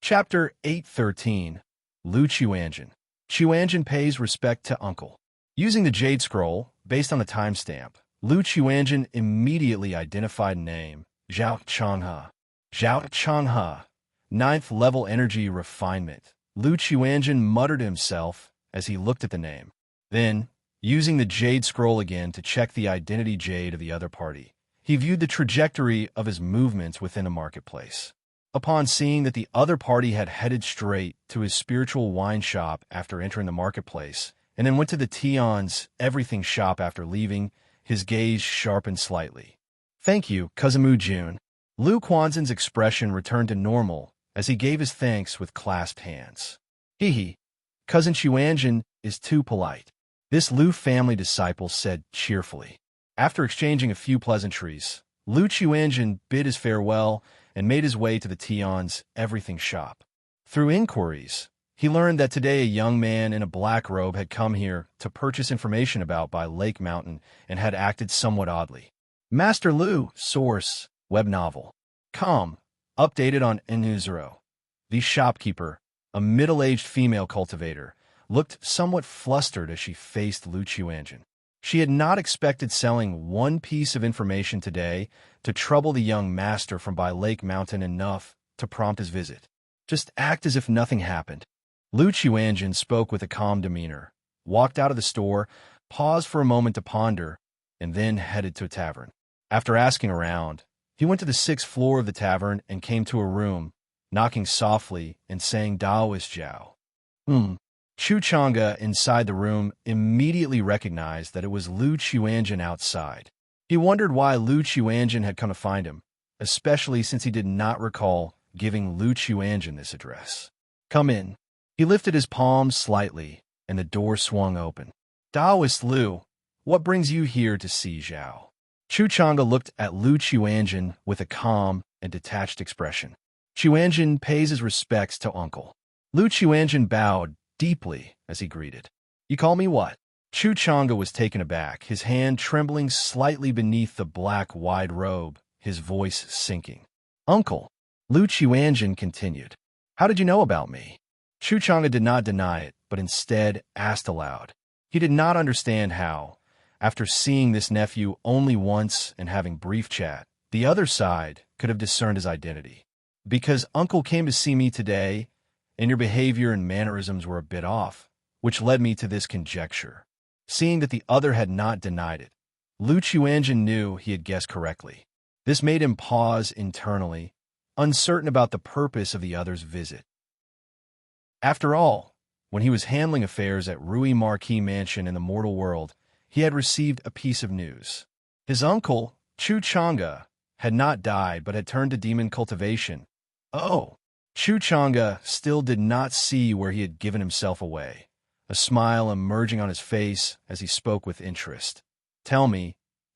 Chapter 813. Lu Qiuanjin. Qiuanjin pays respect to uncle. Using the Jade Scroll, based on the timestamp, Lu Qiuanjin immediately identified name, Zhao Changhe. Zhao Changhe. 9th level energy refinement. Lu Qiuanjin muttered to himself as he looked at the name. Then, using the Jade Scroll again to check the identity jade of the other party, he viewed the trajectory of his movements within the marketplace. Upon seeing that the other party had headed straight to his spiritual wine shop after entering the marketplace, and then went to the Tion's everything shop after leaving, his gaze sharpened slightly. "Thank you, Cousin Jun." Lu Quanzhen's expression returned to normal as he gave his thanks with clasped hands. "Hee, Cousin Qiuanjin is too polite," this Lu family disciple said cheerfully. After exchanging a few pleasantries, Lu Qiuanjin bid his farewell and made his way to the Tion's everything shop. Through inquiries, he learned that today a young man in a black robe had come here to purchase information about by Lake Mountain and had acted somewhat oddly. Master Lu, source, web novel. Updated on Inuzero. The shopkeeper, a middle-aged female cultivator, looked somewhat flustered as she faced Lu Qiuanjin. She had not expected selling one piece of information today to trouble the young master from by Lake Mountain enough to prompt his visit. Just act as if nothing happened. Lu Qiuanjin spoke with a calm demeanor, walked out of the store, paused for a moment to ponder, and then headed to a tavern. After asking around, he went to the 6th floor of the tavern and came to a room, knocking softly and saying Daoist Jiao. Chu Chang'e inside the room immediately recognized that it was Lu Qiuanjin outside. He wondered why Lu Qiuanjin had come to find him, especially since he did not recall giving Lu Qiuanjin this address. "Come in." He lifted his palms slightly, and the door swung open. "Daoist Lu, what brings you here to see Zhao?" Chu Chang'e looked at Lu Qiuanjin with a calm and detached expression. "Qiuanjin pays his respects to uncle." Lu Qiuanjin bowed deeply as he greeted. "You call me what?" Chu Chang'e was taken aback, his hand trembling slightly beneath the black wide robe, his voice sinking. "Uncle." Lu Qiuanjin continued. "How did you know about me?" Chu Chang'e did not deny it, but instead asked aloud. He did not understand how, after seeing this nephew only once and having brief chat, the other side could have discerned his identity. "Because uncle came to see me today, and your behavior and mannerisms were a bit off, which led me to this conjecture." Seeing that the other had not denied it, Lu Qiuanjin knew he had guessed correctly. This made him pause internally, uncertain about the purpose of the other's visit. After all, when he was handling affairs at Rui Marquis Mansion in the mortal world, he had received a piece of news. His uncle, Chu Chang'e, had not died but had turned to demon cultivation. Oh! Chu Chang'e still did not see where he had given himself away, a smile emerging on his face as he spoke with interest. "Tell me,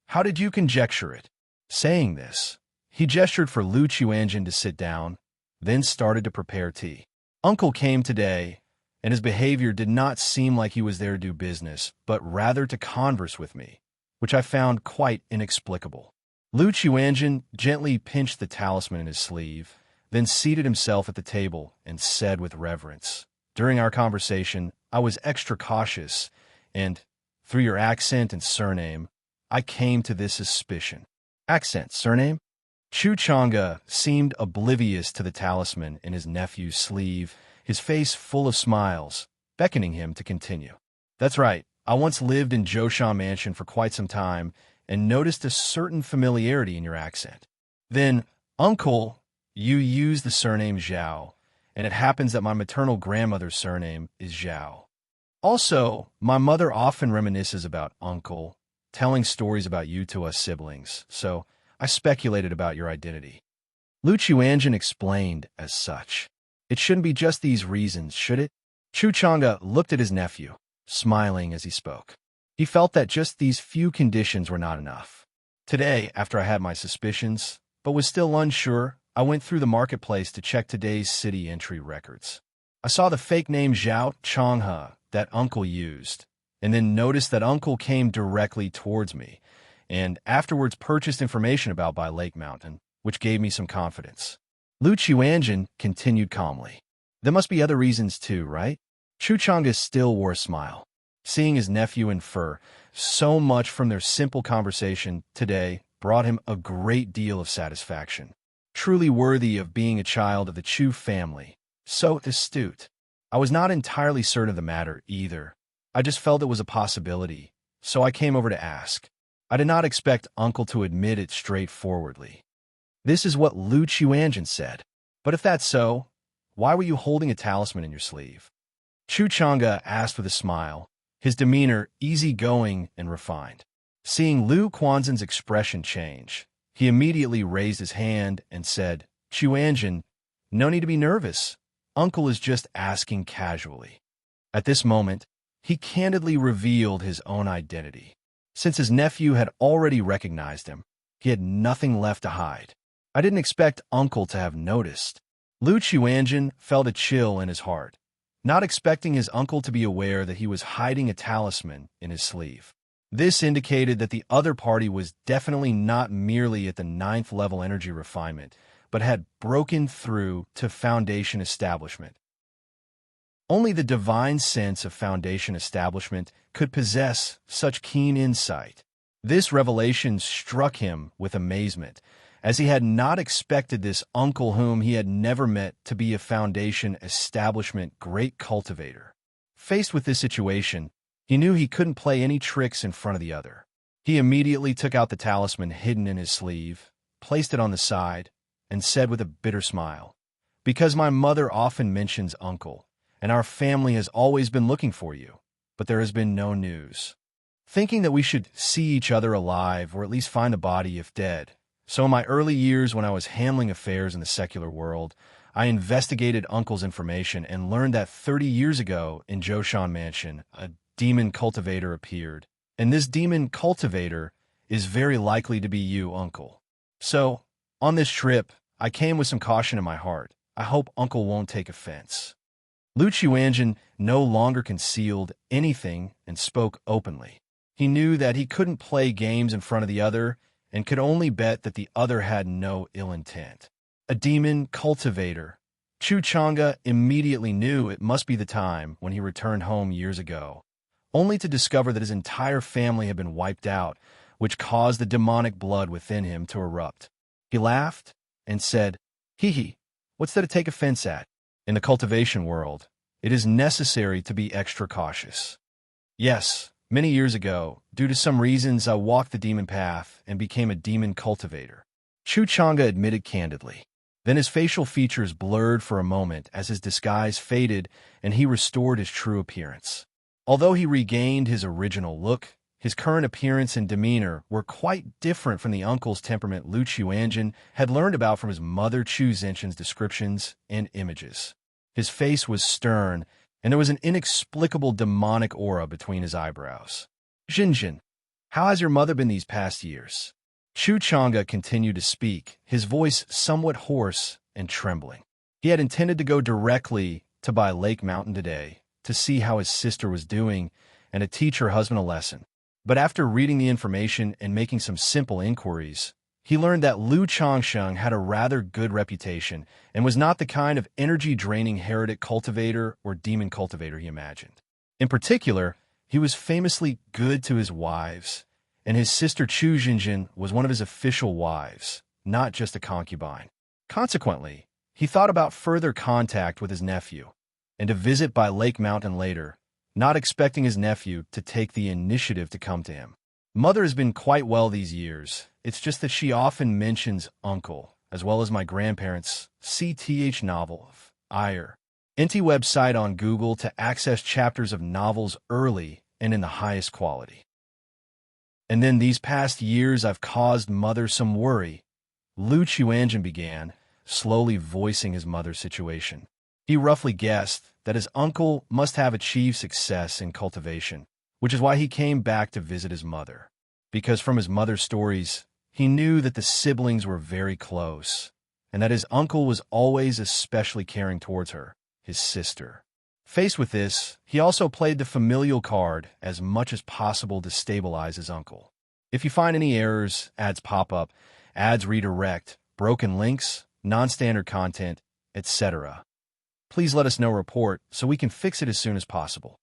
how did you conjecture it?" Saying this, he gestured for Lu Qiuanjin to sit down, then started to prepare tea. "Uncle came today, and his behavior did not seem like he was there to do business, but rather to converse with me, which I found quite inexplicable." Lu Qiuanjin gently pinched the talisman in his sleeve, then seated himself at the table and said with reverence, "During our conversation, I was extra cautious, and, through your accent and surname, I came to this suspicion." "Accent, surname?" Chu Chang'e seemed oblivious to the talisman in his nephew's sleeve, his face full of smiles, beckoning him to continue. "That's right. I once lived in Zhoushan Mansion for quite some time and noticed a certain familiarity in your accent. Then, uncle, you use the surname Zhao, and it happens that my maternal grandmother's surname is Zhao. Also, my mother often reminisces about uncle, telling stories about you to us siblings, so I speculated about your identity." Lu Qiuanjin explained as such. "It shouldn't be just these reasons, should it?" Chu Chang'e looked at his nephew, smiling as he spoke. He felt that just these few conditions were not enough. "Today, after I had my suspicions, but was still unsure, I went through the marketplace to check today's city entry records. I saw the fake name Zhao Chang'e that uncle used, and then noticed that uncle came directly towards me, and afterwards purchased information about by Lake Mountain, which gave me some confidence." Lu Qianjin continued calmly. There must be other reasons too, right? Xianxia still wore a smile. Seeing his nephew infer so much from their simple conversation today brought him a great deal of satisfaction. Truly worthy of being a child of the Chu family. So astute. I was not entirely certain of the matter either. I just felt it was a possibility, so I came over to ask. I did not expect Uncle to admit it straightforwardly. This is what Lu Qianjin said. But if that's so, why were you holding a talisman in your sleeve? Xianxia asked with a smile, his demeanor easygoing and refined. Seeing Lu Quanzhen's expression change, he immediately raised his hand and said, Qianjin, no need to be nervous. Uncle is just asking casually. At this moment, he candidly revealed his own identity. Since his nephew had already recognized him, he had nothing left to hide. I didn't expect Uncle to have noticed. Lu Qianjin felt a chill in his heart, not expecting his uncle to be aware that he was hiding a talisman in his sleeve. This indicated that the other party was definitely not merely at the 9th level energy refinement, but had broken through to Foundation establishment. Only the divine sense of Foundation establishment could possess such keen insight. This revelation struck him with amazement, as he had not expected this uncle whom he had never met to be a Foundation establishment great cultivator. Faced with this situation, he knew he couldn't play any tricks in front of the other. He immediately took out the talisman hidden in his sleeve, placed it on the side, and said with a bitter smile, Because my mother often mentions Uncle, and our family has always been looking for you, but there has been no news. Thinking that we should see each other alive or at least find the body if dead. So in my early years when I was handling affairs in the secular world, I investigated Uncle's information and learned that 30 years ago in Zhoushan Mansion, a demon cultivator appeared. And this demon cultivator is very likely to be you, Uncle. So, on this trip, I came with some caution in my heart. I hope Uncle won't take offense. Lu Qianjin no longer concealed anything and spoke openly. He knew that he couldn't play games in front of the other and could only bet that the other had no ill intent. A demon cultivator. Xianxia immediately knew it must be the time when he returned home years ago, only to discover that his entire family had been wiped out, which caused the demonic blood within him to erupt. He laughed and said, Hee, what's there to take offense at? In the cultivation world, it is necessary to be extra cautious. Yes, many years ago, due to some reasons, I walked the demon path and became a demon cultivator. Xianxia admitted candidly. Then his facial features blurred for a moment as his disguise faded and he restored his true appearance. Although he regained his original look, his current appearance and demeanor were quite different from the uncle's temperament Lu Qianjin had learned about from his mother Chu Zhenxin's descriptions and images. His face was stern, and there was an inexplicable demonic aura between his eyebrows. Zhenxin, how has your mother been these past years? Xianxia continued to speak, his voice somewhat hoarse and trembling. He had intended to go directly to Bai Lake Mountain today to see how his sister was doing and to teach her husband a lesson. But after reading the information and making some simple inquiries, he learned that Lu Changsheng had a rather good reputation and was not the kind of energy-draining heretic cultivator or demon cultivator he imagined. In particular, he was famously good to his wives, and his sister Chu Zhenxin was one of his official wives, not just a concubine. Consequently, he thought about further contact with his nephew, and to visit Bai Lake Mountain later, not expecting his nephew to take the initiative to come to him. Mother has been quite well these years. It's just that she often mentions Uncle, as well as my grandparents' CTH novel of Ire. NT website on Google to access chapters of novels early and in the highest quality. And then these past years I've caused Mother some worry. Lu Qianjin began, slowly voicing his mother's situation. He roughly guessed that his uncle must have achieved success in cultivation, which is why he came back to visit his mother. Because from his mother's stories, he knew that the siblings were very close, and that his uncle was always especially caring towards her, his sister. Faced with this, he also played the familial card as much as possible to stabilize his uncle. If you find any errors, ads pop up, ads redirect, broken links, non-standard content, etc. Please let us know report so we can fix it as soon as possible.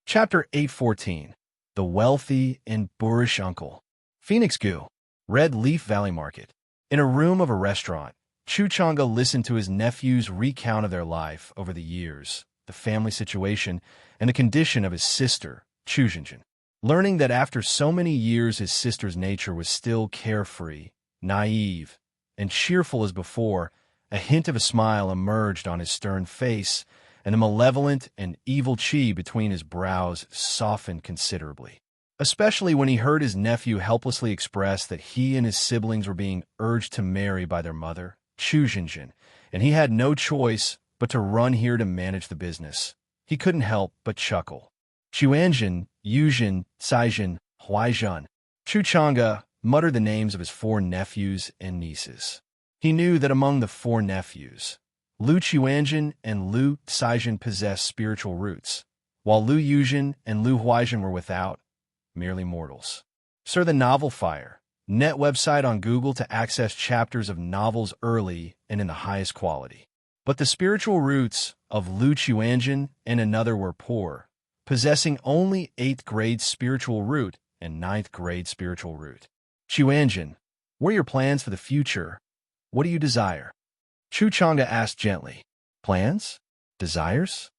Chapter 814. The Wealthy and Boorish Uncle. Phoenix Gu, Red Leaf Valley Market. In a room of a restaurant, Xianxia listened to his nephew's recount of their life over the years, the family situation, and the condition of his sister, Xianxia. Learning that after so many years his sister's nature was still carefree, naive, and cheerful as before, a hint of a smile emerged on his stern face, and the malevolent and evil chi between his brows softened considerably. Especially when he heard his nephew helplessly express that he and his siblings were being urged to marry by their mother, Xianxia, and he had no choice but to run here to manage the business. He couldn't help but chuckle. Xuanjin, Yuzhin, Caixin, Huaizhen. Xianxia muttered the names of his 4 nephews and nieces. He knew that among the 4 nephews, Lu Xuanjin and Lu Caixin possessed spiritual roots, while Lu Yuzhin and Lu Huaizhen were without, merely mortals. Sir the Novel Fire, net website on Google to access chapters of novels early and in the highest quality. But the spiritual roots of Lu Xuanjin and another were poor, possessing only 8th grade spiritual root and 9th grade spiritual root. Xuanjin, what are your plans for the future? What do you desire? Xianxia asked gently. Plans? Desires?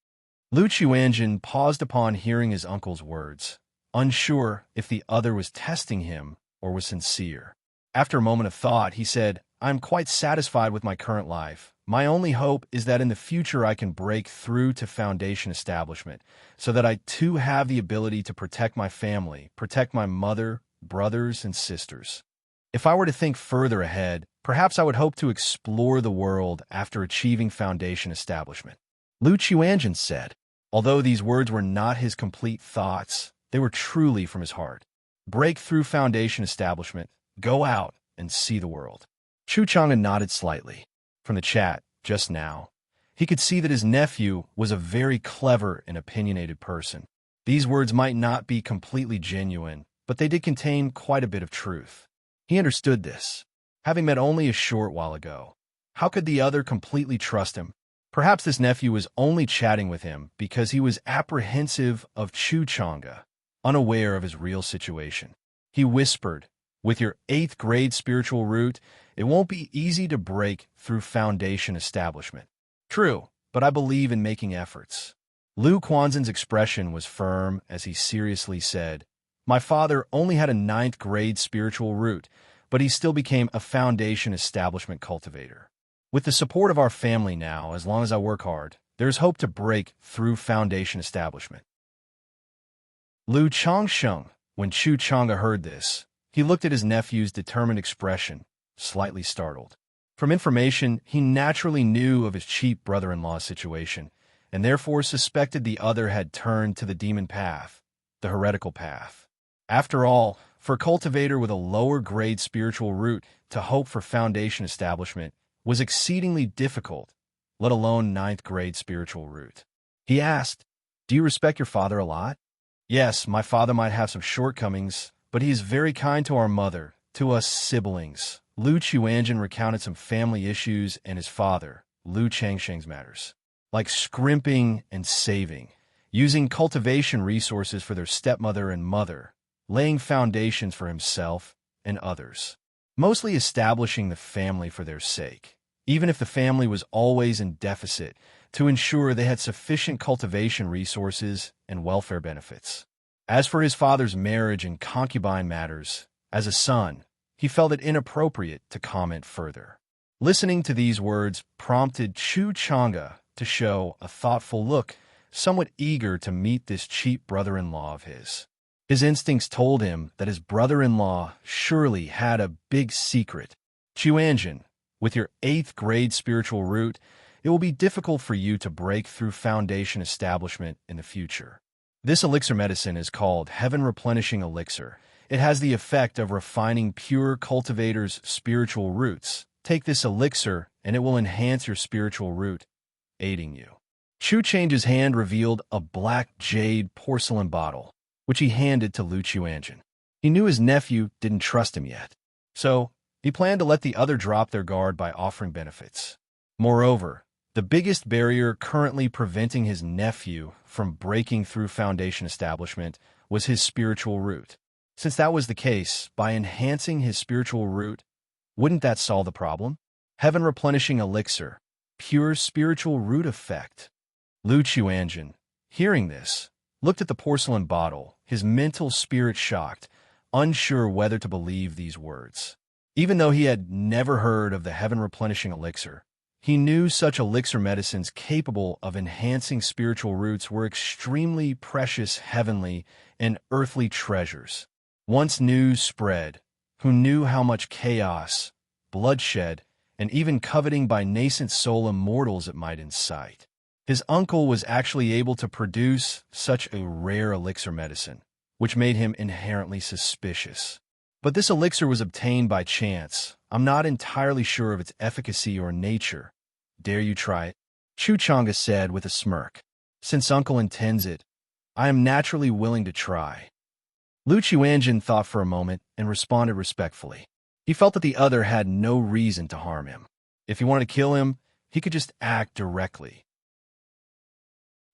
Lu Xuanjin paused upon hearing his uncle's words, unsure if the other was testing him or was sincere. After a moment of thought, he said, I'm quite satisfied with my current life. My only hope is that in the future I can break through to foundation establishment, so that I too have the ability to protect my family, protect my mother, brothers, and sisters. If I were to think further ahead, perhaps I would hope to explore the world after achieving foundation establishment. Lu Xuanjin said, although these words were not his complete thoughts, they were truly from his heart. Break through foundation establishment, go out and see the world. Xianxia nodded slightly. From the chat, just now, he could see that his nephew was a very clever and opinionated person. These words might not be completely genuine, but they did contain quite a bit of truth. He understood this. Having met only a short while ago, how could the other completely trust him? Perhaps this nephew was only chatting with him because he was apprehensive of Xianxia, unaware of his real situation. He whispered, with your 8th grade spiritual root, it won't be easy to break through foundation establishment. True, but I believe in making efforts. Lu Quanzhen's expression was firm as he seriously said, my father only had a 9th grade spiritual root, but he still became a foundation establishment cultivator. With the support of our family now, as long as I work hard, there's hope to break through foundation establishment. Lu Changsheng, when Xianxia heard this, he looked at his nephew's determined expression, slightly startled. From information, he naturally knew of his cheap brother-in-law's situation, and therefore suspected the other had turned to the demon path, the heretical path. After all, for a cultivator with a lower-grade spiritual root to hope for foundation establishment was exceedingly difficult, let alone 9th-grade spiritual root. He asked, do you respect your father a lot? Yes, my father might have some shortcomings, but he is very kind to our mother, to us siblings. Lu Xuanjin recounted some family issues and his father, Lu Changsheng's matters, like scrimping and saving, using cultivation resources for their stepmother and mother, laying foundations for himself and others, mostly establishing the family for their sake, even if the family was always in deficit, to ensure they had sufficient cultivation resources and welfare benefits. As for his father's marriage and concubine matters, as a son, he felt it inappropriate to comment further. Listening to these words prompted Xianxia to show a thoughtful look, somewhat eager to meet this cheap brother-in-law of his. His instincts told him that his brother-in-law surely had a big secret. Xuanjin, with your 8th grade spiritual root, it will be difficult for you to break through foundation establishment in the future. This elixir medicine is called Heaven Replenishing Elixir. It has the effect of refining pure cultivators' spiritual roots. Take this elixir, and it will enhance your spiritual root, aiding you. Xianxia's hand revealed a black jade porcelain bottle, which he handed to Lu Xuanjin. He knew his nephew didn't trust him yet, so He planned to let the other drop their guard by offering benefits. Moreover, the biggest barrier currently preventing his nephew from breaking through Foundation establishment was his spiritual root. Since that was the case, by enhancing his spiritual root, wouldn't that solve the problem? Heaven replenishing elixir, pure spiritual root effect. Lu Qianjun, hearing this, looked at the porcelain bottle, his mental spirit shocked, unsure whether to believe these words. Even though he had never heard of the heaven replenishing elixir, he knew such elixir medicines capable of enhancing spiritual roots were extremely precious heavenly and earthly treasures. Once news spread, who knew how much chaos, bloodshed, and even coveting by nascent soul immortals it might incite. His uncle was actually able to produce such a rare elixir medicine, which made him inherently suspicious. But this elixir was obtained by chance. I'm not entirely sure of its efficacy or nature. Dare you try it? Xianxia said with a smirk. Since uncle intends it, I am naturally willing to try. Lu Qianjun thought for a moment and responded respectfully. He felt that the other had no reason to harm him. If he wanted to kill him, he could just act directly.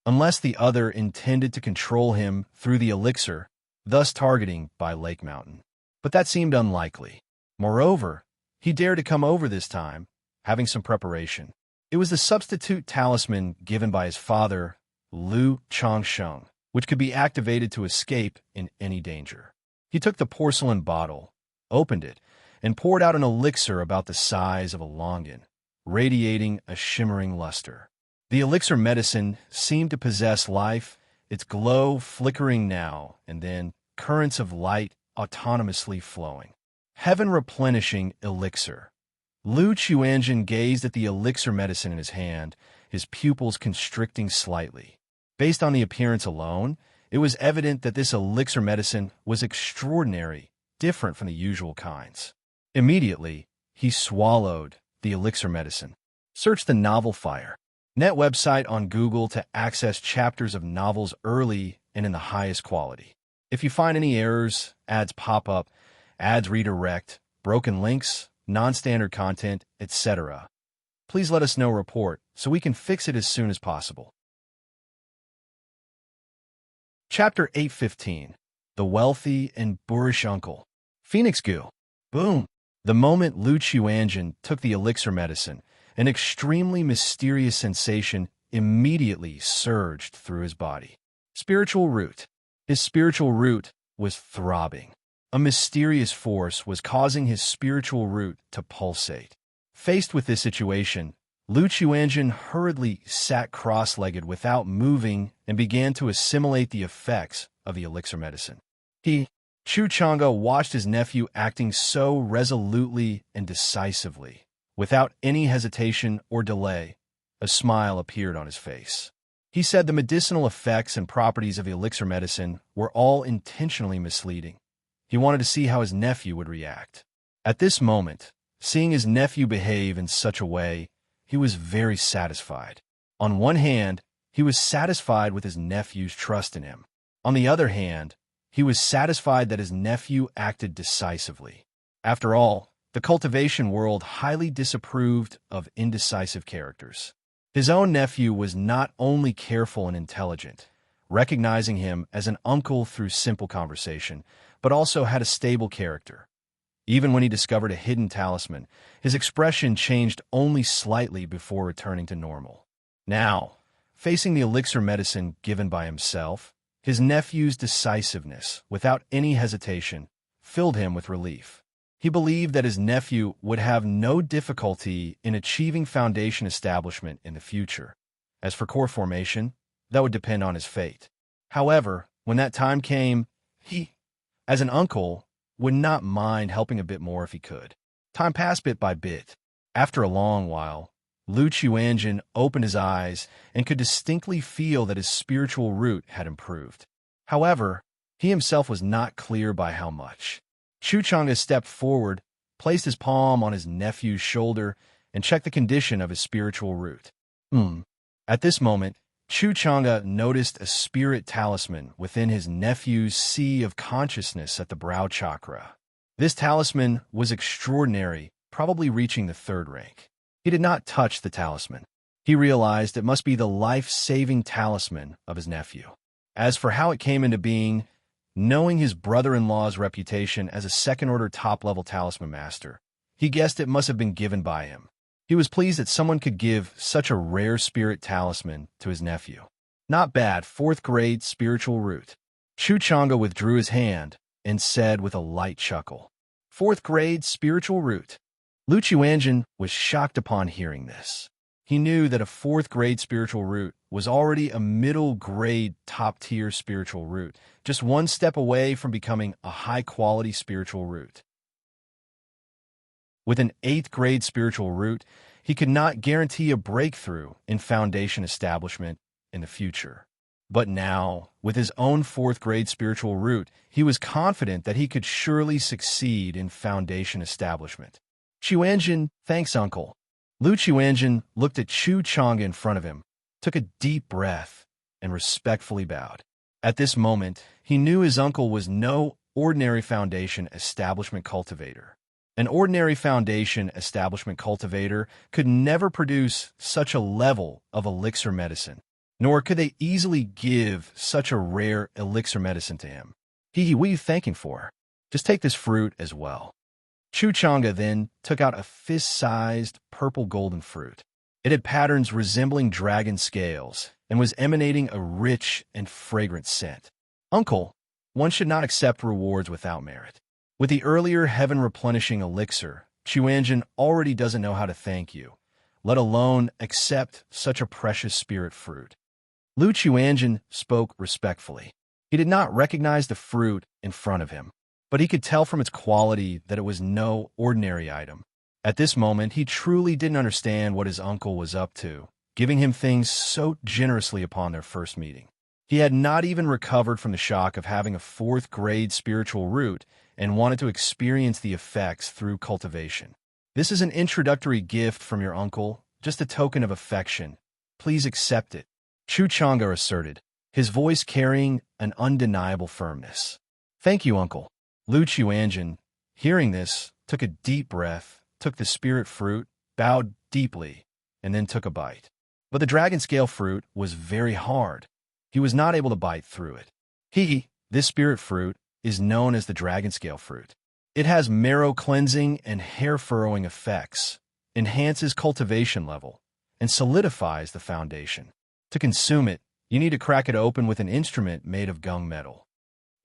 Unless the other intended to control him through the elixir, thus targeting by Lake Mountain. But that seemed unlikely. Moreover, he dared to come over this time, having some preparation. It was the substitute talisman given by his father, Lu Changsheng, which could be activated to escape in any danger. He took the porcelain bottle, opened it, and poured out an elixir about the size of a longan, radiating a shimmering luster. The elixir medicine seemed to possess life, its glow flickering now and then, currents of light autonomously flowing. Heaven replenishing elixir. Lu Qianjun gazed at the elixir medicine in his hand, his pupils constricting slightly. Based on the appearance alone, it was evident that this elixir medicine was extraordinary, different from the usual kinds. Immediately, he swallowed the elixir medicine. Search the novel Fire Net website on Google to access chapters of novels early and in the highest quality. If you find any errors, ads pop up, ads redirect, broken links, non-standard content, etc., please let us know report so we can fix it as soon as possible. Chapter 815. The Wealthy and Boorish Uncle. Phoenix Goo. Boom. The moment Lu Qianjun took the elixir medicine, an extremely mysterious sensation immediately surged through his body. Spiritual root. His spiritual root was throbbing. A mysterious force was causing his spiritual root to pulsate. Faced with this situation, Lu Qianjun hurriedly sat cross-legged without moving and began to assimilate the effects of the elixir medicine. Xianxia watched his nephew acting so resolutely and decisively. Without any hesitation or delay, a smile appeared on his face. He said the medicinal effects and properties of the elixir medicine were all intentionally misleading. He wanted to see how his nephew would react. At this moment, seeing his nephew behave in such a way, he was very satisfied. On one hand, he was satisfied with his nephew's trust in him. On the other hand, he was satisfied that his nephew acted decisively. After all, the cultivation world highly disapproved of indecisive characters. His own nephew was not only careful and intelligent, recognizing him as an uncle through simple conversation, but also had a stable character. Even when he discovered a hidden talisman, his expression changed only slightly before returning to normal. Now, facing the elixir medicine given by himself, his nephew's decisiveness, without any hesitation, filled him with relief. He believed that his nephew would have no difficulty in achieving Foundation establishment in the future. As for core formation, that would depend on his fate. However, when that time came, he, as an uncle, would not mind helping a bit more if he could. Time passed bit by bit. After a long while, Lu Qianjun opened his eyes and could distinctly feel that his spiritual root had improved. However, he himself was not clear by how much. Xianxia stepped forward, placed his palm on his nephew's shoulder, and checked the condition of his spiritual root. At this moment, Xianxia noticed a spirit talisman within his nephew's sea of consciousness at the brow chakra. This talisman was extraordinary, probably reaching the 3rd rank. He did not touch the talisman. He realized it must be the life-saving talisman of his nephew. As for how it came into being, knowing his brother-in-law's reputation as a second-order top-level talisman master, he guessed it must have been given by him. He was pleased that someone could give such a rare spirit talisman to his nephew. Not bad, 4th grade spiritual root. Xianxia withdrew his hand and said with a light chuckle, 4th grade spiritual root. Lu Qiuanjun was shocked upon hearing this. He knew that a 4th grade spiritual root was already a middle grade top-tier spiritual root, just one step away from becoming a high-quality spiritual root. With an 8th grade spiritual root, he could not guarantee a breakthrough in foundation establishment in the future. But now, with his own 4th grade spiritual root, he was confident that he could surely succeed in foundation establishment. Qiuanjun, thanks, uncle. Lu Qiuanjun looked at Xianxia in front of him, took a deep breath, and respectfully bowed. At this moment, he knew his uncle was no ordinary foundation establishment cultivator. An ordinary foundation establishment cultivator could never produce such a level of elixir medicine, nor could they easily give such a rare elixir medicine to him. What are you thanking for? Just take this fruit as well. Xianxia then took out a fist-sized purple-golden fruit. It had patterns resembling dragon scales and was emanating a rich and fragrant scent. Uncle, one should not accept rewards without merit. With the earlier heaven-replenishing elixir, Qiuanjun already doesn't know how to thank you, let alone accept such a precious spirit fruit. Lu Qiuanjun spoke respectfully. He did not recognize the fruit in front of him, but he could tell from its quality that it was no ordinary item. At this moment, he truly didn't understand what his uncle was up to, giving him things so generously upon their first meeting. He had not even recovered from the shock of having a 4th grade spiritual root and wanted to experience the effects through cultivation. This is an introductory gift from your uncle, just a token of affection. Please accept it, Xianxia asserted, his voice carrying an undeniable firmness. Thank you, uncle. Lu Qiuanjun, hearing this, took a deep breath, took the spirit fruit, bowed deeply, and then took a bite. But the dragon scale fruit was very hard. He was not able to bite through it. This spirit fruit is known as the dragon scale fruit. It has marrow cleansing and hair furrowing effects, enhances cultivation level, and solidifies the foundation. To consume it, you need to crack it open with an instrument made of gung metal.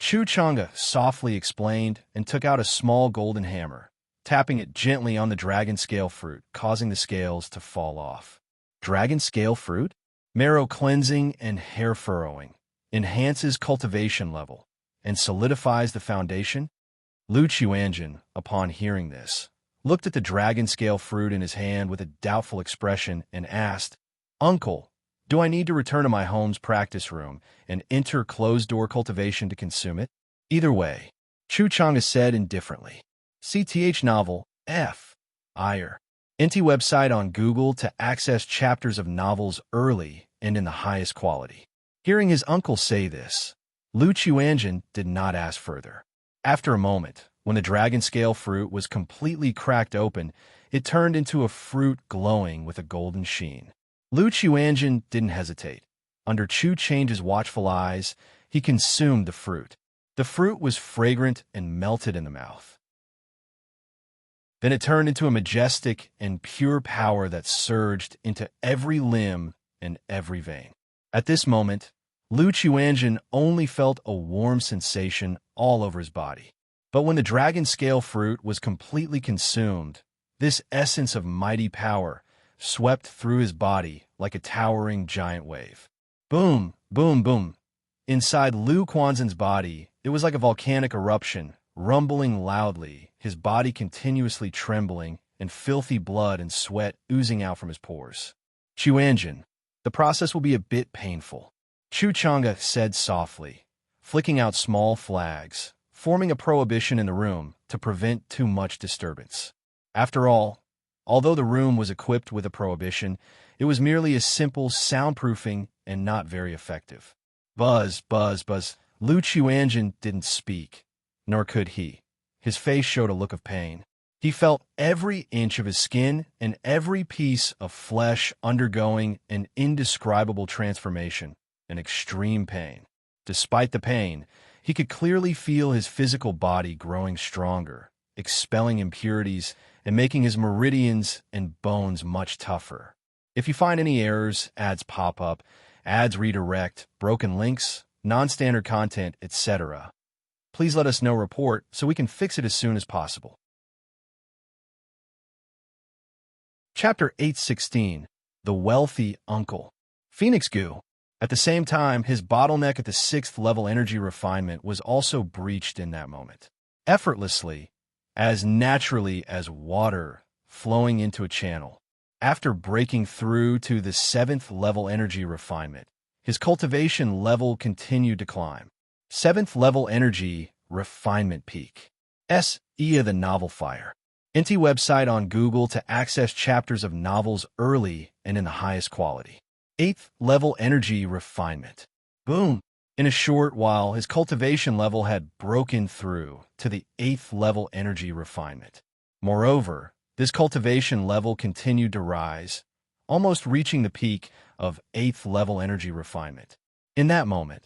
Xianxia softly explained and took out a small golden hammer, tapping it gently on the dragon scale fruit, causing the scales to fall off. Dragon scale fruit? Marrow cleansing and hair furrowing, enhances cultivation level, and solidifies the foundation? Lu Qiuanjun, upon hearing this, looked at the dragon scale fruit in his hand with a doubtful expression and asked, Uncle, do I need to return to my home's practice room and enter closed-door cultivation to consume it? Either way, Xianxia said indifferently. CTH novel, F. Ire. NT website on Google to access chapters of novels early and in the highest quality. Hearing his uncle say this, Lu Qiuanjun did not ask further. After a moment, when the dragon scale fruit was completely cracked open, it turned into a fruit glowing with a golden sheen. Lu Qiuanjun didn't hesitate. Under Qiuanjun's watchful eyes, he consumed the fruit. The fruit was fragrant and melted in the mouth. Then it turned into a majestic and pure power that surged into every limb and every vein. At this moment, Lu Qiuanjun only felt a warm sensation all over his body. But when the dragon scale fruit was completely consumed, this essence of mighty power swept through his body like a towering giant wave. Boom, boom, boom. Inside Lu Qiuanjun's body, it was like a volcanic eruption, rumbling loudly, his body continuously trembling, and filthy blood and sweat oozing out from his pores. Qiuanjun, the process will be a bit painful, Xianxia said softly, flicking out small flags, forming a prohibition in the room to prevent too much disturbance. After all, although the room was equipped with a prohibition, it was merely a simple soundproofing and not very effective. Buzz, buzz, buzz. Lu Qiuanjun didn't speak, nor could he. his face showed a look of pain. He felt every inch of his skin and every piece of flesh undergoing an indescribable transformation, an extreme pain. Despite the pain, he could clearly feel his physical body growing stronger, expelling impurities and making his meridians and bones much tougher. If you find any errors, ads pop up, ads redirect, broken links, non-standard content, etc., please let us know report so we can fix it as soon as possible. Chapter 816, The Wealthy Uncle. Phoenix Goo. At the same time, his bottleneck at the 6th level energy refinement was also breached in that moment. Effortlessly, as naturally as water flowing into a channel. After breaking through to the 7th level energy refinement, his cultivation level continued to climb. 7th level energy refinement peak. Xianxia the Novel Fire. Enti website on Google to access chapters of novels early and in the highest quality. 8th level energy refinement. Boom! In a short while, his cultivation level had broken through to the 8th level energy refinement. Moreover, this cultivation level continued to rise, almost reaching the peak of 8th level energy refinement. In that moment,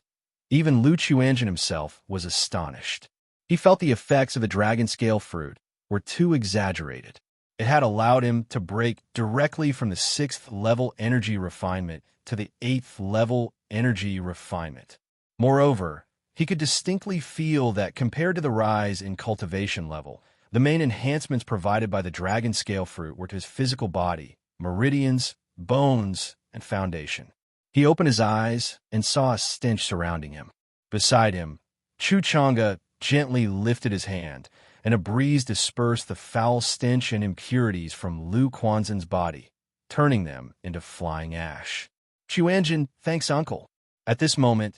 even Xianxia himself was astonished. He felt the effects of the dragon scale fruit were too exaggerated. It had allowed him to break directly from the 6th level energy refinement to the 8th level energy refinement. Moreover, he could distinctly feel that compared to the rise in cultivation level, the main enhancements provided by the dragon scale fruit were to his physical body, meridians, bones, and foundation. He opened his eyes and saw a stench surrounding him. Beside him, Xianxia gently lifted his hand, and a breeze dispersed the foul stench and impurities from Lu Quanzhen's body, turning them into flying ash. Xianxia, thanks, uncle. At this moment,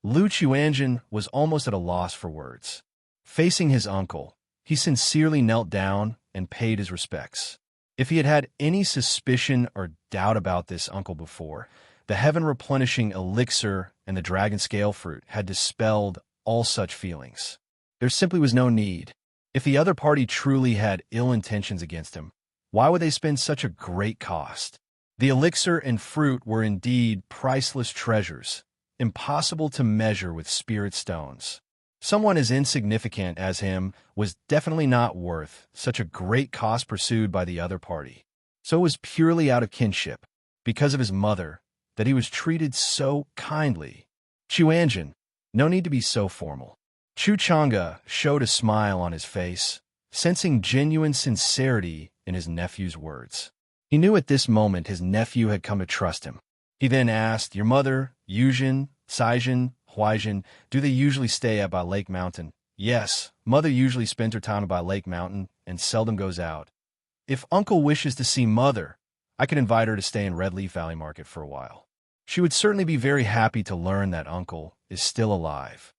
Xianxia was almost at a loss for words. Facing his uncle, he sincerely knelt down and paid his respects. If he had had any suspicion or doubt about this uncle before, the heaven-replenishing elixir and the dragon scale fruit had dispelled all such feelings. There simply was no need. If the other party truly had ill intentions against him, why would they spend such a great cost? The elixir and fruit were indeed priceless treasures, impossible to measure with spirit stones. Someone as insignificant as him was definitely not worth such a great cost pursued by the other party. So it was purely out of kinship, because of his mother, that he was treated so kindly. Xianxia, no need to be so formal. Xianxia showed a smile on his face, sensing genuine sincerity in his nephew's words. He knew at this moment his nephew had come to trust him. He then asked, "Your mother, Yuzhen, Saijin, Huaijin, do they usually stay at by Lake Mountain?" "Yes, mother usually spends her time by Lake Mountain and seldom goes out. If uncle wishes to see mother, I could invite her to stay in Red Leaf Valley Market for a while. She would certainly be very happy to learn that uncle is still alive."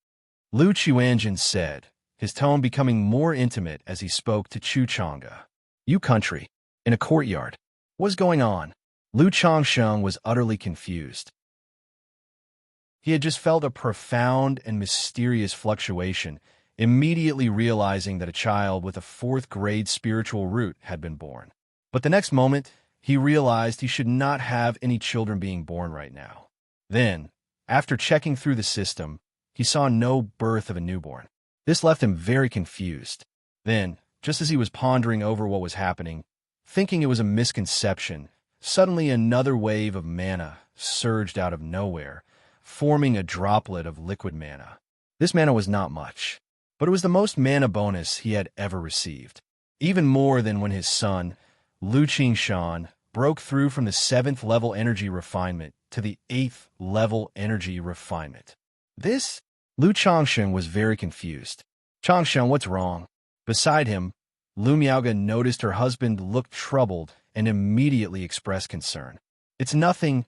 Xianxia said, his tone becoming more intimate as he spoke to Xianxia. "You country, in a courtyard. What's going on?" Xianxia was utterly confused. He had just felt a profound and mysterious fluctuation, immediately realizing that a child with a 4th-grade spiritual root had been born. But the next moment, he realized he should not have any children being born right now. Then, after checking through the system, he saw no birth of a newborn. This left him very confused. Then, just as he was pondering over what was happening, thinking it was a misconception, suddenly another wave of mana surged out of nowhere, forming a droplet of liquid mana. This mana was not much, but it was the most mana bonus he had ever received. Even more than when his son, Xianxia, broke through from the 7th level energy refinement to the 8th level energy refinement. This? Xianxia was very confused. "Xianxia, what's wrong?" Beside him, Lu Miaoga noticed her husband looked troubled and immediately expressed concern. "It's nothing,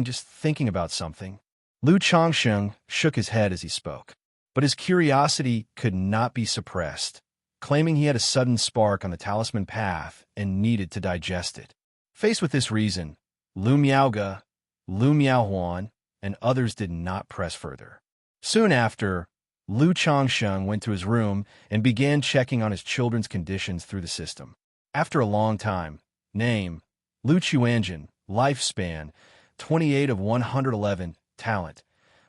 just thinking about something." Xianxia shook his head as he spoke, but his curiosity could not be suppressed, claiming he had a sudden spark on the talisman path and needed to digest it. Faced with this reason, Lu Miaoga, Lu Miaohuan, and others did not press further. Soon after, Lu Changsheng went to his room and began checking on his children's conditions through the system. After a long time, name, Lu Chuanjin, lifespan, 28 of 111, talent,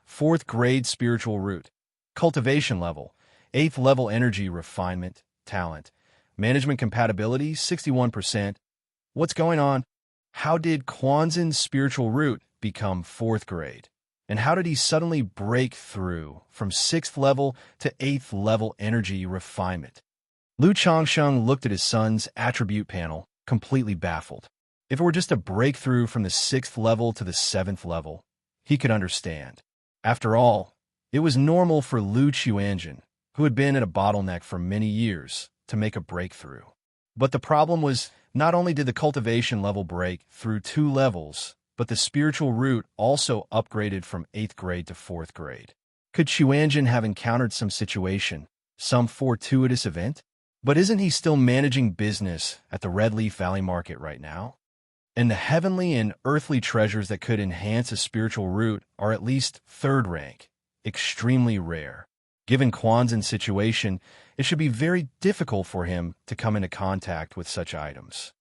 4th grade spiritual root, cultivation level, 8th level energy refinement, talent, management compatibility, 61%. What's going on? How did Quanzhen's spiritual root become 4th grade? And how did he suddenly break through from 6th level to 8th level energy refinement? Lu Changsheng looked at his son's attribute panel, completely baffled. If it were just a breakthrough from the 6th level to the 7th level, he could understand. After all, it was normal for Lu Chuanjin, who had been at a bottleneck for many years, to make a breakthrough. But the problem was, not only did the cultivation level break through 2 levels, but the spiritual root also upgraded from 8th grade to 4th grade. Could Chuanjin have encountered some situation, some fortuitous event? But isn't he still managing business at the Red Leaf Valley Market right now? And the heavenly and earthly treasures that could enhance a spiritual root are at least 3rd rank, extremely rare. Given Quanzhen's situation, it should be very difficult for him to come into contact with such items.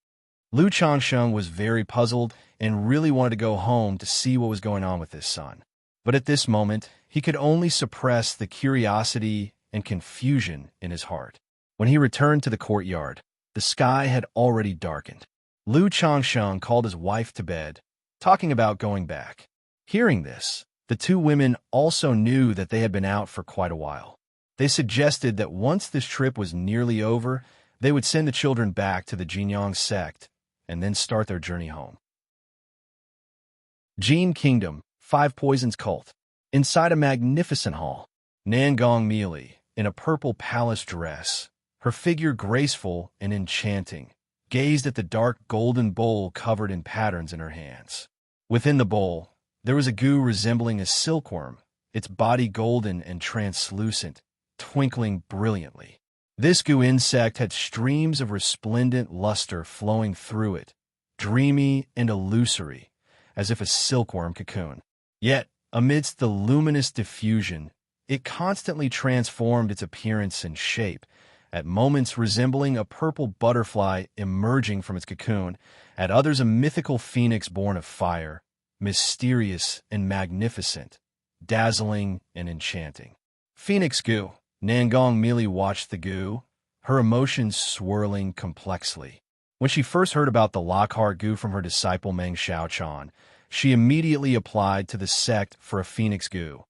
Lu Changsheng was very puzzled and really wanted to go home to see what was going on with his son. But at this moment, he could only suppress the curiosity and confusion in his heart. When he returned to the courtyard, the sky had already darkened. Lu Changsheng called his wife to bed, talking about going back. Hearing this, the 2 women also knew that they had been out for quite a while. They suggested that once this trip was nearly over, they would send the children back to the Jinyang sect and then start their journey home. Jin Kingdom, 5 Poisons Cult. Inside a magnificent hall, Nangong Meili, in a purple palace dress, her figure graceful and enchanting, gazed at the dark golden bowl covered in patterns in her hands. Within the bowl, there was a goo resembling a silkworm, its body golden and translucent, twinkling brilliantly. This goo insect had streams of resplendent luster flowing through it, dreamy and illusory, as if a silkworm cocoon. Yet, amidst the luminous diffusion, it constantly transformed its appearance and shape, at moments resembling a purple butterfly emerging from its cocoon, at others a mythical phoenix born of fire, mysterious and magnificent, dazzling and enchanting. Phoenix goo. Nangong Meili watched the goo, her emotions swirling complexly. When she first heard about the Lockhart goo from her disciple Meng Xiaochan, she immediately applied to the sect for a phoenix goo,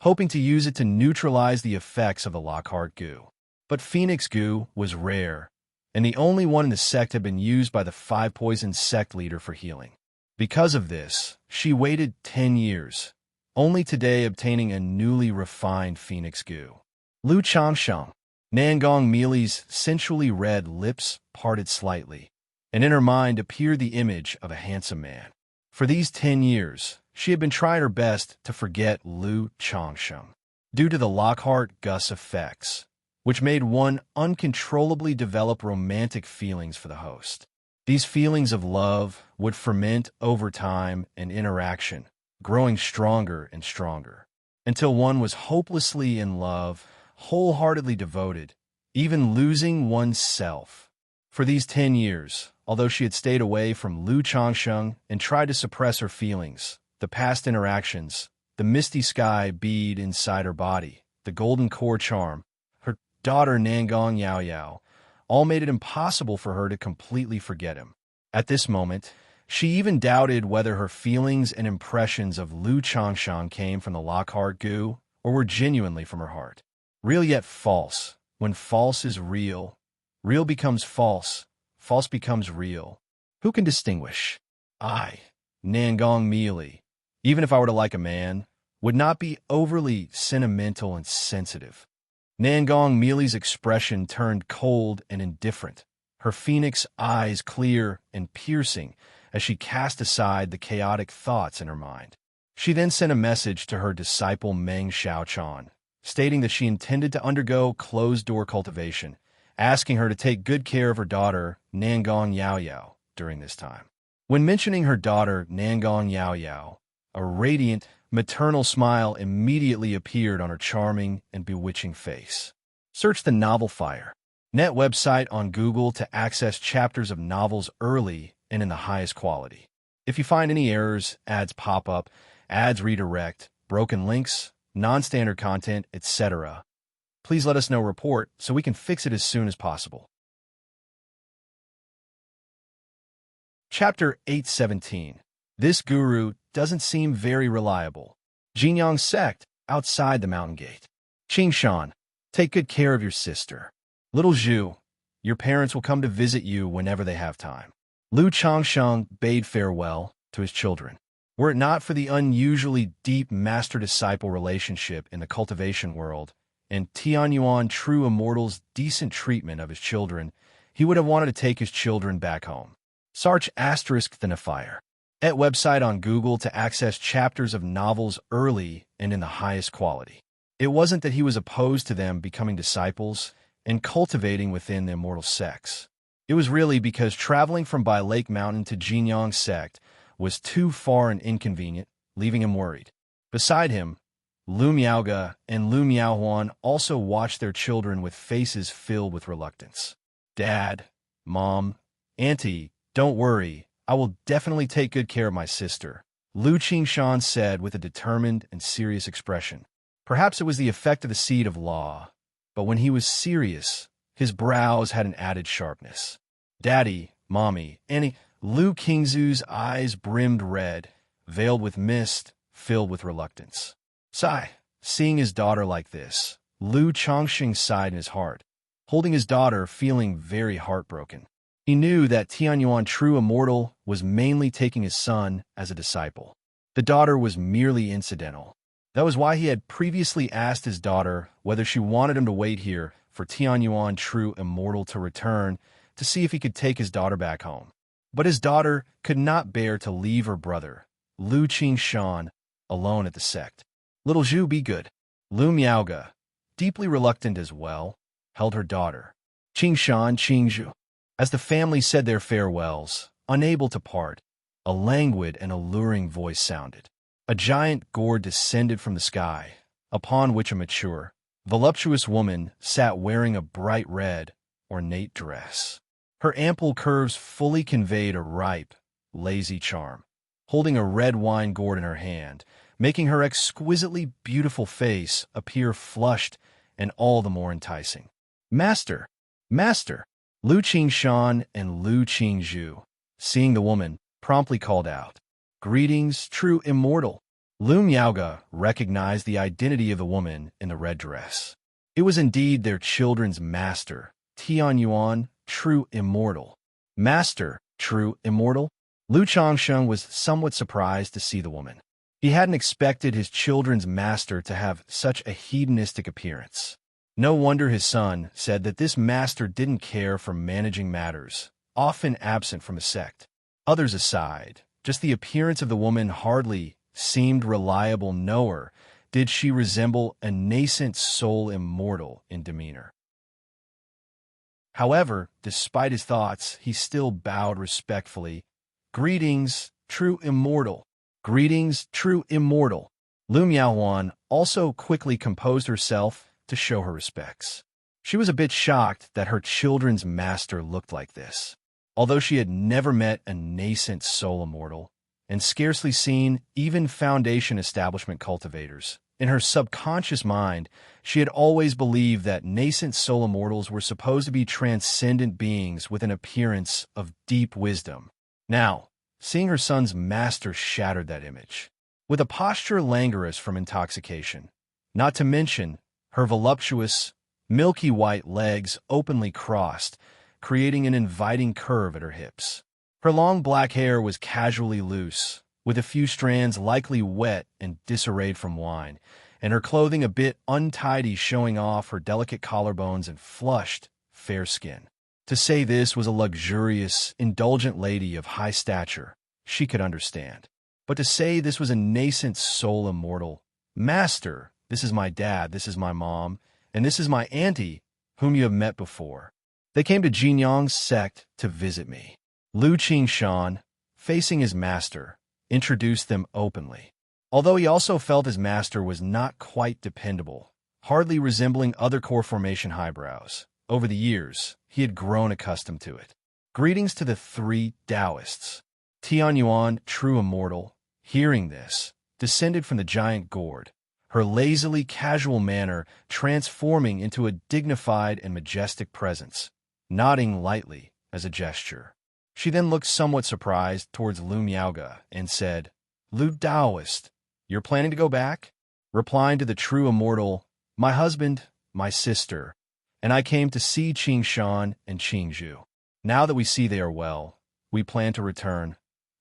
hoping to use it to neutralize the effects of the Lockhart goo. But phoenix goo was rare, and the only one in the sect had been used by the 5 Poisons sect leader for healing. Because of this, she waited 10 years, only today obtaining a newly refined phoenix goo. Lu Changsheng, Nangong Meili's sensually red lips parted slightly, and in her mind appeared the image of a handsome man. For these 10 years, she had been trying her best to forget Lu Changsheng, due to the Lockhart-Gus effects, which made one uncontrollably develop romantic feelings for the host. These feelings of love would ferment over time and interaction, growing stronger and stronger, until one was hopelessly in love, wholeheartedly devoted, even losing oneself. For these 10 years, although she had stayed away from Lu Changsheng and tried to suppress her feelings, the past interactions, the misty sky bead inside her body, the golden core charm, her daughter Nangong Yaoyao, all made it impossible for her to completely forget him. At this moment, she even doubted whether her feelings and impressions of Lu Changsheng came from the Lockhart goo or were genuinely from her heart. Real yet false. When false is real, real becomes false, false becomes real. Who can distinguish? I, Nangong Meili, even if I were to like a man, would not be overly sentimental and sensitive. Nangong Meili's expression turned cold and indifferent, her phoenix eyes clear and piercing as she cast aside the chaotic thoughts in her mind. She then sent a message to her disciple Meng Xiaochan, stating that she intended to undergo closed-door cultivation, asking her to take good care of her daughter, Nangong Yaoyao, during this time. When mentioning her daughter, Nangong Yaoyao, a radiant, maternal smile immediately appeared on her charming and bewitching face. Search the novel Fire Net website on Google to access chapters of novels early and in the highest quality. If you find any errors, ads pop up, ads redirect, broken links, non-standard content, etc., please let us know report so we can fix it as soon as possible. Chapter 817. This guru doesn't seem very reliable. Jinyang sect, outside the mountain gate. Xianxia, take good care of your sister. Little Zhu, your parents will come to visit you whenever they have time. Lu Changsheng bade farewell to his children. Were it not for the unusually deep master-disciple relationship in the cultivation world and Tianyuan True Immortal's decent treatment of his children, he would have wanted to take his children back home. Search *the Fire Net website on Google to access chapters of novels early and in the highest quality. It wasn't that he was opposed to them becoming disciples and cultivating within the immortal sects. It was really because traveling from Bai Lake Mountain to Jinyang sect was too far and inconvenient, leaving him worried. Beside him, Lu Miaoge and Lu Miaohuan also watched their children with faces filled with reluctance. Dad, Mom, Auntie, don't worry, I will definitely take good care of my sister, Lu Qingshan said with a determined and serious expression. Perhaps it was the effect of the seed of law, but when he was serious, his brows had an added sharpness. Daddy, Mommy, Annie, Lu Qingzu's eyes brimmed red, veiled with mist, filled with reluctance. Sigh, seeing his daughter like this, Lu Chongqing sighed in his heart, holding his daughter, feeling very heartbroken. He knew that Tianyuan True Immortal was mainly taking his son as a disciple. The daughter was merely incidental. That was why he had previously asked his daughter whether she wanted him to wait here for Tianyuan True Immortal to return to see if he could take his daughter back home. But his daughter could not bear to leave her brother, Lu Qingshan, alone at the sect. Little Zhu, be good. Lu Miaoge, deeply reluctant as well, held her daughter, Qingshan Qingzhu. As the family said their farewells, unable to part, a languid and alluring voice sounded. A giant gourd descended from the sky, upon which a mature, voluptuous woman sat wearing a bright red, ornate dress. Her ample curves fully conveyed a ripe, lazy charm, holding a red wine gourd in her hand, making her exquisitely beautiful face appear flushed and all the more enticing. Master! Master! Lu Qingshan and Lu Qingzhu, seeing the woman, promptly called out, "Greetings, True Immortal." Lu Miaoge recognized the identity of the woman in the red dress. It was indeed their children's master, Tianyuan True Immortal. Master, True Immortal? Lu Changsheng was somewhat surprised to see the woman. He hadn't expected his children's master to have such a hedonistic appearance. No wonder his son said that this master didn't care for managing matters, often absent from a sect. Others aside, just the appearance of the woman hardly seemed reliable, nor did she resemble a nascent soul immortal in demeanor. However, despite his thoughts, he still bowed respectfully. "Greetings, True Immortal." "Greetings, True Immortal." Lu Miaohuan also quickly composed herself to show her respects. She was a bit shocked that her children's master looked like this. Although she had never met a nascent soul immortal, and scarcely seen even Foundation establishment cultivators, in her subconscious mind, she had always believed that nascent soul immortals were supposed to be transcendent beings with an appearance of deep wisdom. Now, seeing her son's master shattered that image. With a posture languorous from intoxication, not to mention her voluptuous, milky white legs openly crossed, creating an inviting curve at her hips. Her long black hair was casually loose, with a few strands likely wet and disarrayed from wine, and her clothing a bit untidy, showing off her delicate collarbones and flushed, fair skin. To say this was a luxurious, indulgent lady of high stature, she could understand. But to say this was a nascent soul immortal, "Master, this is my dad, this is my mom, and this is my auntie, whom you have met before. They came to Jinyang's sect to visit me." Lu Qingshan, facing his master, introduced them openly. Although he also felt his master was not quite dependable, hardly resembling other core formation highbrows. Over the years, he had grown accustomed to it. Greetings to the three Taoists. Tianyuan, true immortal, hearing this, descended from the giant gourd, her lazily casual manner transforming into a dignified and majestic presence, nodding lightly as a gesture. She then looked somewhat surprised towards Lu Miaoga and said, Lu Taoist, you're planning to go back? Replying to the true immortal, my husband, my sister, and I came to see Xianxia and Qingzhu. Now that we see they are well, we plan to return.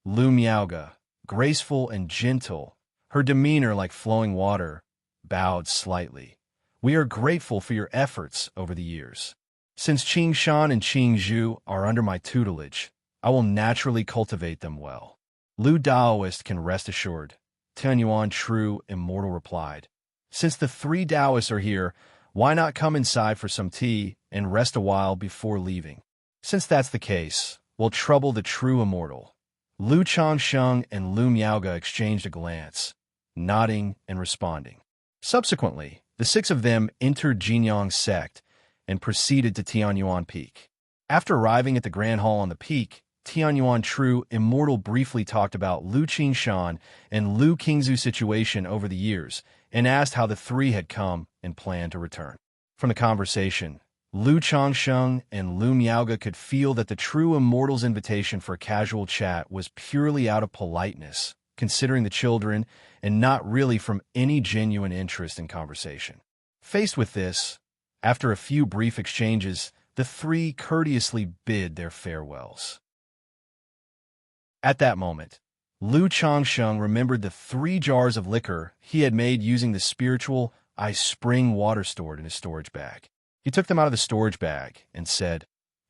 Lu Miaoga, graceful and gentle, her demeanor like flowing water, bowed slightly. We are grateful for your efforts over the years. Since Xianxia and Qingzhu are under my tutelage, I will naturally cultivate them well. Lu Taoist can rest assured. Tianyuan true immortal replied. Since the three Taoists are here, why not come inside for some tea and rest a while before leaving? Since that's the case, we'll trouble the true immortal. Lu Changsheng and Lu Miaoga exchanged a glance, nodding and responding. Subsequently, the six of them entered Jinyang's sect and proceeded to Tianyuan Peak. After arriving at the Grand Hall on the peak, Tianyuan True Immortal briefly talked about Lu Qingshan and Lu Qingzu's situation over the years and asked how the three had come and planned to return. From the conversation, Lu Changsheng and Lu Miaoga could feel that the True Immortal's invitation for a casual chat was purely out of politeness, considering the children, and not really from any genuine interest in conversation. Faced with this, after a few brief exchanges, the three courteously bid their farewells. At that moment, Lu Changsheng remembered the 3 jars of liquor he had made using the spiritual ice spring water stored in his storage bag. He took them out of the storage bag and said,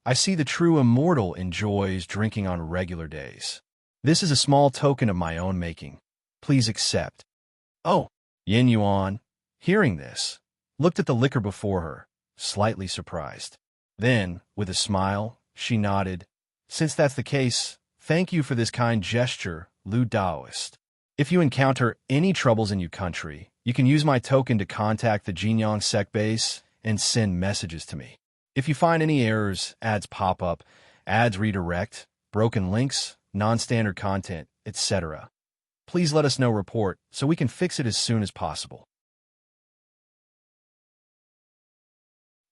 I see the true immortal enjoys drinking on regular days. This is a small token of my own making. Please accept. Oh, Yin Yuan, hearing this, looked at the liquor before her, slightly surprised. Then, with a smile, she nodded. Since that's the case, thank you for this kind gesture, Lu Taoist. If you encounter any troubles in your country, you can use my token to contact the Jinyang sect base and send messages to me. If you find any errors, ads pop up, ads redirect, broken links, non-standard content, etc., please let us know report so we can fix it as soon as possible.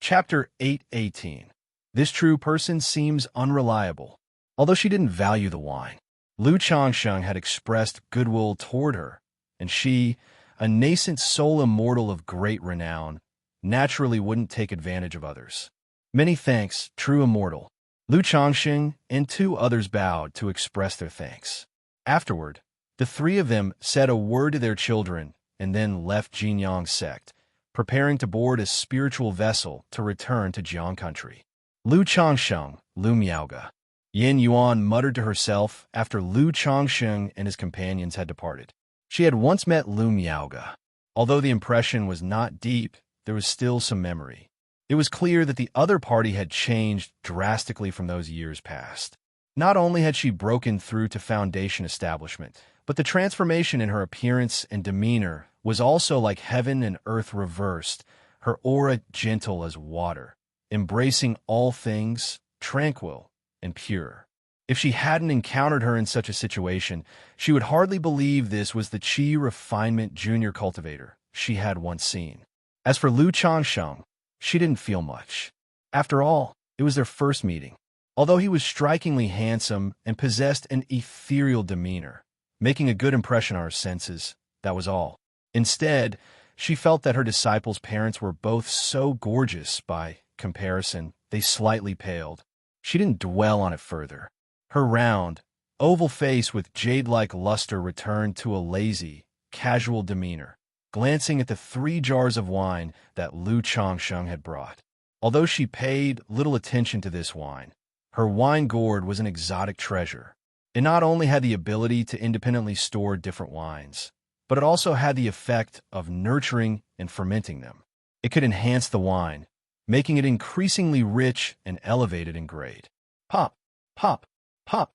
Chapter 8:18. This true person seems unreliable. Although she didn't value the wine, Lu Changsheng had expressed goodwill toward her, and she, a nascent soul immortal of great renown, naturally wouldn't take advantage of others. Many thanks, true immortal. Lu Changsheng and 2 others bowed to express their thanks. Afterward, the 3 of them said a word to their children and then left Jinyang sect, preparing to board a spiritual vessel to return to Jiang country. Lu Changsheng, Lu Miaoga. Yin Yuan muttered to herself after Lu Changsheng and his companions had departed. She had once met Lu Miaoga. Although the impression was not deep, there was still some memory. It was clear that the other party had changed drastically from those years past. Not only had she broken through to foundation establishment, but the transformation in her appearance and demeanor was also like heaven and earth reversed, her aura gentle as water, embracing all things, tranquil and pure. If she hadn't encountered her in such a situation, she would hardly believe this was the Qi Refinement Junior Cultivator she had once seen. As for Lu Changsheng, she didn't feel much. After all, it was their first meeting. Although he was strikingly handsome and possessed an ethereal demeanor, making a good impression on her senses, that was all. Instead, she felt that her disciples' parents were both so gorgeous, by comparison, they slightly paled. She didn't dwell on it further. Her round, oval face with jade-like luster returned to a lazy, casual demeanor, glancing at the 3 jars of wine that Lu Changsheng had brought. Although she paid little attention to this wine, her wine gourd was an exotic treasure. It not only had the ability to independently store different wines, but it also had the effect of nurturing and fermenting them. It could enhance the wine, making it increasingly rich and elevated in grade. Pop, pop, pop.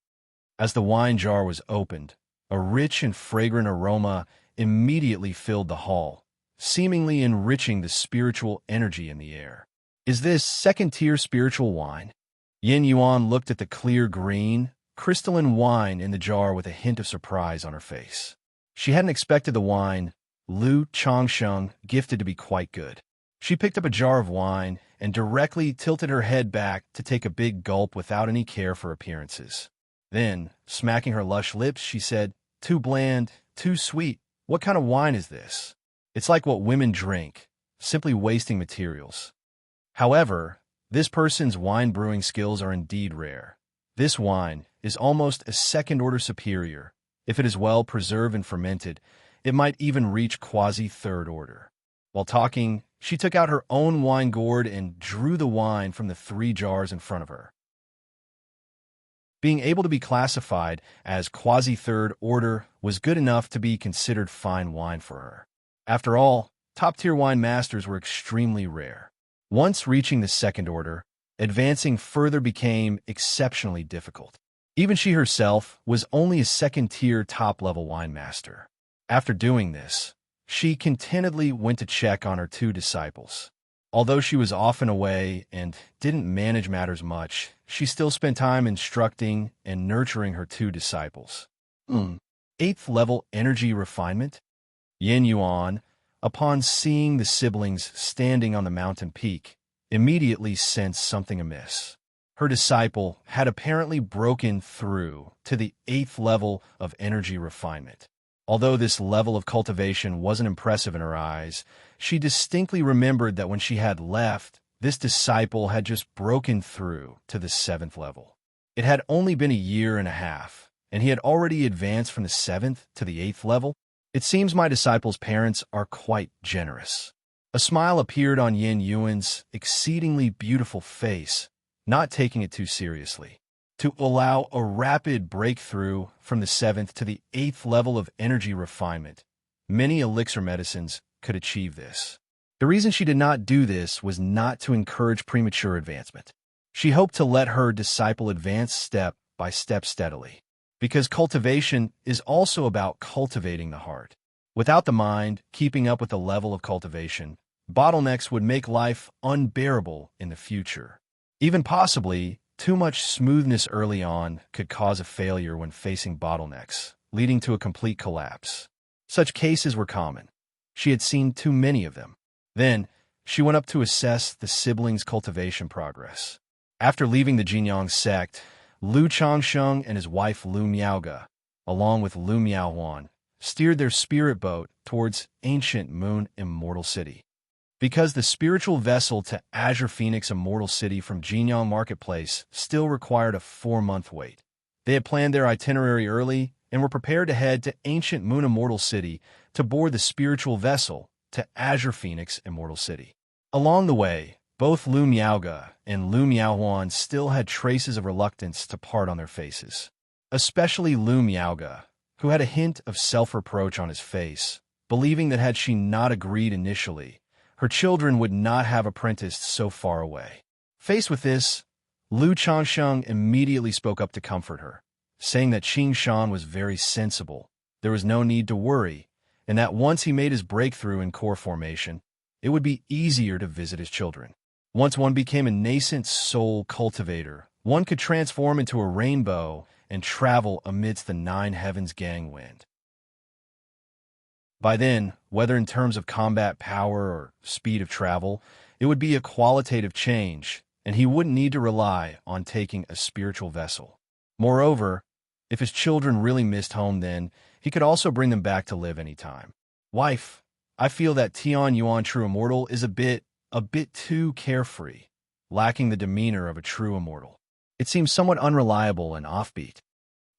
As the wine jar was opened, a rich and fragrant aroma immediately filled the hall, seemingly enriching the spiritual energy in the air. Is this second-tier spiritual wine? Yin Yuan looked at the clear green, crystalline wine in the jar with a hint of surprise on her face. She hadn't expected the wine Lu Changsheng gifted to be quite good. She picked up a jar of wine and directly tilted her head back to take a big gulp without any care for appearances. Then, smacking her lush lips, she said, "Too bland, too sweet. What kind of wine is this? It's like what women drink, simply wasting materials." However, this person's wine brewing skills are indeed rare. This wine is almost a second-order superior. If it is well preserved and fermented, it might even reach quasi-third order. While talking, she took out her own wine gourd and drew the wine from the 3 jars in front of her. Being able to be classified as quasi-third order was good enough to be considered fine wine for her. After all, top-tier wine masters were extremely rare. Once reaching the second order, advancing further became exceptionally difficult. Even she herself was only a second-tier top-level wine master. After doing this, she contentedly went to check on her 2 disciples. Although she was often away and didn't manage matters much, she still spent time instructing and nurturing her 2 disciples. 8th level energy refinement? Yin Yuan, upon seeing the siblings standing on the mountain peak, immediately sensed something amiss. Her disciple had apparently broken through to the 8th level of energy refinement. Although this level of cultivation wasn't impressive in her eyes, she distinctly remembered that when she had left, this disciple had just broken through to the 7th level. It had only been a year and a half, and he had already advanced from the 7th to the 8th level. It seems my disciple's parents are quite generous. A smile appeared on Yin Yuan's exceedingly beautiful face, not taking it too seriously. To allow a rapid breakthrough from the 7th to the 8th level of energy refinement, many elixir medicines could achieve this. The reason she did not do this was not to encourage premature advancement. She hoped to let her disciple advance step by step steadily, because cultivation is also about cultivating the heart. Without the mind keeping up with the level of cultivation, bottlenecks would make life unbearable in the future. Even possibly, too much smoothness early on could cause a failure when facing bottlenecks, leading to a complete collapse. Such cases were common. She had seen too many of them. Then, she went up to assess the siblings' cultivation progress. After leaving the Jinyang sect, Lu Changsheng and his wife Lu Miaoge, along with Lu Miaohuan, steered their spirit boat towards ancient Moon Immortal City. Because the spiritual vessel to Azure Phoenix Immortal City from Jinyang Marketplace still required a 4-month wait, they had planned their itinerary early and were prepared to head to ancient Moon Immortal City to board the spiritual vessel to Azure Phoenix Immortal City. Along the way, both Lu Miaoge and Lu Miaohuan still had traces of reluctance to part on their faces. Especially Lu Miaoge, who had a hint of self-reproach on his face, believing that had she not agreed initially, her children would not have apprenticed so far away. Faced with this, Lu Changsheng immediately spoke up to comfort her, saying that Xianxia was very sensible, there was no need to worry, and that once he made his breakthrough in core formation, it would be easier to visit his children. Once one became a nascent soul cultivator, one could transform into a rainbow and travel amidst the 9 heavens gangwind. By then, whether in terms of combat power or speed of travel, it would be a qualitative change, and he wouldn't need to rely on taking a spiritual vessel. Moreover, if his children really missed home then, he could also bring them back to live anytime. Wife, I feel that Tian Yuan True Immortal is a bit too carefree, lacking the demeanor of a true immortal. It seems somewhat unreliable and offbeat.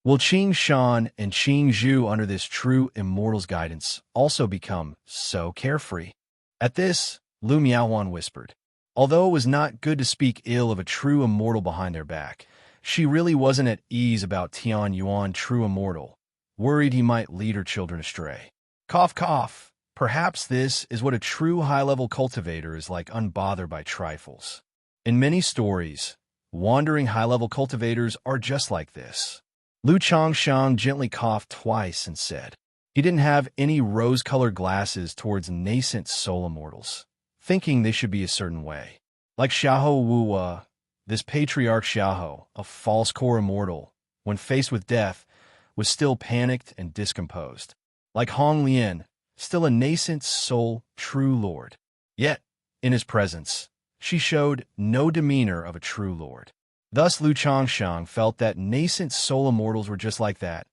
Will Qing Shan and Qing Zhu under this true immortal's guidance also become so carefree? At this, Lu Miaohuan whispered. Although it was not good to speak ill of a true immortal behind their back, she really wasn't at ease about Tian Yuan True Immortal, worried he might lead her children astray. Cough, cough. Perhaps this is what a true high-level cultivator is like, unbothered by trifles. In many stories, wandering high-level cultivators are just like this. Lu Changsheng gently coughed twice and said, He didn't have any rose-colored glasses towards nascent soul immortals, thinking they should be a certain way. Like Xiahou Wuwa, this patriarch Xiahou, a false core immortal, when faced with death, was still panicked and discomposed. Like Hong Lian, still a nascent soul true lord. Yet, in his presence, she showed no demeanor of a true lord. Thus Lu Changshang felt that nascent soul immortals were just like that,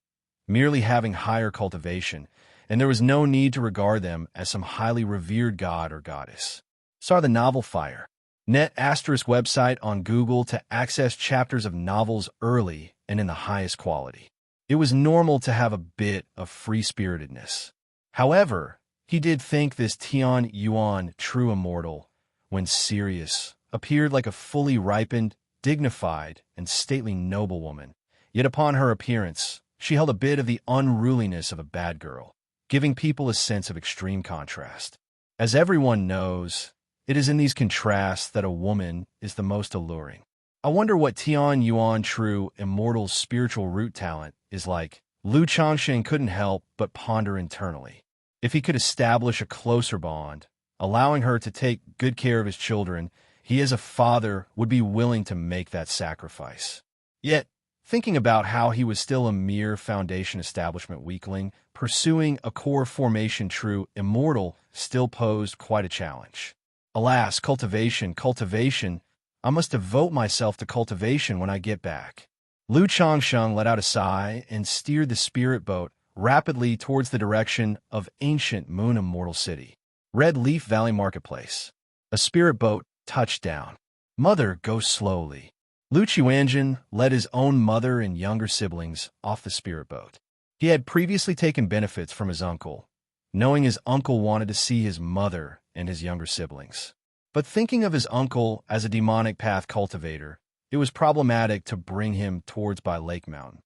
merely having higher cultivation, and there was no need to regard them as some highly revered god or goddess. Saw the novel Fire. Net * website on Google to access chapters of novels early and in the highest quality. It was normal to have a bit of free-spiritedness. However, he did think this Tian Yuan true immortal, when serious, appeared like a fully ripened, dignified, and stately noblewoman. Yet upon her appearance, she held a bit of the unruliness of a bad girl, giving people a sense of extreme contrast. As everyone knows, it is in these contrasts that a woman is the most alluring. I wonder what Tian Yuan true immortal's spiritual root talent is like. Lu Changsheng couldn't help but ponder internally. If he could establish a closer bond, allowing her to take good care of his children, he as a father would be willing to make that sacrifice. Yet, thinking about how he was still a mere foundation establishment weakling, pursuing a core formation true immortal still posed quite a challenge. Alas, cultivation, I must devote myself to cultivation when I get back. Lu Changsheng let out a sigh and steered the spirit boat rapidly towards the direction of ancient Moon Immortal City. Red Leaf Valley Marketplace. A spirit boat touched down. Mother, go slowly. Lu Qiuanjin led his own mother and younger siblings off the spirit boat. He had previously taken benefits from his uncle, knowing his uncle wanted to see his mother and his younger siblings. But thinking of his uncle as a demonic path cultivator, it was problematic to bring him towards by Lake Mountain.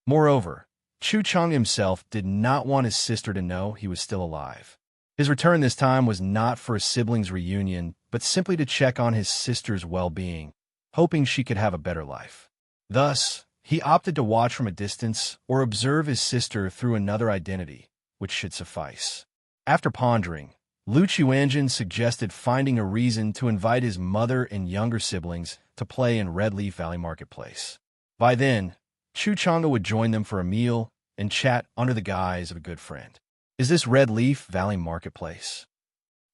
Moreover, Chu Cheng himself did not want his sister to know he was still alive. His return this time was not for a siblings' reunion, but simply to check on his sister's well-being, hoping she could have a better life. Thus, he opted to watch from a distance or observe his sister through another identity, which should suffice. After pondering, Lu Qiuanjin suggested finding a reason to invite his mother and younger siblings to play in Red Leaf Valley Marketplace. By then, Chu Chang'e would join them for a meal and chat under the guise of a good friend. Is this Red Leaf Valley Marketplace?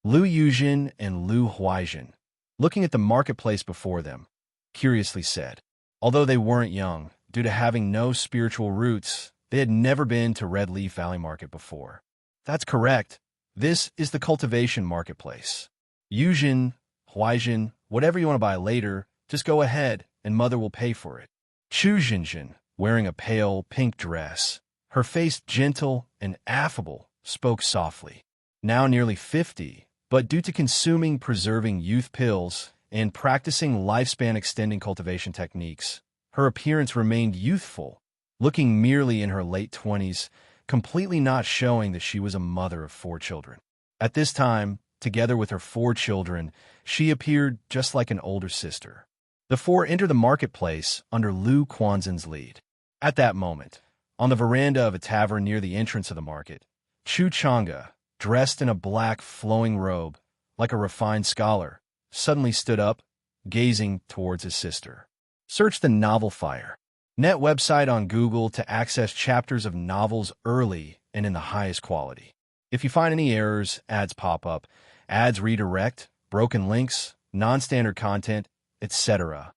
Lu Yuzhin and Lu Huaijin, looking at the marketplace before them, curiously said. Although they weren't young, due to having no spiritual roots, they had never been to Red Leaf Valley Market before. That's correct. This is the Cultivation Marketplace. Yuzhin, Huaijin, whatever you want to buy later, just go ahead and mother will pay for it. Chu Xinjin, wearing a pale pink dress, her face gentle and affable, spoke softly. Now nearly 50, but due to consuming preserving youth pills and practicing lifespan-extending cultivation techniques, her appearance remained youthful, looking merely in her late 20s, completely not showing that she was a mother of 4 children. At this time, together with her 4 children, she appeared just like an older sister. The 4 entered the marketplace under Lu Quanzhen's lead. At that moment, on the veranda of a tavern near the entrance of the market, Chu Chang'e, dressed in a black flowing robe, like a refined scholar, suddenly stood up, gazing towards his sister. Search the novel Fire. Net website on Google to access chapters of novels early and in the highest quality. If you find any errors, ads pop up, ads redirect, broken links, non-standard content, etc.,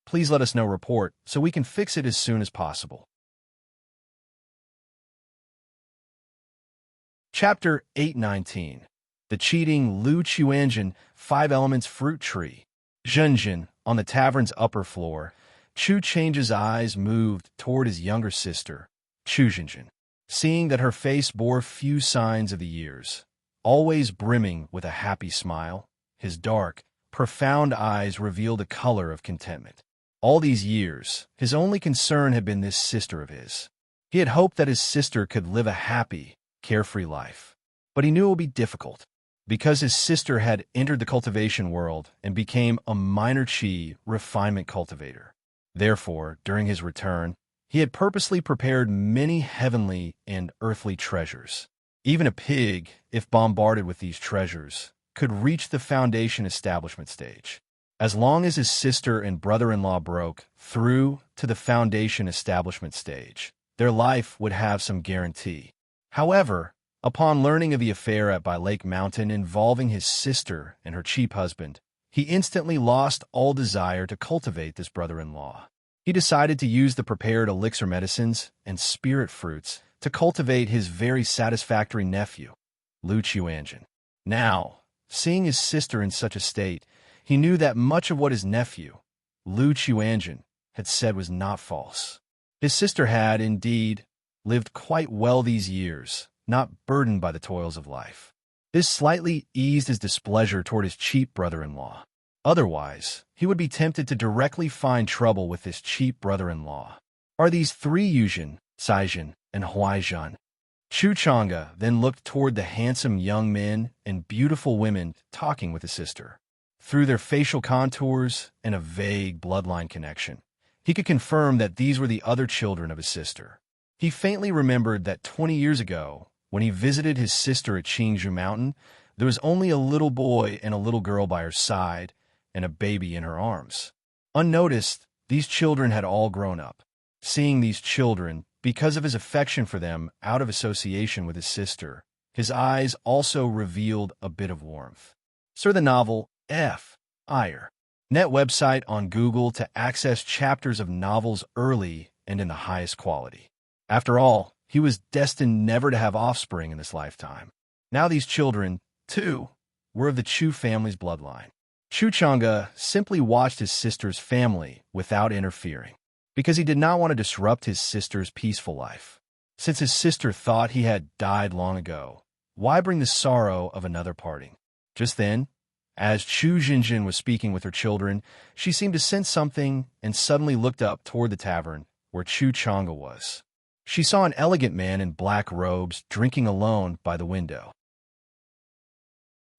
please let us know report so we can fix it as soon as possible. Chapter 819. The Cheating Lu Qiuanjin 5 Elements Fruit Tree. Zhenjin, on the tavern's upper floor, Chu Chang's eyes moved toward his younger sister, Chu Xinjin. Seeing that her face bore few signs of the years, always brimming with a happy smile, his dark, profound eyes revealed a color of contentment. All these years, his only concern had been this sister of his. He had hoped that his sister could live a happy, carefree life. But he knew it would be difficult, because his sister had entered the cultivation world and became a minor chi refinement cultivator. Therefore, during his return, he had purposely prepared many heavenly and earthly treasures. Even a pig, if bombarded with these treasures, could reach the foundation establishment stage. As long as his sister and brother-in-law broke through to the foundation establishment stage, their life would have some guarantee. However, upon learning of the affair by Lake Mountain involving his sister and her cheap husband, he instantly lost all desire to cultivate this brother-in-law. He decided to use the prepared elixir medicines and spirit fruits to cultivate his very satisfactory nephew, Xianxia. Now, seeing his sister in such a state, he knew that much of what his nephew, Xianxia, had said was not false. His sister had, indeed, lived quite well these years, not burdened by the toils of life. This slightly eased his displeasure toward his cheap brother-in-law. Otherwise, he would be tempted to directly find trouble with this cheap brother-in-law. Are these three Yuzhen, Saizhen, and Huaizhen? Xianxia then looked toward the handsome young men and beautiful women talking with his sister. Through their facial contours and a vague bloodline connection, he could confirm that these were the other children of his sister. He faintly remembered that 20 years ago, when he visited his sister at Xianxia Mountain, there was only a little boy and a little girl by her side and a baby in her arms. Unnoticed, these children had all grown up. Seeing these children, because of his affection for them out of association with his sister, his eyes also revealed a bit of warmth. Sir, the novel F. Ire. Net website on Google to access chapters of novels early and in the highest quality. After all, he was destined never to have offspring in this lifetime. Now these children, too, were of the Chu family's bloodline. Xianxia simply watched his sister's family without interfering, because he did not want to disrupt his sister's peaceful life. Since his sister thought he had died long ago, why bring the sorrow of another parting? Just then, as Xianxia was speaking with her children, she seemed to sense something and suddenly looked up toward the tavern where Xianxia was. She saw an elegant man in black robes drinking alone by the window.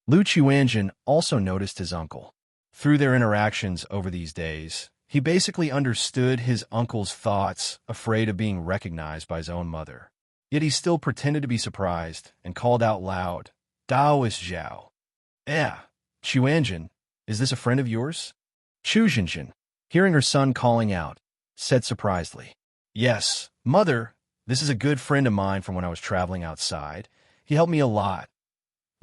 Xianxia also noticed his uncle. Through their interactions over these days, he basically understood his uncle's thoughts, afraid of being recognized by his own mother. Yet he still pretended to be surprised and called out loud, "Daoist Zhao." Xianxia, is this a friend of yours? Xianxia, hearing her son calling out, said surprisedly, "Yes, mother, this is a good friend of mine from when I was traveling outside. He helped me a lot."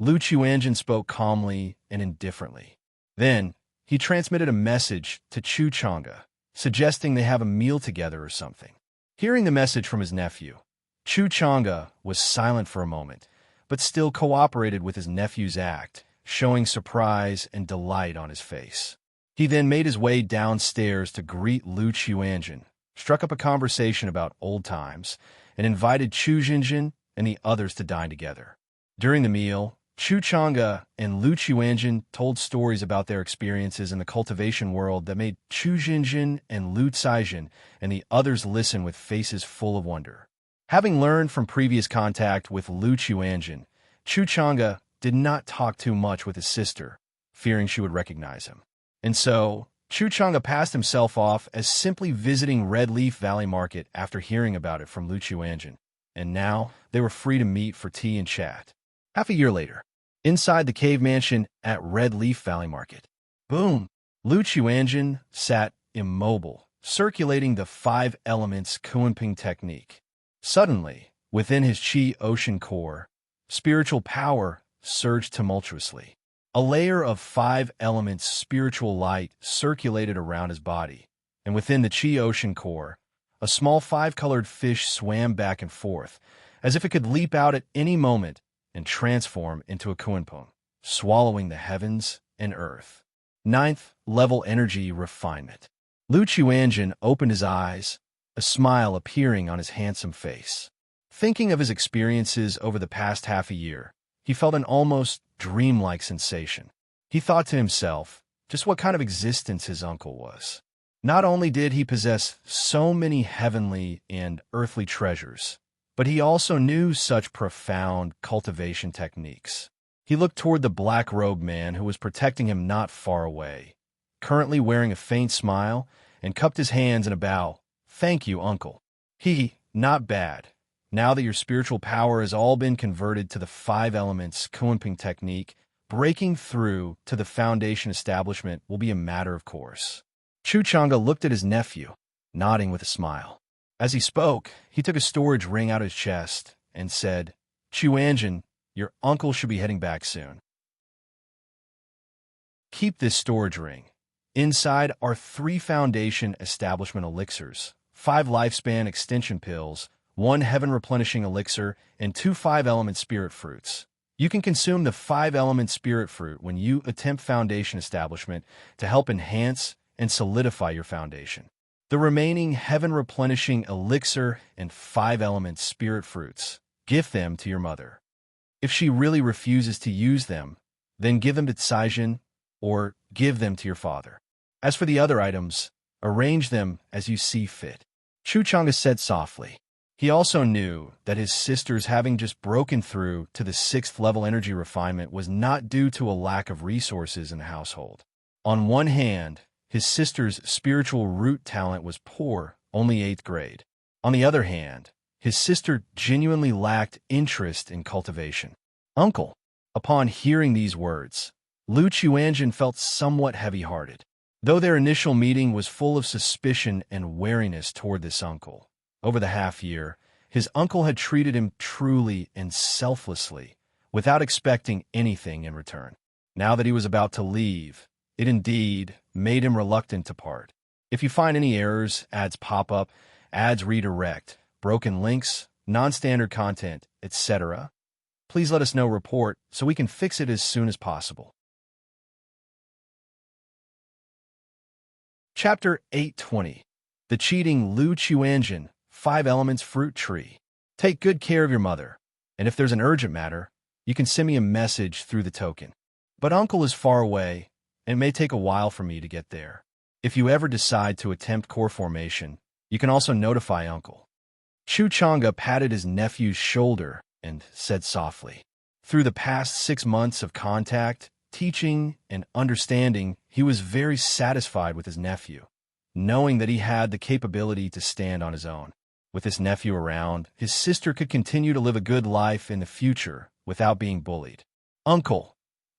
Xianxia spoke calmly and indifferently. Then, he transmitted a message to Xianxia, suggesting they have a meal together or something. Hearing the message from his nephew, Xianxia was silent for a moment, but still cooperated with his nephew's act, showing surprise and delight on his face. He then made his way downstairs to greet Xianxia, struck up a conversation about old times, and invited Xianxia and the others to dine together. During the meal, Xianxia and Xianxia told stories about their experiences in the cultivation world that made Xianxia and Saizhen and the others listen with faces full of wonder. Having learned from previous contact with Xianxia, Xianxia did not talk too much with his sister, fearing she would recognize him. And so, Xianxia passed himself off as simply visiting Red Leaf Valley Market after hearing about it from Xianxia, and now they were free to meet for tea and chat. Half a year later, inside the cave mansion at Red Leaf Valley Market, boom! Xianxia sat immobile, circulating the 5 elements Kunping technique. Suddenly, within his Qi ocean core, spiritual power surged tumultuously. A layer of 5 elements spiritual light circulated around his body, and within the Qi ocean core, a small 5-colored fish swam back and forth, as if it could leap out at any moment and transform into a Kunpeng, swallowing the heavens and earth. 9th level energy refinement. Xianxia opened his eyes, a smile appearing on his handsome face. Thinking of his experiences over the past half a year, he felt an almost dreamlike sensation. He thought to himself just what kind of existence his uncle was. Not only did he possess so many heavenly and earthly treasures, but he also knew such profound cultivation techniques. He looked toward the black-robed man who was protecting him not far away, currently wearing a faint smile, and cupped his hands in a bow. "Thank you, uncle." Not bad. Now that your spiritual power has all been converted to the five elements Kunping technique, breaking through to the foundation establishment will be a matter of course. Chu Chang'e looked at his nephew, nodding with a smile. As he spoke, he took a storage ring out of his chest and said, Xianxia, your uncle should be heading back soon. Keep this storage ring. Inside are 3 foundation establishment elixirs, 5 lifespan extension pills, 1 heaven-replenishing elixir, and 2 5-element spirit fruits. You can consume the 5-element spirit fruit when you attempt foundation establishment to help enhance and solidify your foundation. The remaining heaven-replenishing elixir and 5-element spirit fruits, gift them to your mother. If she really refuses to use them, then give them to Caijin or give them to your father. As for the other items, arrange them as you see fit. Chu Chang'e said softly. He also knew that his sister's having just broken through to the 6th level energy refinement was not due to a lack of resources in the household. On one hand, his sister's spiritual root talent was poor, only 8th grade. On the other hand, his sister genuinely lacked interest in cultivation. Uncle. Upon hearing these words, Lu Qiuanjin felt somewhat heavy-hearted. Though their initial meeting was full of suspicion and wariness toward this uncle, over the half-year, his uncle had treated him truly and selflessly, without expecting anything in return. Now that he was about to leave, it indeed made him reluctant to part. If you find any errors, ads pop up, ads redirect, broken links, non-standard content, etc., please let us know report so we can fix it as soon as possible. Chapter 820. The Cheating Lu Qiuanjin 5 Elements Fruit Tree. Take good care of your mother, and if there's an urgent matter, you can send me a message through the token. But Uncle is far away, and it may take a while for me to get there. If you ever decide to attempt core formation, you can also notify Uncle. Chu Chang'e patted his nephew's shoulder and said softly, through the past 6 months of contact, teaching, and understanding, he was very satisfied with his nephew, knowing that he had the capability to stand on his own. With his nephew around, his sister could continue to live a good life in the future without being bullied. Uncle.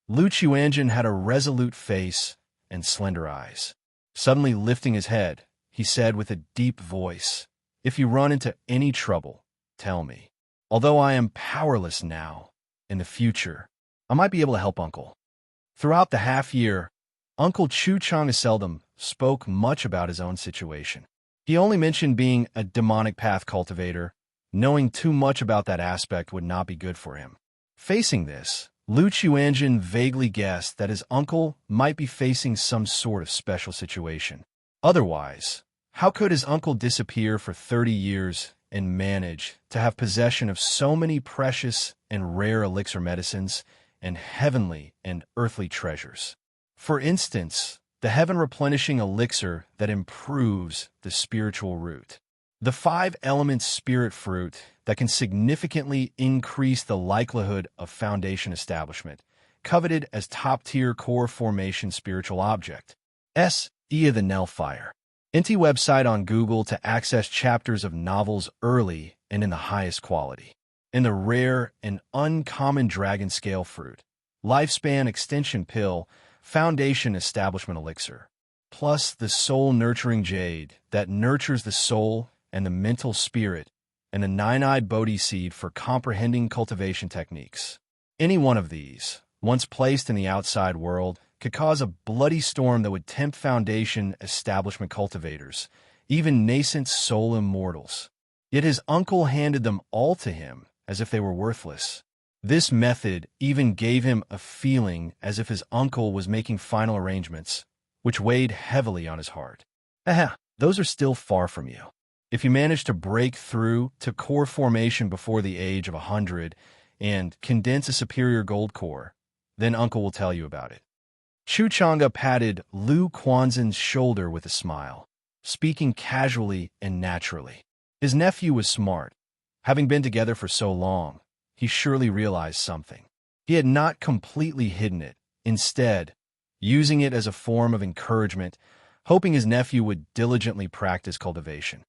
Lu Qiuanjin had a resolute face and slender eyes. Suddenly lifting his head, he said with a deep voice, if you run into any trouble, tell me. Although I am powerless now, in the future, I might be able to help Uncle. Throughout the half-year, Uncle Chu Chang'e seldom spoke much about his own situation. He only mentioned being a demonic path cultivator. Knowing too much about that aspect would not be good for him. Facing this, Lu Qiuanjin vaguely guessed that his uncle might be facing some sort of special situation. Otherwise, how could his uncle disappear for 30 years and manage to have possession of so many precious and rare elixir medicines and heavenly and earthly treasures? For instance, the heaven-replenishing elixir that improves the spiritual root. The 5-element spirit fruit that can significantly increase the likelihood of foundation establishment, coveted as top-tier core formation spiritual object. Ia the Nelfire. Inti website on Google to access chapters of novels early and in the highest quality. In the rare and uncommon dragon scale fruit, lifespan extension pill, foundation establishment elixir, plus the soul-nurturing jade that nurtures the soul and the mental spirit, and the 9-eyed Bodhi seed for comprehending cultivation techniques. Any one of these, once placed in the outside world, could cause a bloody storm that would tempt foundation establishment cultivators, even nascent soul immortals. Yet his uncle handed them all to him as if they were worthless. This method even gave him a feeling as if his uncle was making final arrangements, which weighed heavily on his heart. Those are still far from you. If you manage to break through to core formation before the age of 100 and condense a superior gold core, then Uncle will tell you about it. Chu Chang'e patted Lu Quanzhen's shoulder with a smile, speaking casually and naturally. His nephew was smart. Having been together for so long, he surely realized something. He had not completely hidden it, instead, using it as a form of encouragement, hoping his nephew would diligently practice cultivation.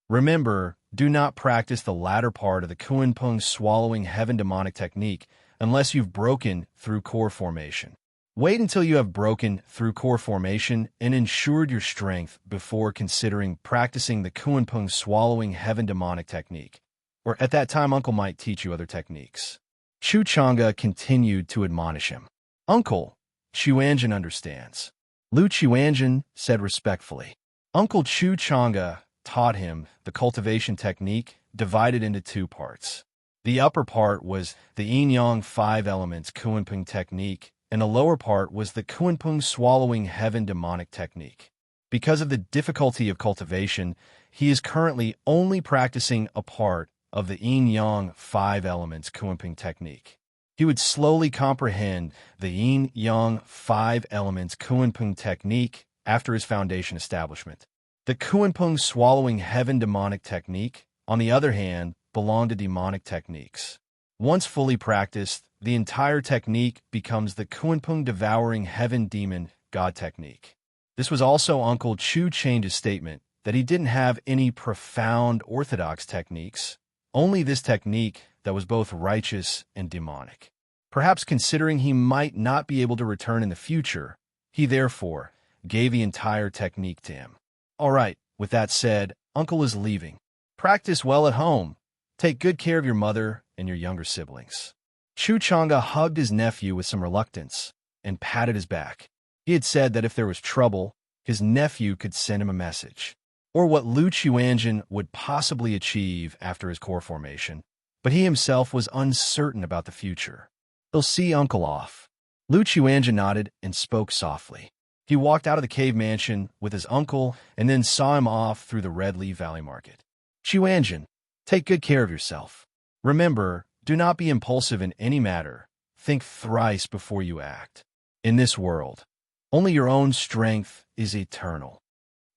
Remember, do not practice the latter part of the Kunpeng swallowing heaven demonic technique unless you've broken through core formation. Wait until you have broken through core formation and ensured your strength before considering practicing the Kunpeng swallowing heaven demonic technique. Or at that time, Uncle might teach you other techniques. Chu Chang'e continued to admonish him. Uncle, Xianxia understands. Lu Qianjin said respectfully. Uncle Chu Chang'e taught him the cultivation technique divided into two parts. The upper part was the yin-yang 5 elements Kunpeng technique, and the lower part was the Kunpeng swallowing heaven demonic technique. Because of the difficulty of cultivation, he is currently only practicing a part of the yin-yang 5 elements Kunpeng technique. He would slowly comprehend the yin-yang 5 elements Kunpeng technique after his foundation establishment. The Kunpeng swallowing heaven demonic technique, on the other hand, belonged to demonic techniques. Once fully practiced, the entire technique becomes the Kunpeng devouring heaven demon god technique. This was also Uncle Chu Chang's statement that he didn't have any profound orthodox techniques, only this technique that was both righteous and demonic. Perhaps considering he might not be able to return in the future, he therefore gave the entire technique to him. All right, with that said, Uncle is leaving. Practice well at home. Take good care of your mother and your younger siblings. Chu Chang'e hugged his nephew with some reluctance and patted his back. He had said that if there was trouble, his nephew could send him a message, or what Lu Qianjin would possibly achieve after his core formation, but he himself was uncertain about the future. He'll see Uncle off. Lu Qianjin nodded and spoke softly. He walked out of the cave mansion with his uncle and then saw him off through the Red Leaf Valley Market. Qianjin, take good care of yourself. Remember, do not be impulsive in any matter. Think thrice before you act. In this world, only your own strength is eternal.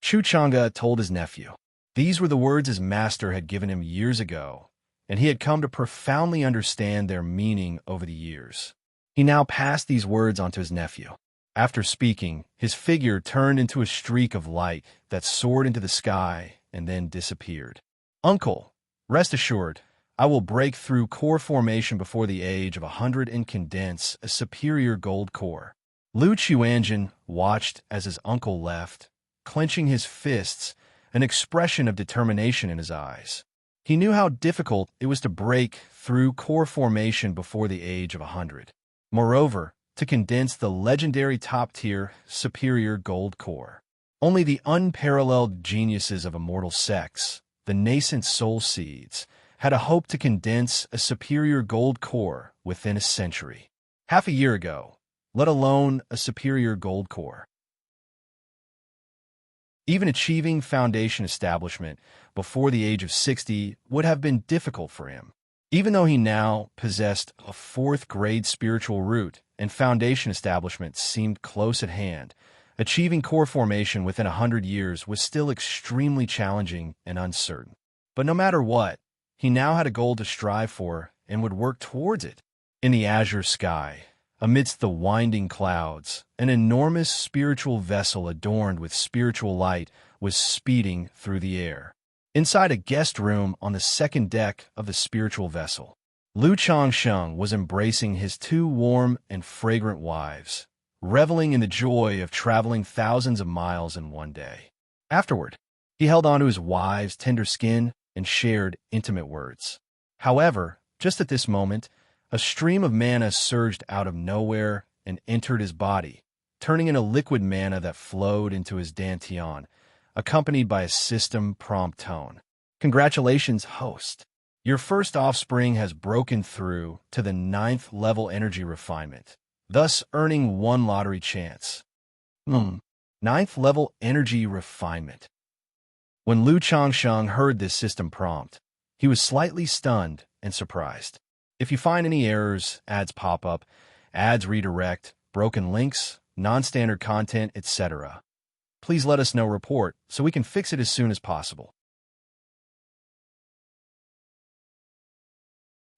Chu Chang'e told his nephew. These were the words his master had given him years ago, and he had come to profoundly understand their meaning over the years. He now passed these words on to his nephew. After speaking, his figure turned into a streak of light that soared into the sky and then disappeared. Uncle, rest assured, I will break through core formation before the age of 100 and condense a superior gold core. Lu Qianjin watched as his uncle left, clenching his fists, an expression of determination in his eyes. He knew how difficult it was to break through core formation before the age of 100. Moreover, to condense the legendary top-tier superior gold core. Only the unparalleled geniuses of immortal sex, the nascent soul seeds, had a hope to condense a superior gold core within a century. Half a year ago, let alone a superior gold core. Even achieving foundation establishment before the age of 60 would have been difficult for him. Even though he now possessed a 4th-grade spiritual root and foundation establishment seemed close at hand, achieving core formation within 100 years was still extremely challenging and uncertain. But no matter what, he now had a goal to strive for and would work towards it. In the azure sky, amidst the winding clouds, an enormous spiritual vessel adorned with spiritual light was speeding through the air. Inside a guest room on the 2nd deck of the spiritual vessel, Lu Changsheng was embracing his 2 warm and fragrant wives, reveling in the joy of traveling thousands of miles in one day. Afterward, he held on to his wives' tender skin and shared intimate words. However, just at this moment, a stream of mana surged out of nowhere and entered his body, turning into liquid mana that flowed into his dantian, accompanied by a system prompt tone. Congratulations, host. Your first offspring has broken through to the 9th level energy refinement, thus earning 1 lottery chance. 9th level energy refinement. When Lu Changsheng heard this system prompt, he was slightly stunned and surprised. If you find any errors, ads pop up, ads redirect, broken links, non-standard content, etc., please let us know report so we can fix it as soon as possible.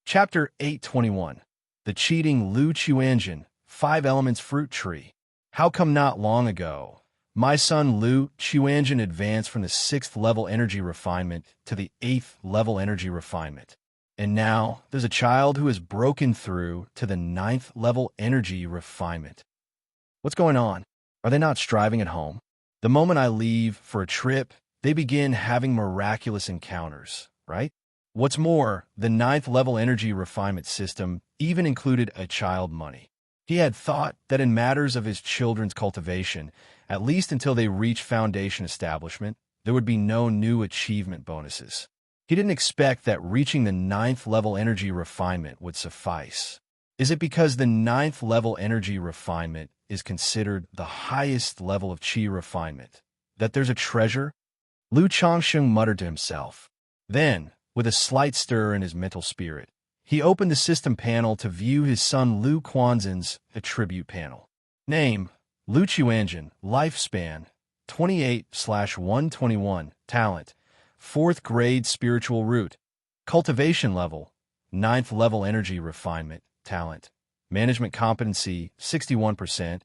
Chapter 821. The Cheating Lu Qianjin, 5 Elements Fruit Tree. How come not long ago, my son Lu Qianjin advanced from the 6th level energy refinement to the 8th level energy refinement. And now there's a child who has broken through to the 9th level energy refinement. What's going on? Are they not striving at home? The moment I leave for a trip, they begin having miraculous encounters, right? What's more, the 9th level energy refinement system even included a child money. He had thought that in matters of his children's cultivation, at least until they reach foundation establishment, there would be no new achievement bonuses. He didn't expect that reaching the 9th level energy refinement would suffice. Is it because the 9th level energy refinement is considered the highest level of qi refinement that there's a treasure? Lu Changsheng muttered to himself. Then, with a slight stir in his mental spirit, he opened the system panel to view his son Lu Quanzhen's attribute panel. Name, Lu Qianjin, lifespan, 28/121, talent, 4th grade spiritual root, cultivation level, 9th level energy refinement, talent, management competency, 61%.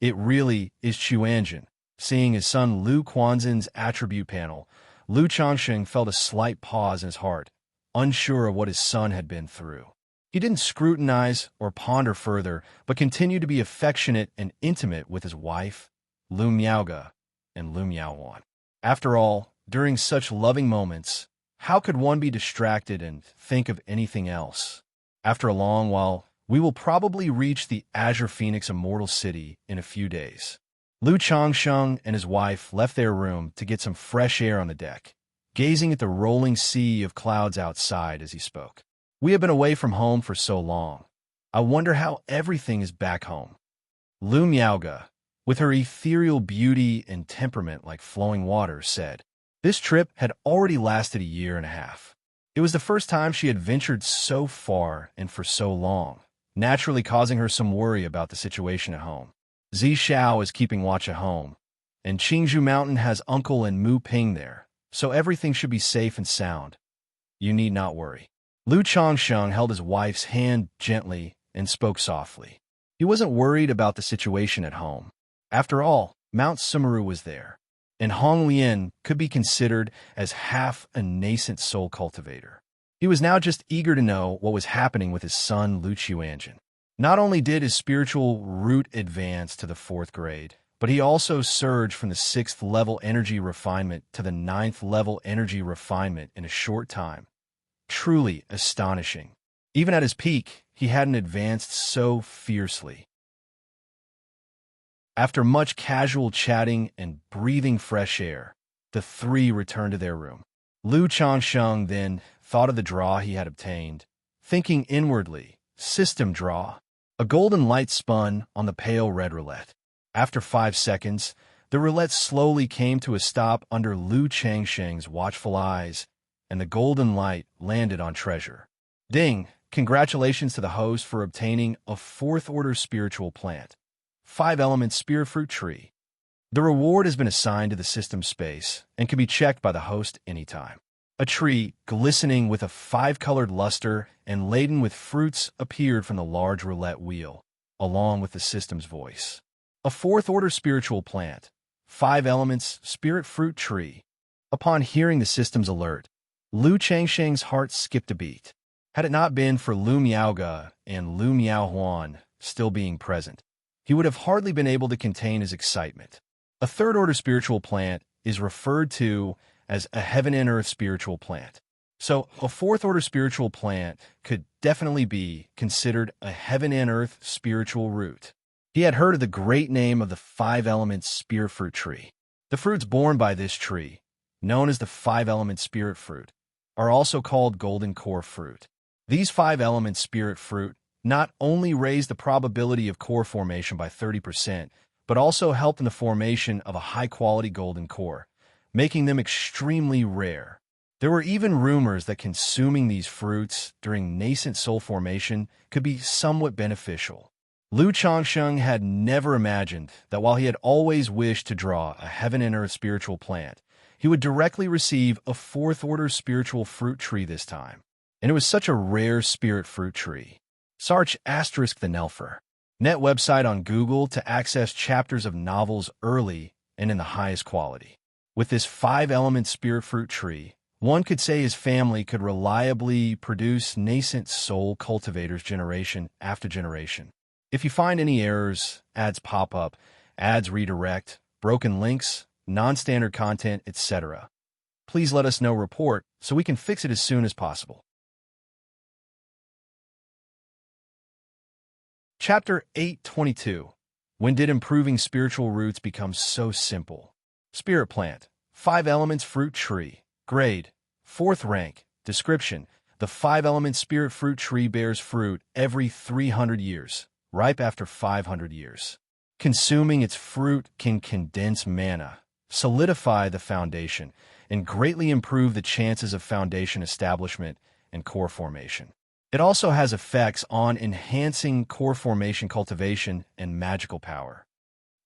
It really is Qianjin. Seeing his son Lu Quanzhen's attribute panel, Lu Changsheng felt a slight pause in his heart, unsure of what his son had been through. He didn't scrutinize or ponder further, but continued to be affectionate and intimate with his wife, Lu Miaoge, and Lu Miaohuan. After all, during such loving moments, how could one be distracted and think of anything else? After a long while, we will probably reach the Azure Phoenix Immortal City in a few days. Lu Changsheng and his wife left their room to get some fresh air on the deck, gazing at the rolling sea of clouds outside as he spoke. We have been away from home for so long. I wonder how everything is back home. Lu Miaoge, with her ethereal beauty and temperament like flowing water, said. This trip had already lasted a year and a half. It was the first time she had ventured so far and for so long, naturally causing her some worry about the situation at home. Zi Xiao is keeping watch at home, and Qingzhou Mountain has Uncle and Mu Ping there, so everything should be safe and sound. You need not worry. Lu Changsheng held his wife's hand gently and spoke softly. He wasn't worried about the situation at home. After all, Mount Sumeru was there, and Hong Lian could be considered as half a nascent soul cultivator. He was now just eager to know what was happening with his son Lu Qianjin. Not only did his spiritual root advance to the 4th grade, but he also surged from the 6th level energy refinement to the 9th level energy refinement in a short time. Truly astonishing. Even at his peak, he hadn't advanced so fiercely. After much casual chatting and breathing fresh air, the three returned to their room. Lu Changsheng then thought of the draw he had obtained, thinking inwardly, system draw. A golden light spun on the pale red roulette. After 5 seconds, the roulette slowly came to a stop under Lu Changsheng's watchful eyes, and the golden light landed on treasure. Ding! Congratulations to the host for obtaining a 4th order spiritual plant, 5-element spirit fruit tree. The reward has been assigned to the system space and can be checked by the host anytime. A tree, glistening with a 5-colored luster and laden with fruits, appeared from the large roulette wheel, along with the system's voice. A 4th order spiritual plant, 5 elements spirit fruit tree. Upon hearing the system's alert, Lu Changsheng's heart skipped a beat. Had it not been for Lu Miaoge and Lu Miaohuan still being present, he would have hardly been able to contain his excitement. A 3rd order spiritual plant is referred to as a heaven and earth spiritual plant. So a 4th order spiritual plant could definitely be considered a heaven and earth spiritual root. He had heard of the great name of the 5-element spirit fruit tree. The fruits borne by this tree, known as the 5-element spirit fruit, are also called golden core fruit. These 5-element spirit fruit not only raise the probability of core formation by 30%, but also help in the formation of a high-quality golden core, making them extremely rare. There were even rumors that consuming these fruits during nascent soul formation could be somewhat beneficial. Lu Changsheng had never imagined that while he had always wished to draw a heaven and earth spiritual plant, he would directly receive a 4th order spiritual fruit tree this time. And it was such a rare spirit fruit tree. Search * the Nelfer. Net website on Google to access chapters of novels early and in the highest quality. With this 5-element spirit fruit tree, one could say his family could reliably produce nascent soul cultivators generation after generation. If you find any errors, ads pop up, ads redirect, broken links, non-standard content, etc., please let us know report so we can fix it as soon as possible. Chapter 822. When did improving spiritual roots become so simple? Spirit plant, 5 elements fruit tree, grade, 4th rank, description. The 5-element spirit fruit tree bears fruit every 300 years, ripe after 500 years. Consuming its fruit can condense mana, solidify the foundation, and greatly improve the chances of foundation establishment and core formation. It also has effects on enhancing core formation cultivation and magical power.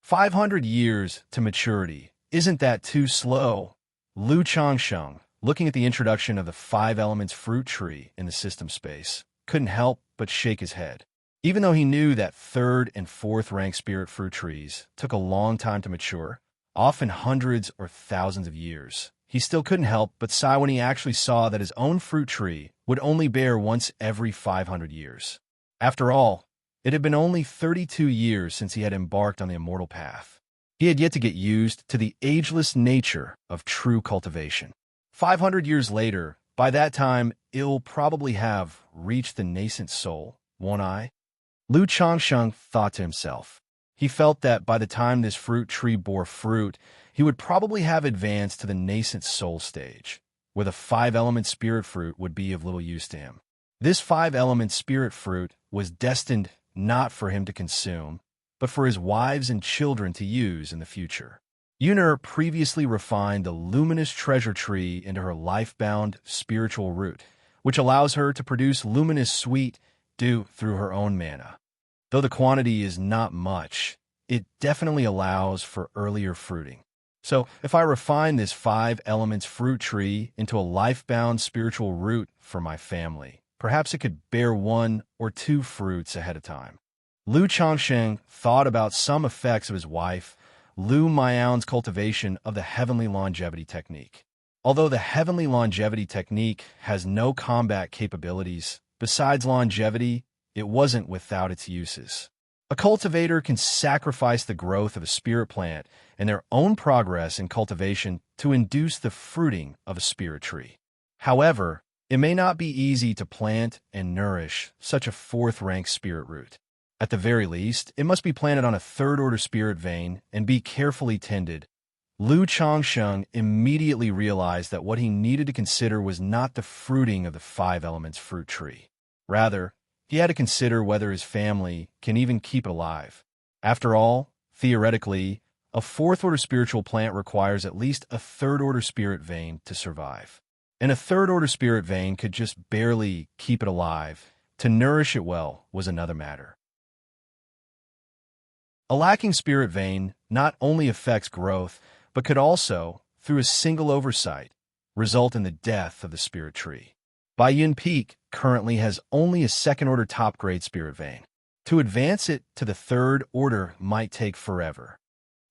500 years to maturity. Isn't that too slow? Xianxia, looking at the introduction of the 5 elements fruit tree in the system space, couldn't help but shake his head. Even though he knew that 3rd and 4th rank spirit fruit trees took a long time to mature, often hundreds or thousands of years, he still couldn't help but sigh when he actually saw that his own fruit tree would only bear once every 500 years. After all, it had been only 32 years since he had embarked on the immortal path. He had yet to get used to the ageless nature of true cultivation. 500 years later, by that time, it'll probably have reached the nascent soul, won't I? Xianxia thought to himself. He felt that by the time this fruit tree bore fruit, he would probably have advanced to the nascent soul stage, where the 5-element spirit fruit would be of little use to him. This 5-element spirit fruit was destined not for him to consume, but for his wives and children to use in the future. Yun'er previously refined the luminous treasure tree into her life-bound spiritual root, which allows her to produce luminous sweet dew through her own mana. Though the quantity is not much, it definitely allows for earlier fruiting. So, if I refine this 5 elements fruit tree into a life-bound spiritual root for my family, perhaps it could bear 1 or 2 fruits ahead of time. Xianxia thought about some effects of his wife, Lu Miao's cultivation of the heavenly longevity technique. Although the heavenly longevity technique has no combat capabilities, besides longevity, it wasn't without its uses. A cultivator can sacrifice the growth of a spirit plant and their own progress in cultivation to induce the fruiting of a spirit tree. However, it may not be easy to plant and nourish such a 4th-rank spirit root. At the very least, it must be planted on a 3rd-order spirit vein and be carefully tended. Xianxia immediately realized that what he needed to consider was not the fruiting of the 5 elements fruit tree. Rather, he had to consider whether his family can even keep it alive. After all, theoretically, a 4th-order spiritual plant requires at least a 3rd-order spirit vein to survive. And a 3rd-order spirit vein could just barely keep it alive. To nourish it well was another matter. A lacking spirit vein not only affects growth, but could also, through a single oversight, result in the death of the spirit tree. Baiyun Peak currently has only a 2nd-order top-grade spirit vein. To advance it to the 3rd order might take forever.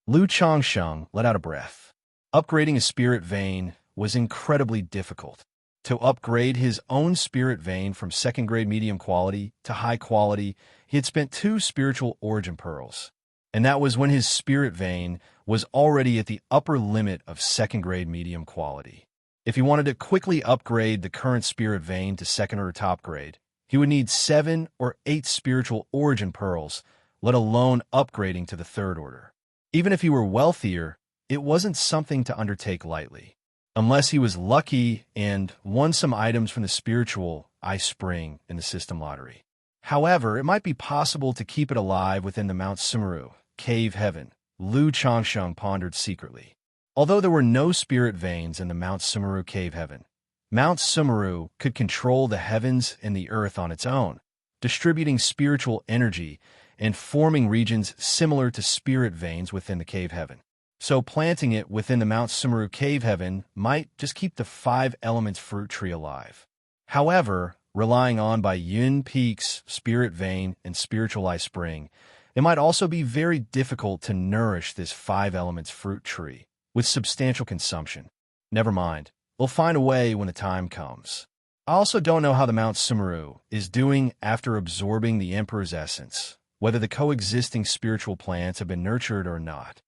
Xianxia let out a breath. Upgrading a spirit vein was incredibly difficult. To upgrade his own spirit vein from 2nd-grade medium quality to high quality, he had spent 2 spiritual origin pearls. And that was when his spirit vein was already at the upper limit of 2nd-grade medium quality. If he wanted to quickly upgrade the current spirit vein to 2nd-order top grade, he would need 7 or 8 spiritual origin pearls, let alone upgrading to the 3rd order. Even if he were wealthier, it wasn't something to undertake lightly. Unless he was lucky and won some items from the spiritual ice spring in the system lottery. However, it might be possible to keep it alive within the Mount Sumeru cave heaven, Xianxia pondered secretly. Although there were no spirit veins in the Mount Sumeru cave heaven, Mount Sumeru could control the heavens and the earth on its own, distributing spiritual energy and forming regions similar to spirit veins within the cave heaven. So planting it within the Mount Sumeru cave heaven might just keep the 5 elements fruit tree alive. However, relying on Baiyun Peak's spirit vein and spiritual ice spring It might also be very difficult to nourish this 5 elements fruit tree with substantial consumption. Never mind, we'll find a way when the time comes. I also don't know how the Mount Sumeru is doing after absorbing the Emperor's essence, whether the coexisting spiritual plants have been nurtured or not.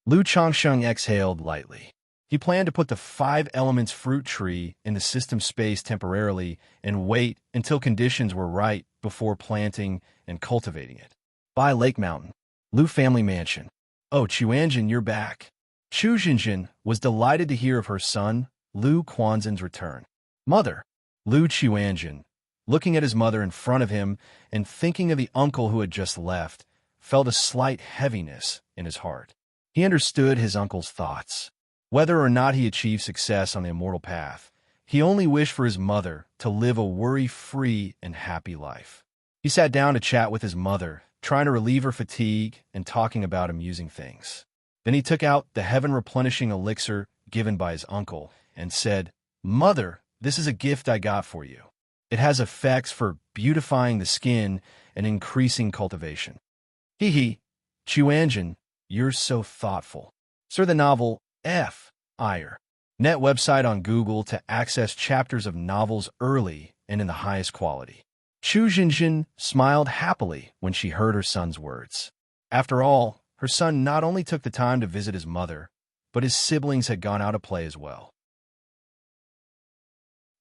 Lu Changsheng exhaled lightly. He planned to put the 5 elements fruit tree in the system space temporarily and wait until conditions were right before planting and cultivating it. By Lake Mountain, Lu family mansion. Oh, Chuanjin, you're back. Chu Xinjin was delighted to hear of her son, Lu Quanzhen's return. Mother, Lu Chuanjin, looking at his mother in front of him and thinking of the uncle who had just left, felt a slight heaviness in his heart. He understood his uncle's thoughts. Whether or not he achieved success on the immortal path, he only wished for his mother to live a worry-free and happy life. He sat down to chat with his mother, trying to relieve her fatigue and talking about amusing things. Then he took out the heaven-replenishing elixir given by his uncle and said, "Mother, this is a gift I got for you. It has effects for beautifying the skin and increasing cultivation." Hee hee, Chuanjin, you're so thoughtful. Sir, the novel F. Ire. Net website on Google to access chapters of novels early and in the highest quality. Chu Xinjin smiled happily when she heard her son's words. After all, her son not only took the time to visit his mother, but his siblings had gone out to play as well.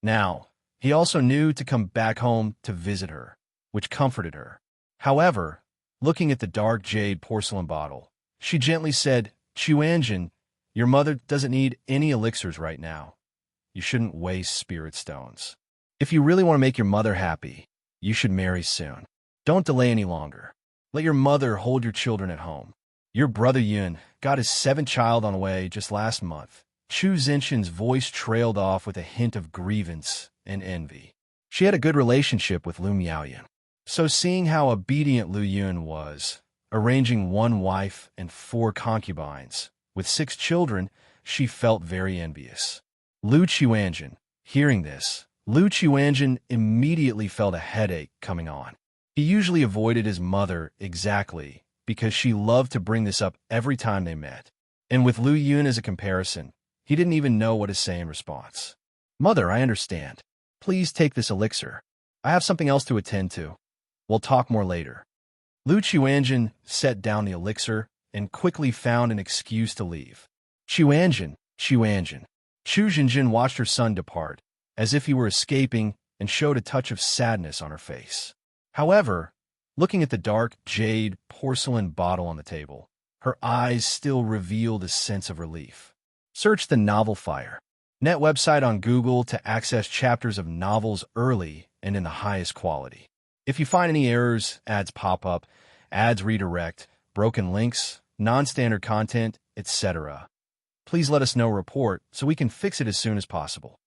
Now, he also knew to come back home to visit her, which comforted her. However, looking at the dark jade porcelain bottle, she gently said, "Chuanjin, your mother doesn't need any elixirs right now. You shouldn't waste spirit stones. If you really want to make your mother happy, you should marry soon. Don't delay any longer. Let your mother hold your children at home. Your brother Yun got his 7th child on the way just last month." Chu Zenshin's voice trailed off with a hint of grievance and envy. She had a good relationship with Lu Miaoyan. So seeing how obedient Lu Yun was, arranging 1 wife and 4 concubines, with 6 children, she felt very envious. Lu Chuanjin, hearing this, Lu Chuanjin immediately felt a headache coming on. He usually avoided his mother exactly because she loved to bring this up every time they met. And with Lu Yun as a comparison, he didn't even know what to say in response. "Mother, I understand. Please take this elixir. I have something else to attend to. We'll talk more later." Lu Chuanjin set down the elixir and quickly found an excuse to leave. Chuanjin. Chu Xinjin watched her son depart, as if he were escaping, and showed a touch of sadness on her face. However, looking at the dark jade porcelain bottle on the table, her eyes still revealed a sense of relief. Search the novel Fire. Net website on Google to access chapters of novels early and in the highest quality. If you find any errors, ads pop up, ads redirect, broken links, non-standard content, etc., please let us know report so we can fix it as soon as possible.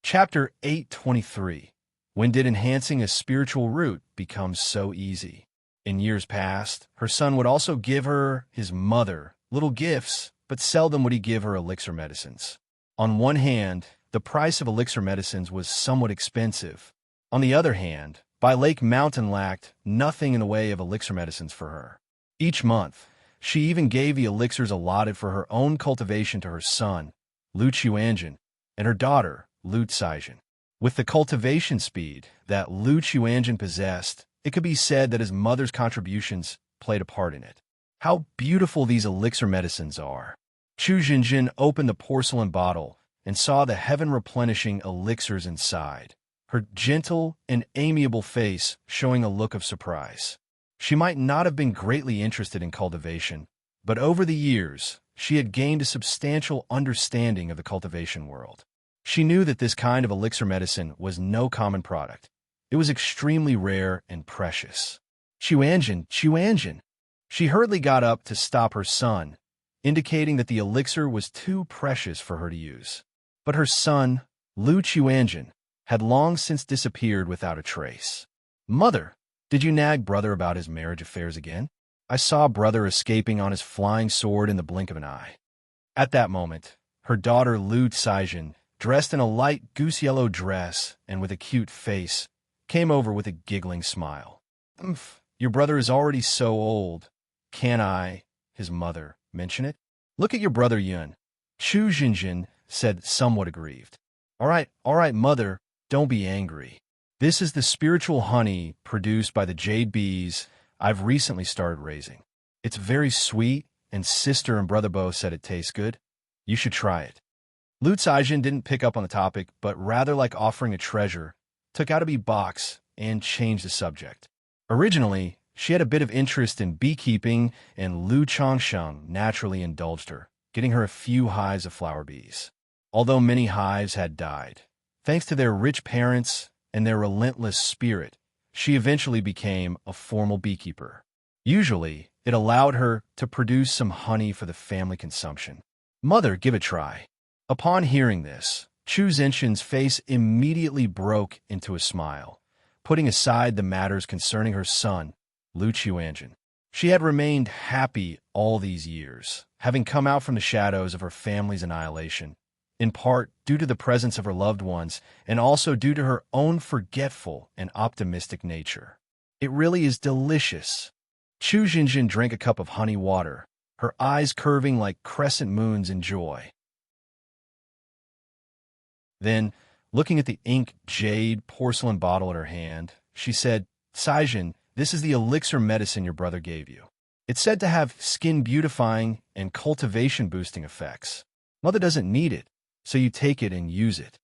Chapter 823. When did enhancing a spiritual root become so easy? In years past, her son would also give her, his mother, little gifts, but seldom would he give her elixir medicines. On one hand, the price of elixir medicines was somewhat expensive. On the other hand, By Lake Mountain lacked nothing in the way of elixir medicines for her. Each month, she even gave the elixirs allotted for her own cultivation to her son, Lu Chuanjin, and her daughter, Lu Cixin. With the cultivation speed that Lu Chuanjin possessed, it could be said that his mother's contributions played a part in it. How beautiful these elixir medicines are! Chu Xinjin opened the porcelain bottle and saw the heaven-replenishing elixirs inside, her gentle and amiable face showing a look of surprise. She might not have been greatly interested in cultivation, but over the years, she had gained a substantial understanding of the cultivation world. She knew that this kind of elixir medicine was no common product. It was extremely rare and precious. Chuanjin. She hurriedly got up to stop her son, indicating that the elixir was too precious for her to use. But her son, Lu Chuanjin, had long since disappeared without a trace. "Mother, did you nag brother about his marriage affairs again? I saw brother escaping on his flying sword in the blink of an eye." At that moment, her daughter Lu Cixin, dressed in a light goose-yellow dress and with a cute face, came over with a giggling smile. Your brother is already so old. Can I, his mother, mention it? Look at your brother Yun. Chu Jinjin said, somewhat aggrieved. All right, mother, don't be angry. This is the spiritual honey produced by the jade bees I've recently started raising. It's very sweet, and sister and brother both said it tastes good. You should try it. Lu Caijin didn't pick up on the topic, but rather like offering a treasure, took out a bee box and changed the subject. Originally, she had a bit of interest in beekeeping, and Lu Changsheng naturally indulged her, getting her a few hives of flower bees. Although many hives had died, thanks to their rich parents and their relentless spirit, she eventually became a formal beekeeper. Usually, it allowed her to produce some honey for the family consumption. Mother, give it a try. Upon hearing this, Chu Zenshin's face immediately broke into a smile, putting aside the matters concerning her son, Lu Qiuanjin. She had remained happy all these years, having come out from the shadows of her family's annihilation, in part due to the presence of her loved ones and also due to her own forgetful and optimistic nature. It really is delicious. Chu Jinjin drank a cup of honey water, her eyes curving like crescent moons in joy. Then, looking at the ink jade porcelain bottle in her hand, she said, Caijin, this is the elixir medicine your brother gave you. It's said to have skin beautifying and cultivation boosting effects. Mother doesn't need it, so you take it and use it.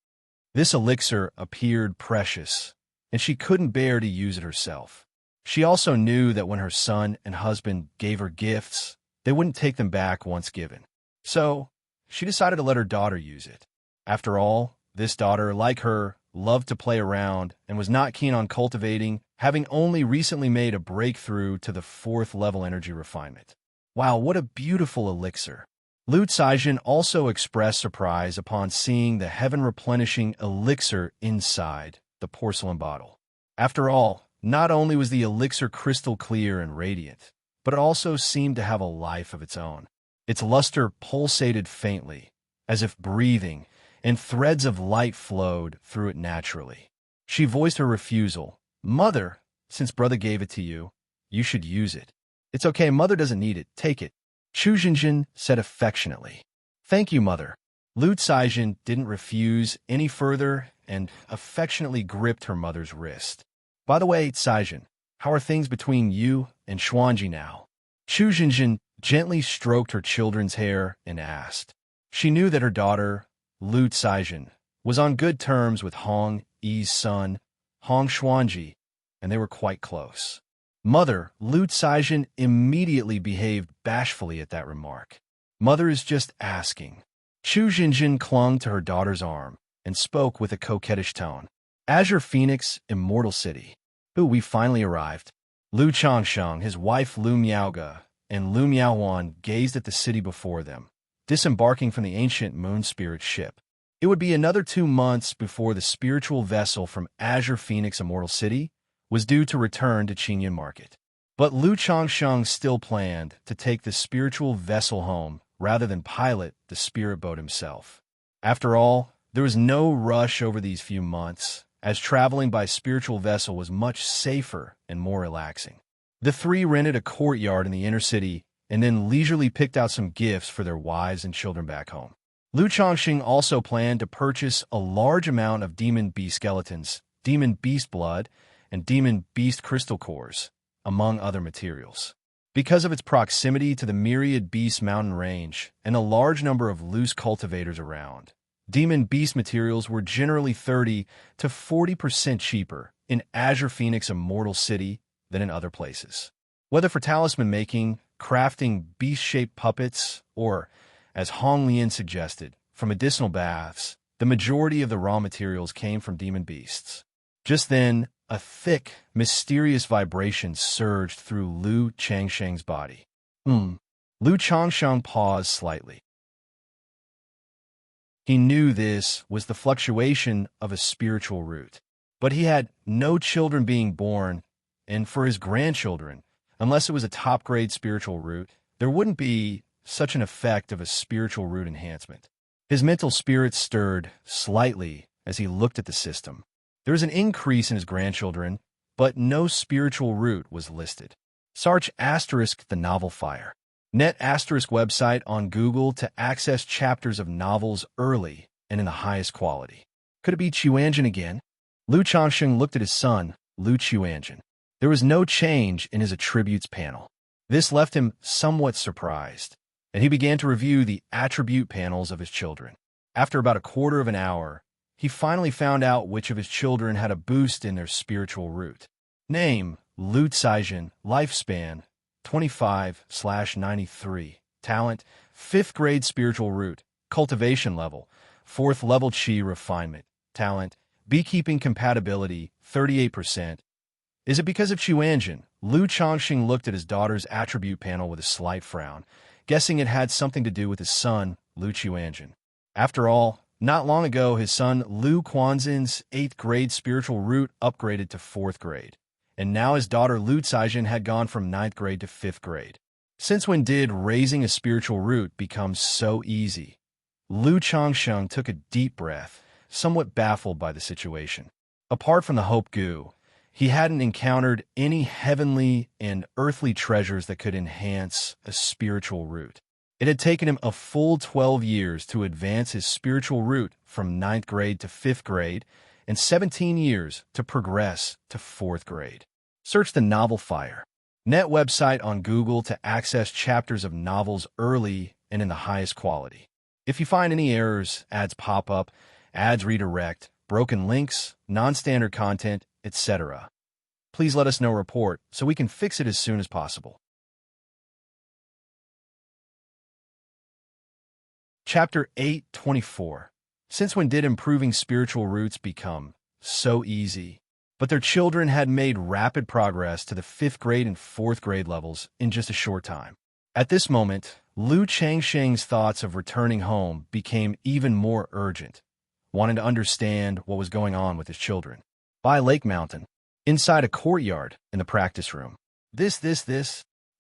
This elixir appeared precious, and she couldn't bear to use it herself. She also knew that when her son and husband gave her gifts, they wouldn't take them back once given. So, she decided to let her daughter use it. After all, this daughter, like her, loved to play around and was not keen on cultivating, having only recently made a breakthrough to the 4th level energy refinement. Wow, what a beautiful elixir. Lu Caijin also expressed surprise upon seeing the heaven-replenishing elixir inside the porcelain bottle. After all, not only was the elixir crystal clear and radiant, but it also seemed to have a life of its own. Its luster pulsated faintly, as if breathing, and threads of light flowed through it naturally. She voiced her refusal. Mother, since brother gave it to you, you should use it. It's okay, mother doesn't need it. Take it. Chu Jinjin said affectionately. Thank you, mother. Lu Caijin didn't refuse any further and affectionately gripped her mother's wrist. By the way, Caijin, how are things between you and Xuanji now? Chu Jinjin gently stroked her children's hair and asked. She knew that her daughter, Lu Caijin, was on good terms with Hong Yi's son, Hong Xuanji, and they were quite close. Mother, Lu Caijin immediately behaved bashfully at that remark. Mother is just asking. Chu Jinjin clung to her daughter's arm and spoke with a coquettish tone. Azure Phoenix, Immortal City. Ooh, we finally arrived. Lu Changsheng, his wife Lu Miaoge, and Lu Miaohuan gazed at the city before them, disembarking from the ancient moon spirit ship. It would be another 2 months before the spiritual vessel from Azure Phoenix Immortal City was due to return to Qinyan Market. But Lu Changsheng still planned to take the spiritual vessel home rather than pilot the spirit boat himself. After all, there was no rush over these few months, as traveling by spiritual vessel was much safer and more relaxing. The three rented a courtyard in the inner city and then leisurely picked out some gifts for their wives and children back home. Lu Changxing also planned to purchase a large amount of demon beast skeletons, demon beast blood, and demon beast crystal cores, among other materials. Because of its proximity to the myriad beast mountain range and a large number of loose cultivators around, demon beast materials were generally 30 to 40% cheaper in Azure Phoenix Immortal City than in other places. Whether for talisman making, crafting beast-shaped puppets, or, as Hong Lian suggested, for medicinal baths, the majority of the raw materials came from demon beasts. Just then, a thick, mysterious vibration surged through Lu Changsheng's body. Lu Changsheng paused slightly. He knew this was the fluctuation of a spiritual root, but he had no children being born, and for his grandchildren, unless it was a top-grade spiritual root, there wouldn't be such an effect of a spiritual root enhancement. His mental spirit stirred slightly as he looked at the system. There was an increase in his grandchildren, but no spiritual root was listed. Search asterisk the novel fire. Net asterisk website on Google to access chapters of novels early and in the highest quality. Could it be Xianxia again? Lu Changsheng looked at his son, Lu Xianxia. There was no change in his attributes panel. This left him somewhat surprised, and he began to review the attribute panels of his children. After about a quarter of an hour, he finally found out which of his children had a boost in their spiritual root. Name, Lu Xianxia, lifespan, 25/93, talent, 5th grade spiritual root, cultivation level, 4th level qi refinement, talent, beekeeping compatibility, 38%. Is it because of Xianxia? Lu Changxing looked at his daughter's attribute panel with a slight frown, guessing it had something to do with his son, Lu Xianxia. After all, not long ago, his son Lu Quanzhen's 8th grade spiritual root upgraded to 4th grade, and now his daughter Lu Xianxia had gone from 9th grade to 5th grade. Since when did raising a spiritual root become so easy? Lu Changsheng took a deep breath, somewhat baffled by the situation. Apart from the Hope Goo, he hadn't encountered any heavenly and earthly treasures that could enhance a spiritual root. It had taken him a full 12 years to advance his spiritual root from 9th grade to 5th grade, and 17 years to progress to 4th grade. Search the novel fire. Net website on Google to access chapters of novels early and in the highest quality. If you find any errors, ads pop up, ads redirect, broken links, non-standard content, etc., please let us know report so we can fix it as soon as possible. Chapter 8:24. Since when did improving spiritual roots become so easy? But their children had made rapid progress to the 5th grade and 4th grade levels in just a short time. At this moment, Lu Changsheng's thoughts of returning home became even more urgent, wanting to understand what was going on with his children. By Lake Mountain, inside a courtyard in the practice room. This.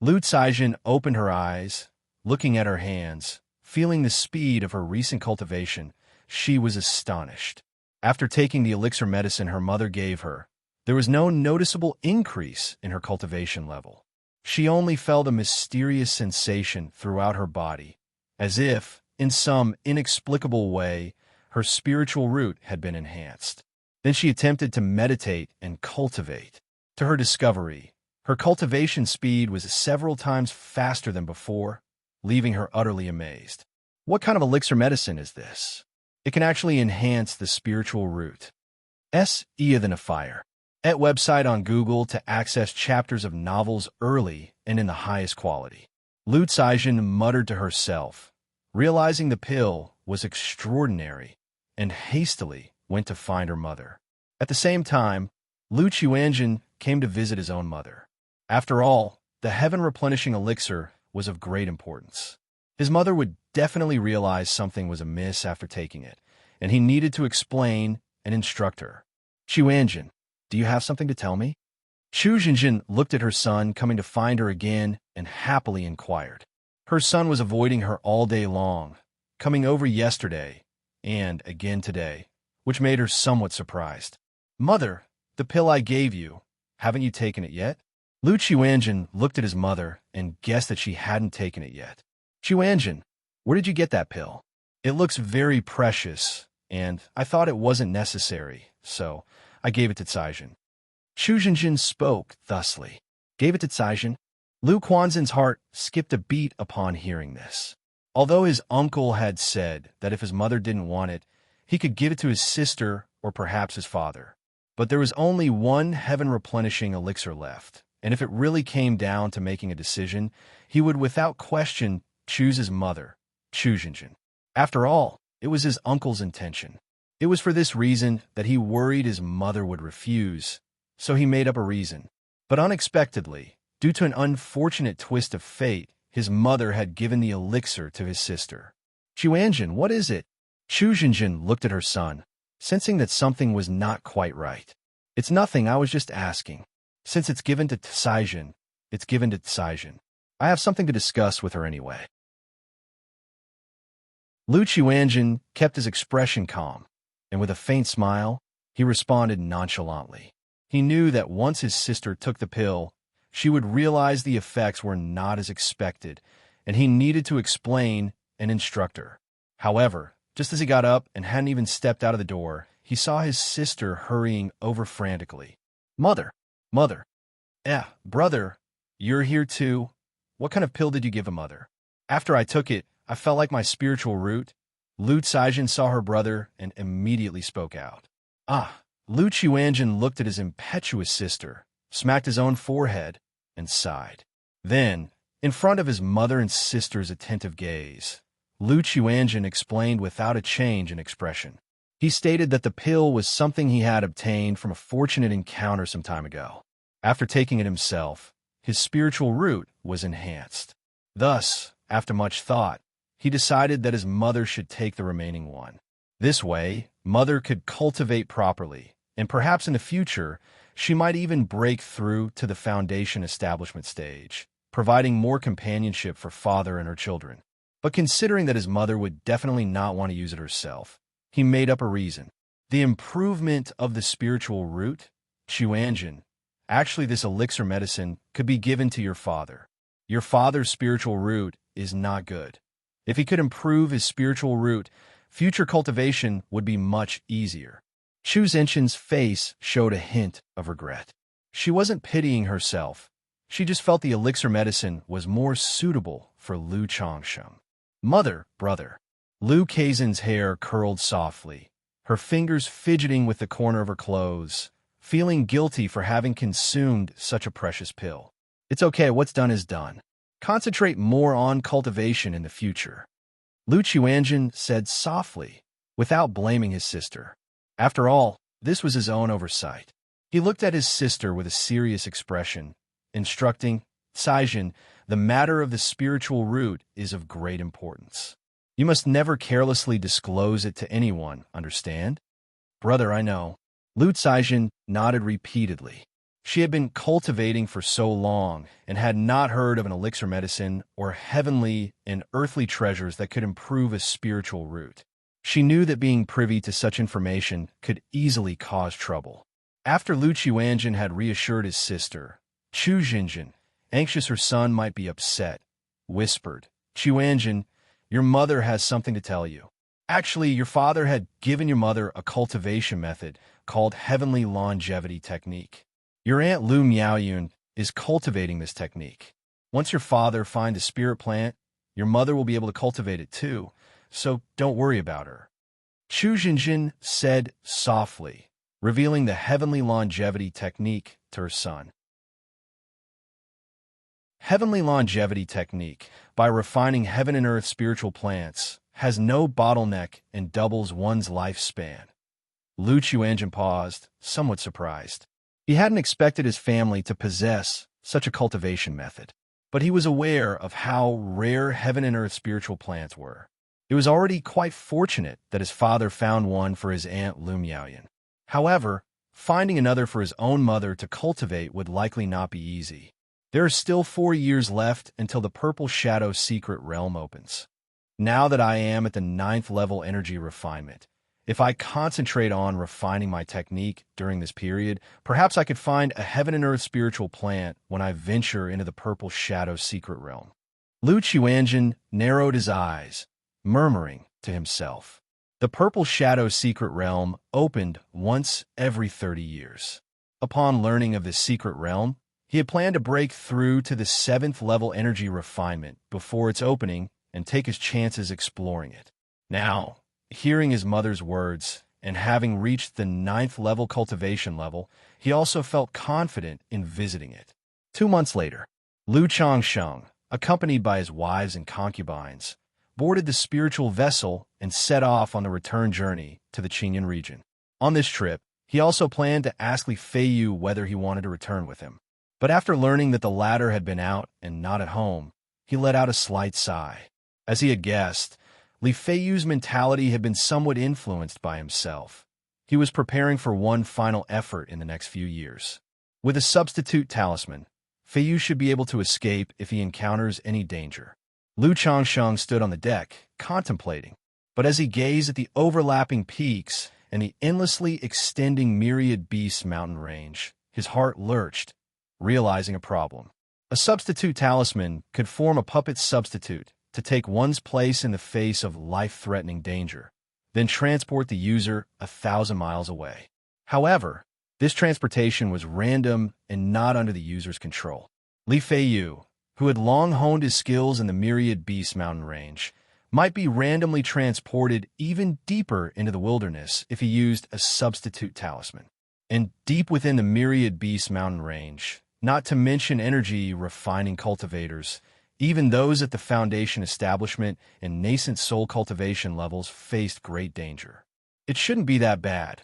Lu Xianxia opened her eyes, looking at her hands, feeling the speed of her recent cultivation. She was astonished. After taking the elixir medicine her mother gave her, there was no noticeable increase in her cultivation level. She only felt a mysterious sensation throughout her body, as if, in some inexplicable way, her spiritual root had been enhanced. Then she attempted to meditate and cultivate. To her discovery, her cultivation speed was several times faster than before, leaving her utterly amazed. What kind of elixir medicine is this? It can actually enhance the spiritual root. Easier than a fire. At website on Google to access chapters of novels early and in the highest quality. Lu Xianxia muttered to herself, realizing the pill was extraordinary, and hastily went to find her mother. At the same time, Lu Xianxia came to visit his own mother. After all, the heaven-replenishing elixir was of great importance. His mother would definitely realize something was amiss after taking it, and he needed to explain and instruct her. Xianxia, do you have something to tell me? Chu Jinjin looked at her son coming to find her again and happily inquired. Her son was avoiding her all day long, coming over yesterday and again today, which made her somewhat surprised. Mother, the pill I gave you, haven't you taken it yet? Lu Xianxia looked at his mother and guessed that she hadn't taken it yet. Xianxia, where did you get that pill? It looks very precious, and I thought it wasn't necessary, so I gave it to Xianxia. Chu Jinjin spoke thusly. Gave it to Xianxia? Lu Quanzhen's heart skipped a beat upon hearing this. Although his uncle had said that if his mother didn't want it, he could give it to his sister or perhaps his father. But there was only one heaven-replenishing elixir left, and if it really came down to making a decision, he would without question choose his mother, Chu Jinjin. After all, it was his uncle's intention. It was for this reason that he worried his mother would refuse, so he made up a reason. But unexpectedly, due to an unfortunate twist of fate, his mother had given the elixir to his sister. Xianxia, what is it? Chu Jinjin looked at her son, sensing that something was not quite right. It's nothing, I was just asking. Since it's given to Xianxia, it's given to Xianxia. I have something to discuss with her anyway. Lu Xianxia kept his expression calm, and with a faint smile, He responded nonchalantly. He knew that once his sister took the pill, she would realize the effects were not as expected, and he needed to explain and instruct her. However, just as he got up and hadn't even stepped out of the door, he saw his sister hurrying over frantically. Mother! Mother! Brother, you're here too? What kind of pill did you give a mother? After I took it, I felt like my spiritual root. Lu Xianxia saw her brother and immediately spoke out. Lu Xianxia looked at his impetuous sister, smacked his own forehead, and sighed. Then, in front of his mother and sister's attentive gaze, Lu Xianxia explained without a change in expression. He stated that the pill was something he had obtained from a fortunate encounter some time ago. After taking it himself, his spiritual root was enhanced. Thus, after much thought, he decided that his mother should take the remaining one. This way, mother could cultivate properly, and perhaps in the future, she might even break through to the foundation establishment stage, providing more companionship for father and her children. But considering that his mother would definitely not want to use it herself, he made up a reason. The improvement of the spiritual root, Xianxia. Actually, this elixir medicine could be given to your father. Your father's spiritual root is not good. If he could improve his spiritual root, future cultivation would be much easier. Xianxia's face showed a hint of regret. She wasn't pitying herself. She just felt the elixir medicine was more suitable for Lu Xianxia. Mother, brother. Lu Kaizen's hair curled softly, her fingers fidgeting with the corner of her clothes, feeling guilty for having consumed such a precious pill. It's okay, what's done is done. Concentrate more on cultivation in the future. Lu Xianxia said softly, without blaming his sister. After all, this was his own oversight. He looked at his sister with a serious expression, instructing, Xianxia, the matter of the spiritual root is of great importance. You must never carelessly disclose it to anyone, understand? Brother, I know. Lu Xianxia nodded repeatedly. She had been cultivating for so long and had not heard of an elixir medicine or heavenly and earthly treasures that could improve a spiritual root. She knew that being privy to such information could easily cause trouble. After Lu Xianxia had reassured his sister, Chu Xinjin, anxious her son might be upset, whispered, Xianxia, your mother has something to tell you. Actually, your father had given your mother a cultivation method called Heavenly Longevity Technique. Your Aunt Lu Miaoyun is cultivating this technique. Once your father finds a spirit plant, your mother will be able to cultivate it too, so don't worry about her. Chu Xinjin said softly, revealing the Heavenly Longevity Technique to her son. Heavenly Longevity Technique, by refining heaven and earth spiritual plants, has no bottleneck and doubles one's lifespan. Lu Xianxia paused, somewhat surprised. He hadn't expected his family to possess such a cultivation method, but he was aware of how rare heaven and earth spiritual plants were. It was already quite fortunate that his father found one for his Aunt Lu Miaoyun. However, finding another for his own mother to cultivate would likely not be easy. There are still 4 years left until the Purple Shadow Secret Realm opens. Now that I am at the 9th level energy refinement, if I concentrate on refining my technique during this period, perhaps I could find a heaven and earth spiritual plant when I venture into the Purple Shadow Secret Realm. Lu Xianxia narrowed his eyes, murmuring to himself. The Purple Shadow Secret Realm opened once every 30 years. Upon learning of this secret realm, he had planned to break through to the 7th level energy refinement before its opening and take his chances exploring it. Now, hearing his mother's words and having reached the 9th level cultivation level, he also felt confident in visiting it. 2 months later, Lu Xianxia, accompanied by his wives and concubines, boarded the spiritual vessel and set off on the return journey to the Qingyan region. On this trip, he also planned to ask Li Feiyu whether he wanted to return with him. But after learning that the latter had been out and not at home, he let out a slight sigh. As he had guessed, Li Feiyu's mentality had been somewhat influenced by himself. He was preparing for one final effort in the next few years. With a substitute talisman, Feiyu should be able to escape if he encounters any danger. Lu Xianxia stood on the deck, contemplating. But as he gazed at the overlapping peaks and the endlessly extending Myriad Beasts mountain range, his heart lurched, realizing a problem. A substitute talisman could form a puppet substitute to take one's place in the face of life-threatening danger, then transport the user 1,000 miles away. However, this transportation was random and not under the user's control. Li Feiyu, who had long honed his skills in the Myriad Beasts mountain range, might be randomly transported even deeper into the wilderness if he used a substitute talisman. And deep within the Myriad Beasts mountain range, not to mention energy-refining cultivators, even those at the Foundation establishment and nascent soul cultivation levels faced great danger. It shouldn't be that bad.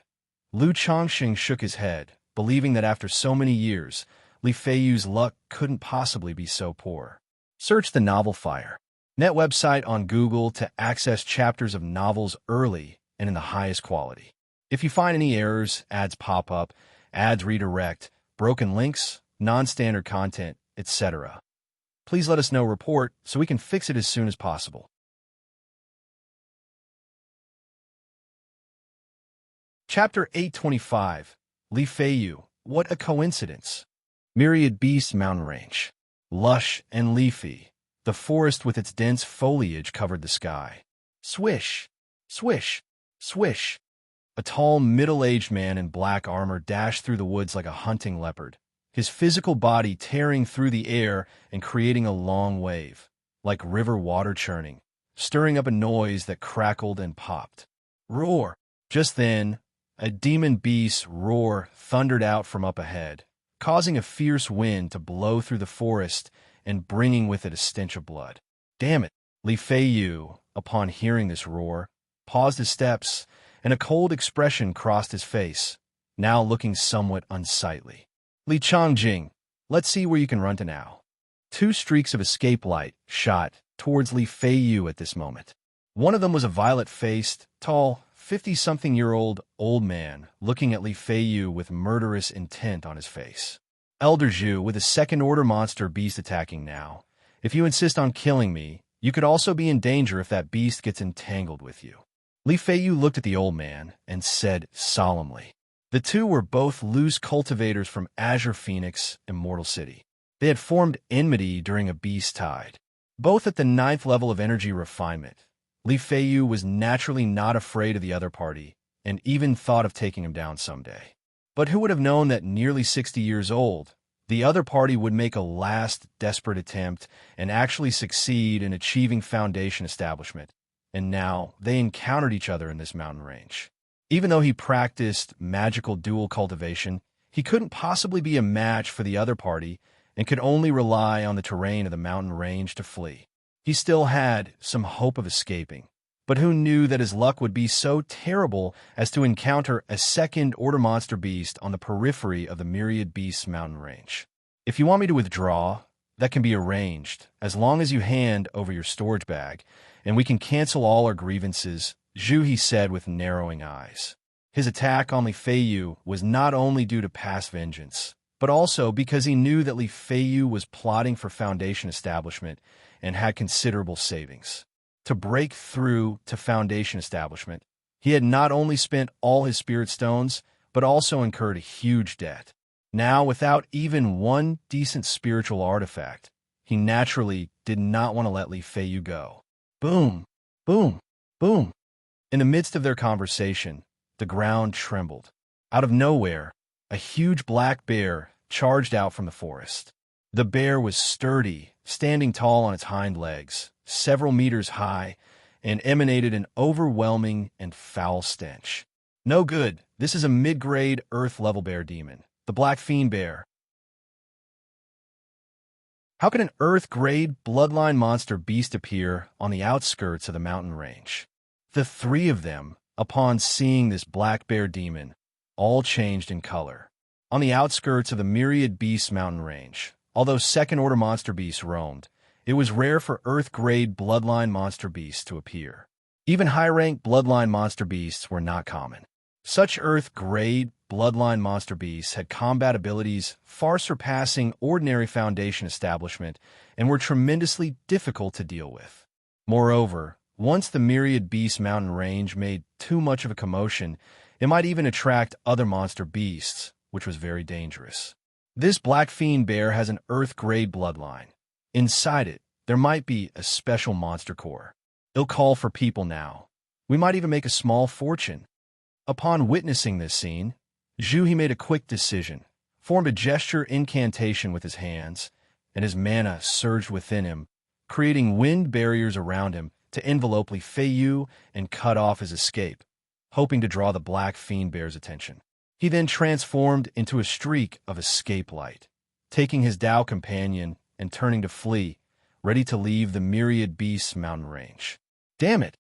Lu Chongqing shook his head, believing that after so many years, Li Feiyu's luck couldn't possibly be so poor. Search the novel Fire Net website on Google to access chapters of novels early and in the highest quality. If you find any errors, ads pop up, ads redirect, broken links, non-standard content, etc., please let us know. Report so we can fix it as soon as possible. Chapter 825, Li Feiyu, What a Coincidence. Myriad Beasts mountain range. Lush and leafy, the forest with its dense foliage covered the sky. Swish, swish, swish. A tall, middle-aged man in black armor dashed through the woods like a hunting leopard, his physical body tearing through the air and creating a long wave, like river water churning, stirring up a noise that crackled and popped. Roar! Just then, a demon beast's roar thundered out from up ahead, causing a fierce wind to blow through the forest and bringing with it a stench of blood. Damn it! Li Feiyu, upon hearing this roar, paused his steps, and a cold expression crossed his face, now looking somewhat unsightly. Li Chongjing, let's see where you can run to now. Two streaks of escape light shot towards Li Feiyu at this moment. One of them was a violet-faced, tall, 50-something-year-old old man looking at Li Feiyu with murderous intent on his face. Elder Zhu, with a second-order monster beast attacking now. If you insist on killing me, you could also be in danger if that beast gets entangled with you. Li Feiyu looked at the old man and said solemnly. The two were both loose cultivators from Azure Phoenix, Immortal City. They had formed enmity during a beast tide. Both at the 9th level of energy refinement, Li Feiyu was naturally not afraid of the other party and even thought of taking him down someday. But who would have known that nearly 60 years old, the other party would make a last desperate attempt and actually succeed in achieving Foundation establishment, and now they encountered each other in this mountain range. Even though he practiced magical dual cultivation, he couldn't possibly be a match for the other party and could only rely on the terrain of the mountain range to flee. He still had some hope of escaping, but who knew that his luck would be so terrible as to encounter a second-order monster beast on the periphery of the Myriad Beasts mountain range. If you want me to withdraw, that can be arranged, as long as you hand over your storage bag, and we can cancel all our grievances, Zhu he said with narrowing eyes. His attack on Li Feiyu was not only due to past vengeance, but also because he knew that Li Feiyu was plotting for Foundation establishment and had considerable savings. To break through to Foundation establishment, he had not only spent all his spirit stones, but also incurred a huge debt. Now, without even one decent spiritual artifact, he naturally did not want to let Li Feiyu go. Boom, boom, boom. In the midst of their conversation, the ground trembled. Out of nowhere, a huge black bear charged out from the forest. The bear was sturdy, standing tall on its hind legs, several meters high, and emanated an overwhelming and foul stench. No good. This is a mid-grade Earth-level bear demon, the Black Fiend Bear. How can an Earth-grade bloodline monster beast appear on the outskirts of the mountain range? The three of them, upon seeing this black bear demon, all changed in color. On the outskirts of the Myriad Beasts mountain range, although second-order monster beasts roamed, it was rare for Earth-grade bloodline monster beasts to appear. Even high-ranked bloodline monster beasts were not common. Such Earth-grade bloodline monster beasts had combat abilities far surpassing ordinary Foundation establishment and were tremendously difficult to deal with. Moreover, once the Myriad Beasts mountain range made too much of a commotion, It might even attract other monster beasts, which was very dangerous. This black fiend bear has an earth-grade bloodline. Inside it, there might be a special monster core. It'll call for people now. We might even make a small fortune. Upon witnessing this scene, Zhu he made a quick decision, formed a gesture incantation with his hands, and his mana surged within him, creating wind barriers around him to envelope Li Feiyu and cut off his escape, hoping to draw the black fiend bear's attention. He then transformed into a streak of escape light, taking his Dao companion and turning to flee, ready to leave the Myriad Beasts mountain range. Damn it!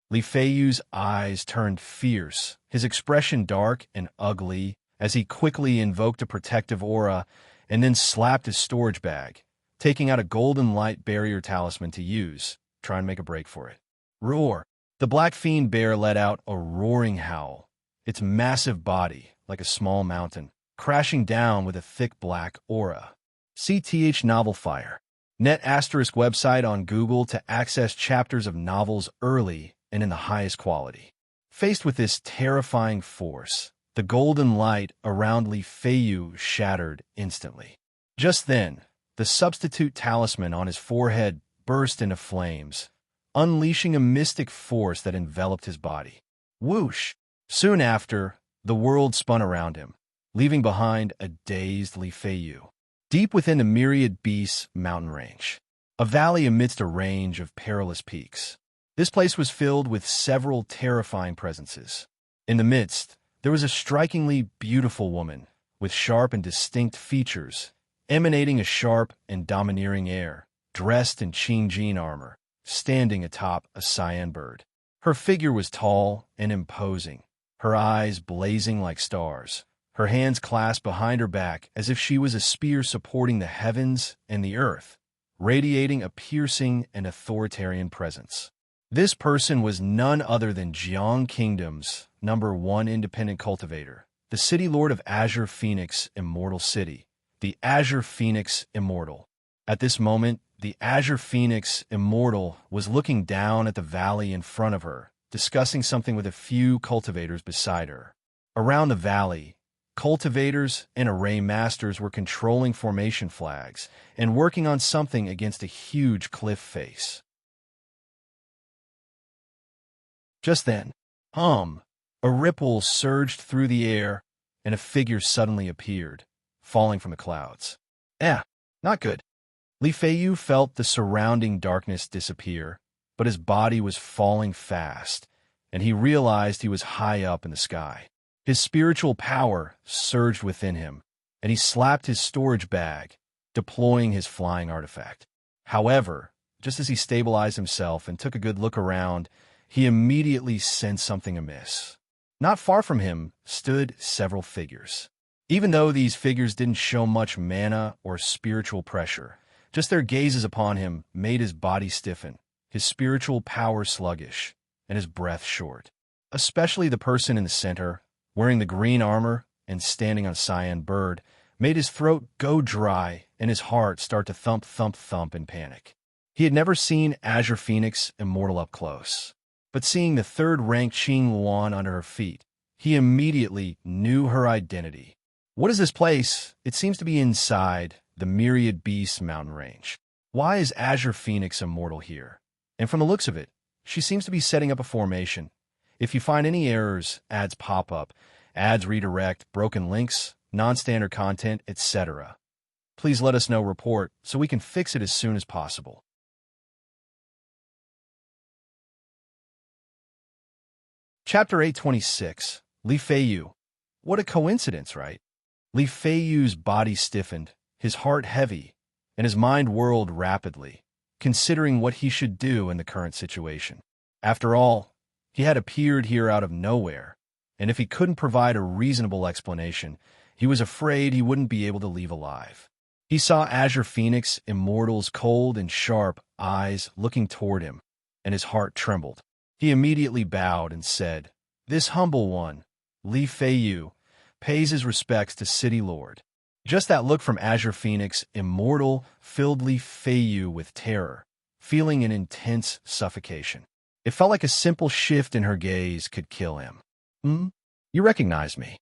Li Feiyu's eyes turned fierce, his expression dark and ugly, as he quickly invoked a protective aura and then slapped his storage bag, taking out a golden light barrier talisman to use, try and make a break for it. Roar! The black fiend bear let out a roaring howl, its massive body, like a small mountain, crashing down with a thick black aura. CTH Novel Fire. Net * website on Google to access chapters of novels early and in the highest quality. Faced with this terrifying force, the golden light around Li Feiyu shattered instantly. Just then, the substitute talisman on his forehead burst into flames, unleashing a mystic force that enveloped his body. Whoosh! Soon after, the world spun around him, leaving behind a dazed Li Feiyu. Deep within the Myriad Beasts mountain range, a valley amidst a range of perilous peaks. This place was filled with several terrifying presences. In the midst, there was a strikingly beautiful woman, with sharp and distinct features, emanating a sharp and domineering air, dressed in Qingjin armor, standing atop a cyan bird. Her figure was tall and imposing, her eyes blazing like stars, her hands clasped behind her back as if she was a spear supporting the heavens and the earth, radiating a piercing and authoritarian presence. This person was none other than Jiang Kingdom's #1 independent cultivator, the city lord of Azure Phoenix Immortal City, the Azure Phoenix Immortal. At this moment, the Azure Phoenix Immortal was looking down at the valley in front of her, discussing something with a few cultivators beside her. Around the valley, cultivators and array masters were controlling formation flags and working on something against a huge cliff face. Just then, a ripple surged through the air, and a figure suddenly appeared, falling from the clouds. Not good. Li Feiyu felt the surrounding darkness disappear, but his body was falling fast, and he realized he was high up in the sky. His spiritual power surged within him, and he slapped his storage bag, deploying his flying artifact. However, just as he stabilized himself and took a good look around, he immediately sensed something amiss. Not far from him stood several figures. Even though these figures didn't show much mana or spiritual pressure, just their gazes upon him made his body stiffen, his spiritual power sluggish, and his breath short. Especially the person in the center, wearing the green armor and standing on a cyan bird, made his throat go dry and his heart start to thump, thump, thump in panic. He had never seen Azure Phoenix Immortal up close, but seeing the third-ranked Qing Luan under her feet, he immediately knew her identity. What is this place? It seems to be inside the Myriad Beasts mountain range. Why is Azure Phoenix Immortal here? And from the looks of it, she seems to be setting up a formation. If you find any errors, ads pop up, ads redirect, broken links, non-standard content, etc., please let us know. Report so we can fix it as soon as possible. Chapter 826, Li Feiyu. What a coincidence, right? Li Feiyu's body stiffened, his heart heavy, and his mind whirled rapidly, considering what he should do in the current situation. After all, he had appeared here out of nowhere, and if he couldn't provide a reasonable explanation, he was afraid he wouldn't be able to leave alive. He saw Azure Phoenix Immortal's cold and sharp eyes looking toward him, and his heart trembled. He immediately bowed and said, "This humble one, Li Feiyu, pays his respects to City Lord." Just that look from Azure Phoenix Immortal filled Li Feiyu with terror, feeling an intense suffocation. It felt like a simple shift in her gaze could kill him. You recognize me.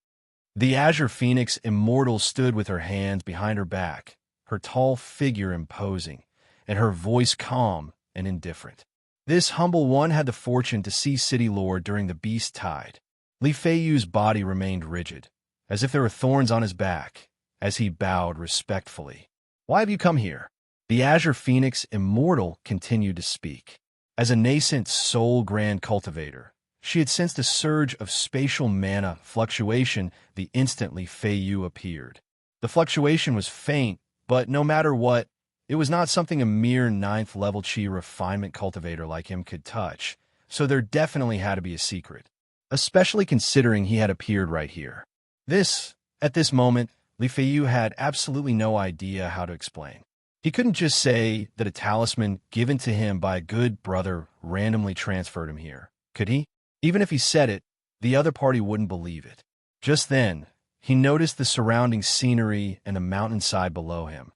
The Azure Phoenix Immortal stood with her hands behind her back, her tall figure imposing, and her voice calm and indifferent. This humble one had the fortune to see City Lord during the Beast Tide. Li Feiyu's body remained rigid, as if there were thorns on his back, as he bowed respectfully. Why have you come here? The Azure Phoenix Immortal continued to speak. As a nascent soul grand cultivator, she had sensed a surge of spatial mana fluctuation the instant Li Feiyu appeared. The fluctuation was faint, but no matter what, it was not something a mere 9th-level Qi refinement cultivator like him could touch, so there definitely had to be a secret, especially considering he had appeared right here. At this moment, Li Feiyu had absolutely no idea how to explain. He couldn't just say that a talisman given to him by a good brother randomly transferred him here, could he? Even if he said it, the other party wouldn't believe it. Just then, he noticed the surrounding scenery and the mountainside below him,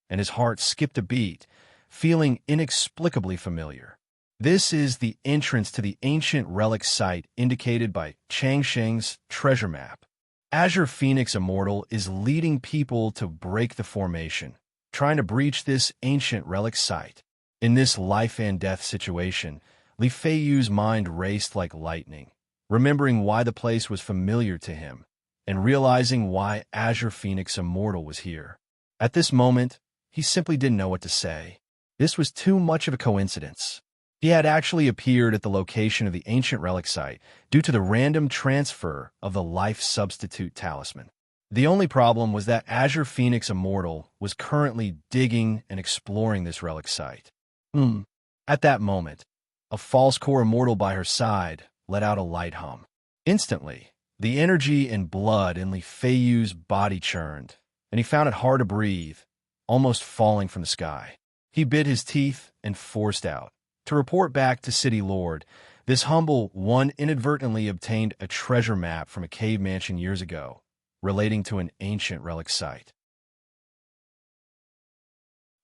and his heart skipped a beat, feeling inexplicably familiar. This is the entrance to the ancient relic site indicated by Xianxia's treasure map. Azure Phoenix Immortal is leading people to break the formation, trying to breach this ancient relic site. In this life and death situation, Li Feiyu's mind raced like lightning, remembering why the place was familiar to him, and realizing why Azure Phoenix Immortal was here. At this moment, he simply didn't know what to say. This was too much of a coincidence. He had actually appeared at the location of the ancient relic site due to the random transfer of the life substitute talisman. The only problem was that Azure Phoenix Immortal was currently digging and exploring this relic site. At that moment, a false core immortal by her side let out a light hum. Instantly, the energy and blood in Li Feiyu's body churned, and he found it hard to breathe, almost falling from the sky. He bit his teeth and forced out. To report back to City Lord, this humble one inadvertently obtained a treasure map from a cave mansion years ago, relating to an ancient relic site.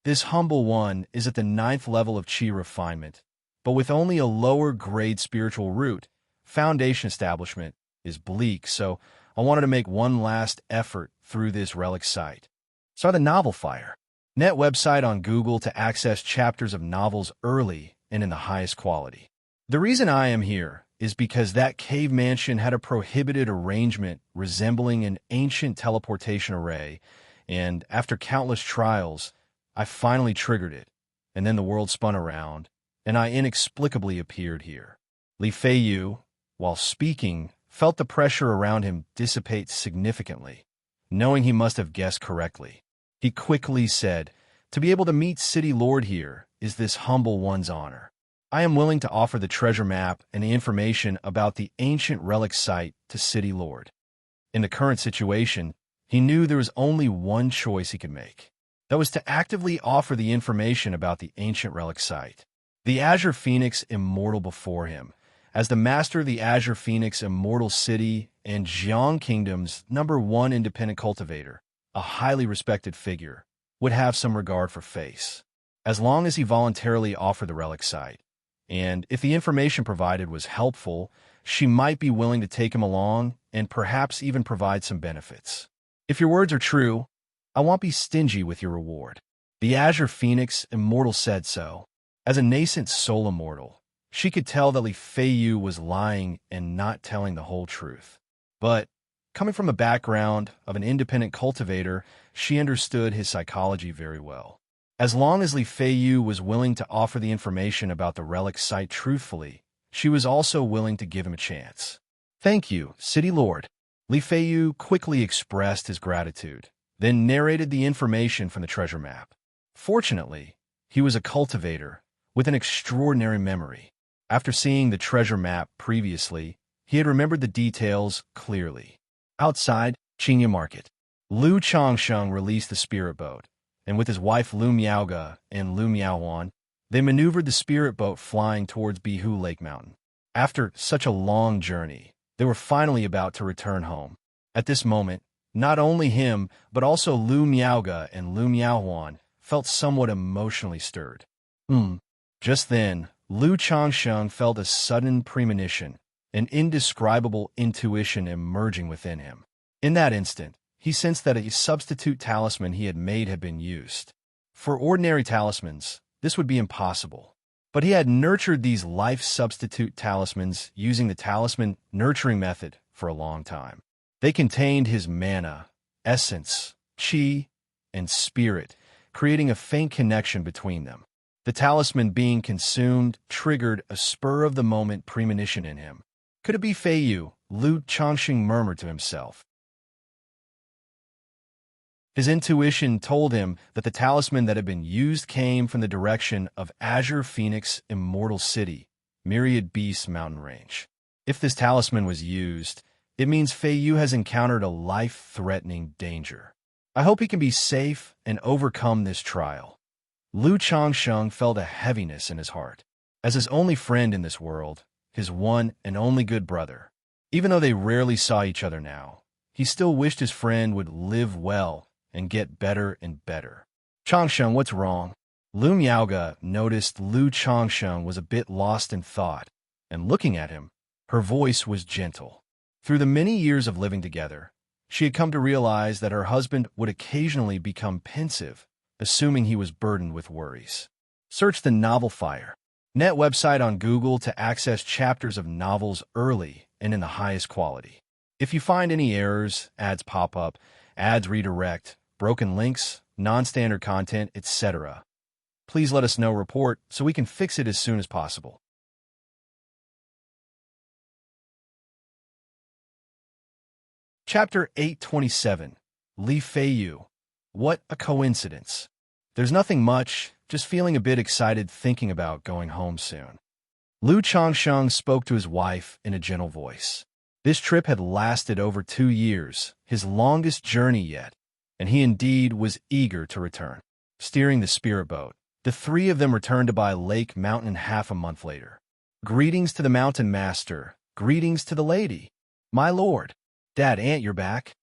This humble one is at the 9th level of Qi refinement, but with only a lower grade spiritual root. Foundation establishment is bleak, so I wanted to make one last effort through this relic site. Saw the Novel Fire net website on Google to access chapters of novels early and in the highest quality. The reason I am here is because that cave mansion had a prohibited arrangement resembling an ancient teleportation array, and after countless trials, I finally triggered it, and then the world spun around, and I inexplicably appeared here. Li Feiyu, while speaking, felt the pressure around him dissipate significantly, knowing he must have guessed correctly. He quickly said, "To be able to meet City Lord here is this humble one's honor. I am willing to offer the treasure map and the information about the ancient relic site to City Lord." In the current situation, he knew there was only one choice he could make. That was to actively offer the information about the ancient relic site. The Azure Phoenix Immortal before him, as the master of the Azure Phoenix Immortal City and Jiang Kingdom's #1 independent cultivator, a highly respected figure, would have some regard for face, as long as he voluntarily offered the relic site. And if the information provided was helpful, she might be willing to take him along and perhaps even provide some benefits. If your words are true, I won't be stingy with your reward. The Azure Phoenix Immortal said so. As a nascent soul immortal, she could tell that Li Feiyu was lying and not telling the whole truth. But, coming from a background of an independent cultivator, she understood his psychology very well. As long as Li Feiyu was willing to offer the information about the relic site truthfully, she was also willing to give him a chance. "Thank you, City Lord." Li Feiyu quickly expressed his gratitude, then narrated the information from the treasure map. Fortunately, he was a cultivator with an extraordinary memory. After seeing the treasure map previously, he had remembered the details clearly. Outside Xianxia Market, Lu Changsheng released the spirit boat, and with his wife Lu Miaoge and Lu Miaohuan, they maneuvered the spirit boat flying towards Bihu Lake Mountain. After such a long journey, they were finally about to return home. At this moment, not only him, but also Lu Miaoge and Lu Miaohuan felt somewhat emotionally stirred. Just then, Lu Changsheng felt a sudden premonition, an indescribable intuition emerging within him. In that instant, he sensed that a substitute talisman he had made had been used. For ordinary talismans, this would be impossible. But he had nurtured these life substitute talismans using the talisman nurturing method for a long time. They contained his mana, essence, chi, and spirit, creating a faint connection between them. The talisman being consumed triggered a spur-of-the-moment premonition in him. Could it be Fei Yu? Lu Changxing murmured to himself. His intuition told him that the talisman that had been used came from the direction of Azure Phoenix Immortal City, Myriad Beasts Mountain Range. If this talisman was used, it means Fei Yu has encountered a life-threatening danger. I hope he can be safe and overcome this trial. Lu Changsheng felt a heaviness in his heart. As his only friend in this world, his one and only good brother, even though they rarely saw each other now, he still wished his friend would live well and get better and better. Changsheng, what's wrong? Lu Miaoge noticed Lu Changsheng was a bit lost in thought, and looking at him, her voice was gentle. Through the many years of living together, she had come to realize that her husband would occasionally become pensive, assuming he was burdened with worries. Search the Novel Fire Net website on Google to access chapters of novels early and in the highest quality. If you find any errors, ads pop up, ads redirect, broken links, non-standard content, etc., please let us know. Report so we can fix it as soon as possible. Chapter 827, Li Fei Yu. What a coincidence. There's nothing much, just feeling a bit excited thinking about going home soon. Lu Changsheng spoke to his wife in a gentle voice. This trip had lasted over 2 years, his longest journey yet, and he indeed was eager to return. Steering the spirit boat, the three of them returned to Bai Lake Mountain half a month later. Greetings to the mountain master, greetings to the lady. My lord. Dad, Aunt, you're back.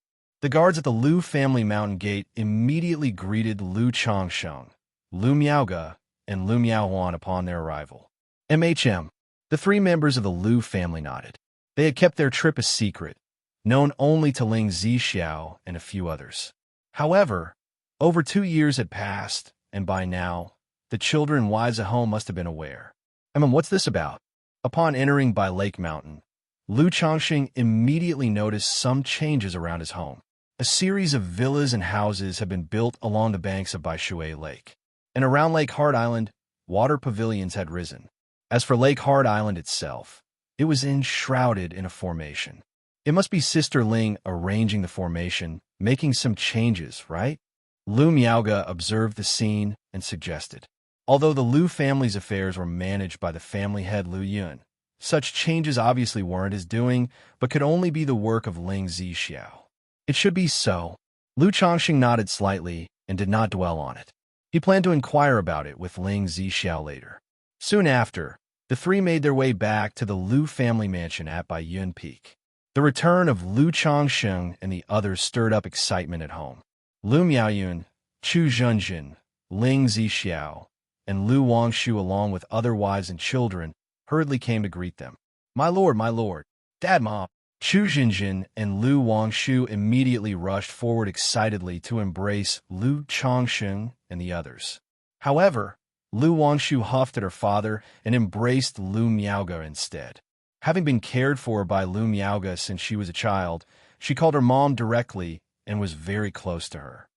The guards at the Lu family mountain gate immediately greeted Lu Changsheng, Lu Miaoge, and Lu Miaohuan upon their arrival. MHM. The three members of the Lu family nodded. They had kept their trip a secret, known only to Ling Zixiao and a few others. However, over 2 years had passed, and by now, the children and wives at home must have been aware. What's this about? Upon entering Bai Lake Mountain, Lu Changxing immediately noticed some changes around his home. A series of villas and houses had been built along the banks of Bai Shui Lake, and around Lake Heart Island, water pavilions had risen. As for Lake Heart Island itself, it was enshrouded in a formation. It must be Sister Ling arranging the formation, making some changes, right? Lu Miaoge observed the scene and suggested. Although the Lu family's affairs were managed by the family head Lu Yun, such changes obviously weren't his doing, but could only be the work of Ling Zixiao. It should be so. Lu Changxing nodded slightly and did not dwell on it. He planned to inquire about it with Ling Zixiao later. Soon after, the three made their way back to the Lu family mansion at Bai Yun Peak. The return of Lu Changxing and the others stirred up excitement at home. Lu Miaoyun, Chu Zhenjin, Ling Zixiao, and Lu Wangshu, along with other wives and children, hurriedly came to greet them. My lord, Dad, Mom. Chu Zhenjin and Lu Wangshu immediately rushed forward excitedly to embrace Lu Changxing and the others. However, Lu Wangshu huffed at her father and embraced Lu Miaoge instead. Having been cared for by Lu Miaoge since she was a child, she called her mom directly and was very close to her.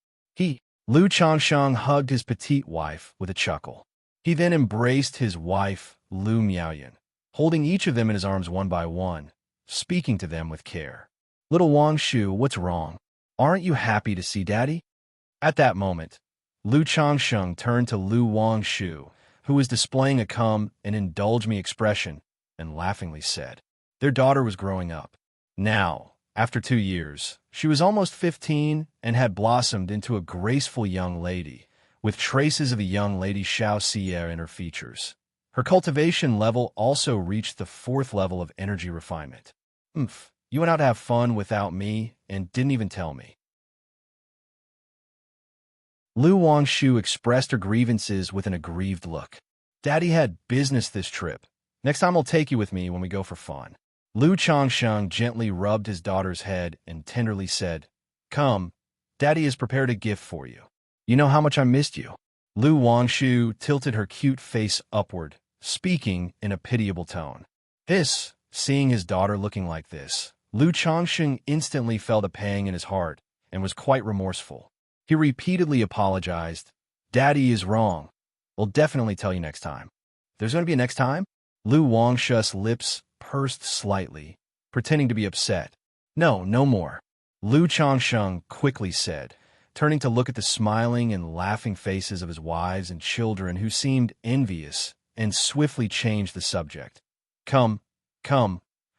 Lu Changsheng hugged his petite wife with a chuckle. He then embraced his wife, Lu Miaoyun, holding each of them in his arms one by one, speaking to them with care. Little Wangshu, what's wrong? Aren't you happy to see Daddy? At that moment, Lu Changsheng turned to Lu Wangshu, who was displaying a come and indulge me expression, and laughingly said, their daughter was growing up. Now, after 2 years, she was almost 15 and had blossomed into a graceful young lady, with traces of the young lady Xianxia in her features. Her cultivation level also reached the 4th level of energy refinement. You went out to have fun without me and didn't even tell me. Lu Wangshu expressed her grievances with an aggrieved look. Daddy had business this trip. Next time I'll take you with me when we go for fun. Lu Changsheng gently rubbed his daughter's head and tenderly said, "Come, Daddy has prepared a gift for you. You know how much I missed you." Lu Wangshu tilted her cute face upward, speaking in a pitiable tone. Seeing his daughter looking like this, Lu Changsheng instantly felt a pang in his heart and was quite remorseful. He repeatedly apologized. "Daddy is wrong. We'll definitely tell you next time." "There's going to be a next time?" Lu Wangshu's lips pursed slightly, pretending to be upset. "No, no more," Lu Changsheng quickly said, turning to look at the smiling and laughing faces of his wives and children who seemed envious, and swiftly changed the subject. Come,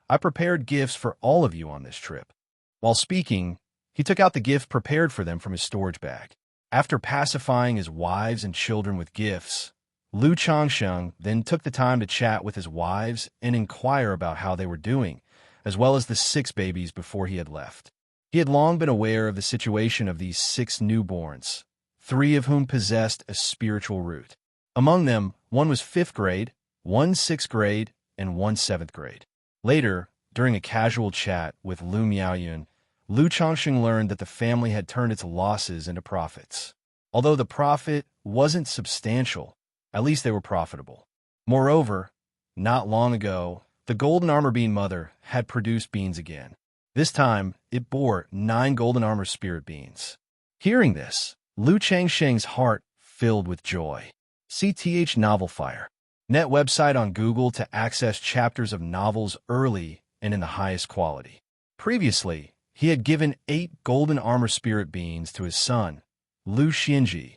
I prepared gifts for all of you on this trip." While speaking, he took out the gift prepared for them from his storage bag. After pacifying his wives and children with gifts, Lu Changsheng then took the time to chat with his wives and inquire about how they were doing, as well as the 6 babies before he had left. He had long been aware of the situation of these 6 newborns, 3 of whom possessed a spiritual root. Among them, one was 5th grade, one 6th grade, and one 7th grade. Later, during a casual chat with Lu Miaoyun, Lu Changsheng learned that the family had turned its losses into profits. Although the profit wasn't substantial, at least they were profitable. Moreover, not long ago, the golden armor bean mother had produced beans again. This time, it bore 9 golden armor spirit beans. Hearing this, Lu Changsheng's heart filled with joy. CTH Novel Fire. Net website on Google to access chapters of novels early and in the highest quality. Previously, he had given 8 golden armor spirit beans to his son, Lu Xianxia,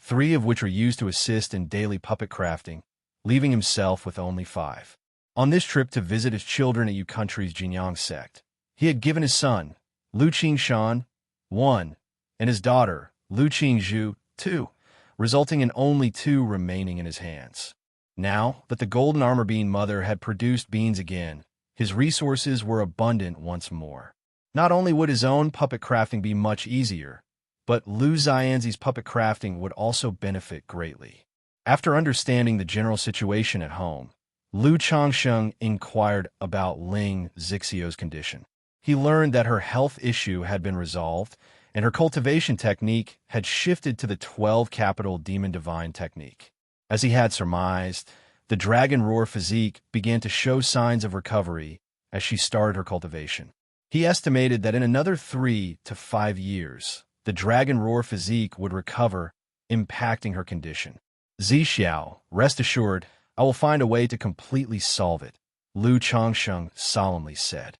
3 of which are used to assist in daily puppet crafting, leaving himself with only 5. On this trip to visit his children at Yu Country's Jinyang sect, he had given his son, Lu Qingshan, 1, and his daughter, Lu Qingzhu, 2, resulting in only 2 remaining in his hands. Now that the golden armor bean mother had produced beans again, his resources were abundant once more. Not only would his own puppet crafting be much easier, but Lu Xianxi's puppet crafting would also benefit greatly. After understanding the general situation at home, Lu Changsheng inquired about Ling Zixio's condition. He learned that her health issue had been resolved, and her cultivation technique had shifted to the 12 capital demon divine technique. As he had surmised, the dragon roar physique began to show signs of recovery as she started her cultivation. He estimated that in another 3 to 5 years, the dragon roar physique would recover, impacting her condition. "Xiao, rest assured, I will find a way to completely solve it," Lu Changsheng solemnly said.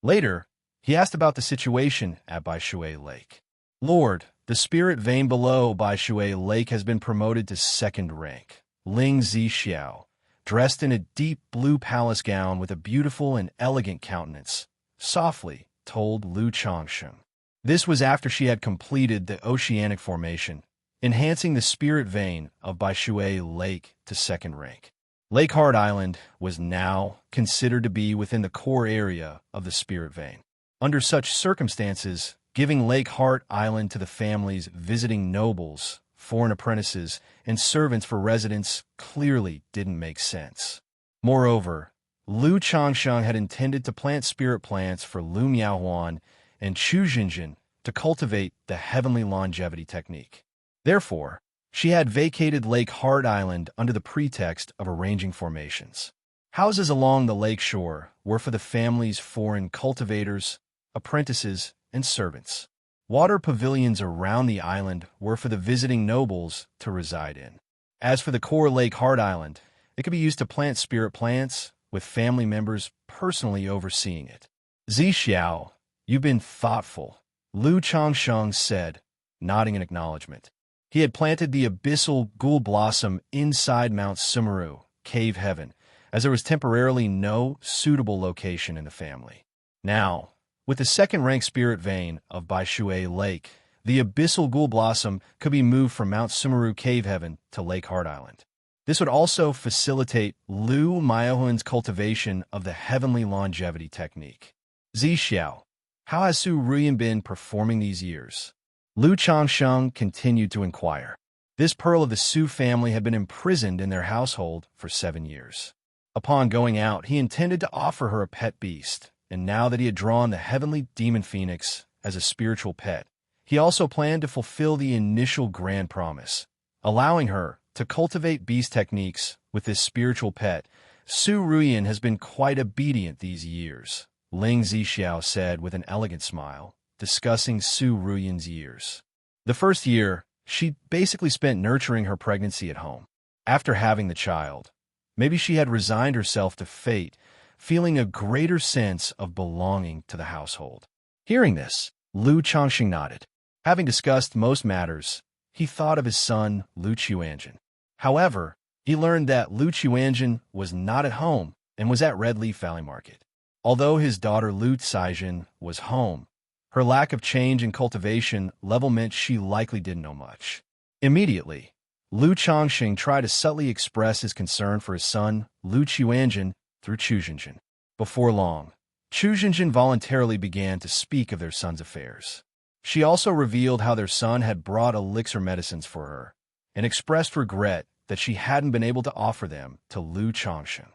Later, he asked about the situation at Baishui Lake. "Lord, the spirit vein below Baishui Lake has been promoted to 2nd rank." Ling Zixiao, dressed in a deep blue palace gown with a beautiful and elegant countenance, softly told Lu Changsheng. This was after she had completed the oceanic formation, enhancing the spirit vein of Baishui Lake to 2nd rank. Lake Heart Island was now considered to be within the core area of the spirit vein. Under such circumstances, giving Lake Heart Island to the families visiting nobles, foreign apprentices, and servants for residence clearly didn't make sense. Moreover, Lu Changsheng had intended to plant spirit plants for Lu Miaohuan and Chu Jinjin to cultivate the heavenly longevity technique. Therefore, she had vacated Lake Heart Island under the pretext of arranging formations. Houses along the lake shore were for the family's foreign cultivators, apprentices, and servants. Water pavilions around the island were for the visiting nobles to reside in. As for the core Lake Heart Island, it could be used to plant spirit plants, with family members personally overseeing it. "Zixiao, you've been thoughtful," Lu Changsheng said, nodding in acknowledgement. He had planted the abyssal ghoul blossom inside Mount Sumeru, Cave Heaven, as there was temporarily no suitable location in the family. Now, with the 2nd-rank spirit vein of Baishui Lake, the abyssal ghoul blossom could be moved from Mount Sumeru Cave Heaven to Lake Heart Island. This would also facilitate Lu Miaohuan's cultivation of the heavenly longevity technique. "Zixiao, how has Su Ruyan been performing these years?" Lu Changsheng continued to inquire. This pearl of the Su family had been imprisoned in their household for 7 years. Upon going out, he intended to offer her a pet beast, and now that he had drawn the heavenly demon phoenix as a spiritual pet, he also planned to fulfill the initial grand promise, allowing her to cultivate beast techniques with this spiritual pet. Su Ruyan has been quite obedient these years, Ling Zixiao said with an elegant smile, discussing Su Ruyan's years. The first year, she basically spent nurturing her pregnancy at home. After having the child, maybe she had resigned herself to fate, feeling a greater sense of belonging to the household. Hearing this, Lu Changxing nodded. Having discussed most matters, he thought of his son, Lu Qiuanjin. However, he learned that Lu Qiuanjin was not at home and was at Red Leaf Valley Market. Although his daughter Lu Caijin was home, her lack of change in cultivation level meant she likely didn't know much. Immediately, Lu Changxing tried to subtly express his concern for his son, Lu Qiuanjin, through Chu Xinjin. Before long, Chu Xinjin voluntarily began to speak of their son's affairs. She also revealed how their son had brought elixir medicines for her, and expressed regret that she hadn't been able to offer them to Lu Changxing.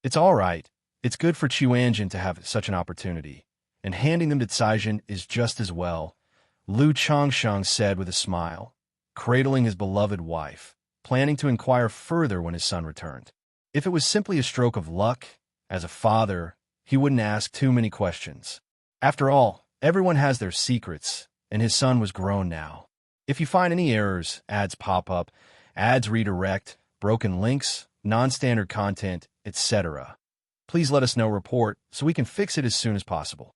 It's all right. It's good for Qiuanjin to have such an opportunity, and handing them to Caijin is just as well, Lu Changxing said with a smile, cradling his beloved wife, planning to inquire further when his son returned. If it was simply a stroke of luck, as a father, he wouldn't ask too many questions. After all, everyone has their secrets, and his son was grown now. If you find any errors, ads pop up, ads redirect, broken links, non-standard content, etc., please let us know. Report so we can fix it as soon as possible.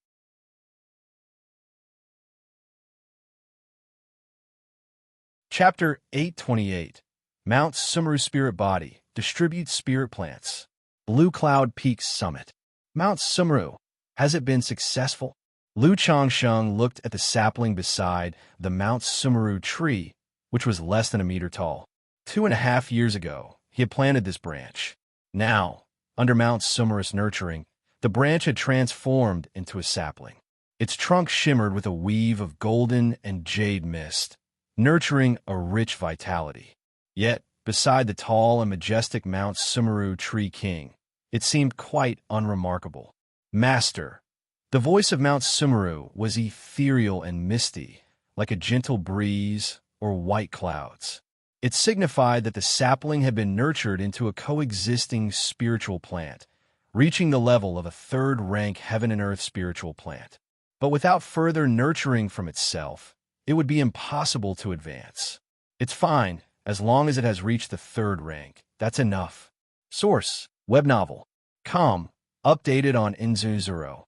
Chapter 828. Mount Sumeru Spirit Body distributes spirit plants. Blue Cloud Peaks Summit. Mount Sumeru. Has it been successful? Lu Changxing looked at the sapling beside the Mount Sumeru tree, which was less than a meter tall. 2.5 years ago, he had planted this branch. Now, under Mount Sumeru's nurturing, the branch had transformed into a sapling. Its trunk shimmered with a weave of golden and jade mist, nurturing a rich vitality. Yet, beside the tall and majestic Mount Sumeru Tree King, it seemed quite unremarkable. Master. The voice of Mount Sumeru was ethereal and misty, like a gentle breeze or white clouds. It signified that the sapling had been nurtured into a coexisting spiritual plant, reaching the level of a third-rank heaven and earth spiritual plant. But without further nurturing from itself, it would be impossible to advance. It's fine, as long as it has reached the third rank. That's enough. Source: web novel. Com. Updated on Inzuzuro.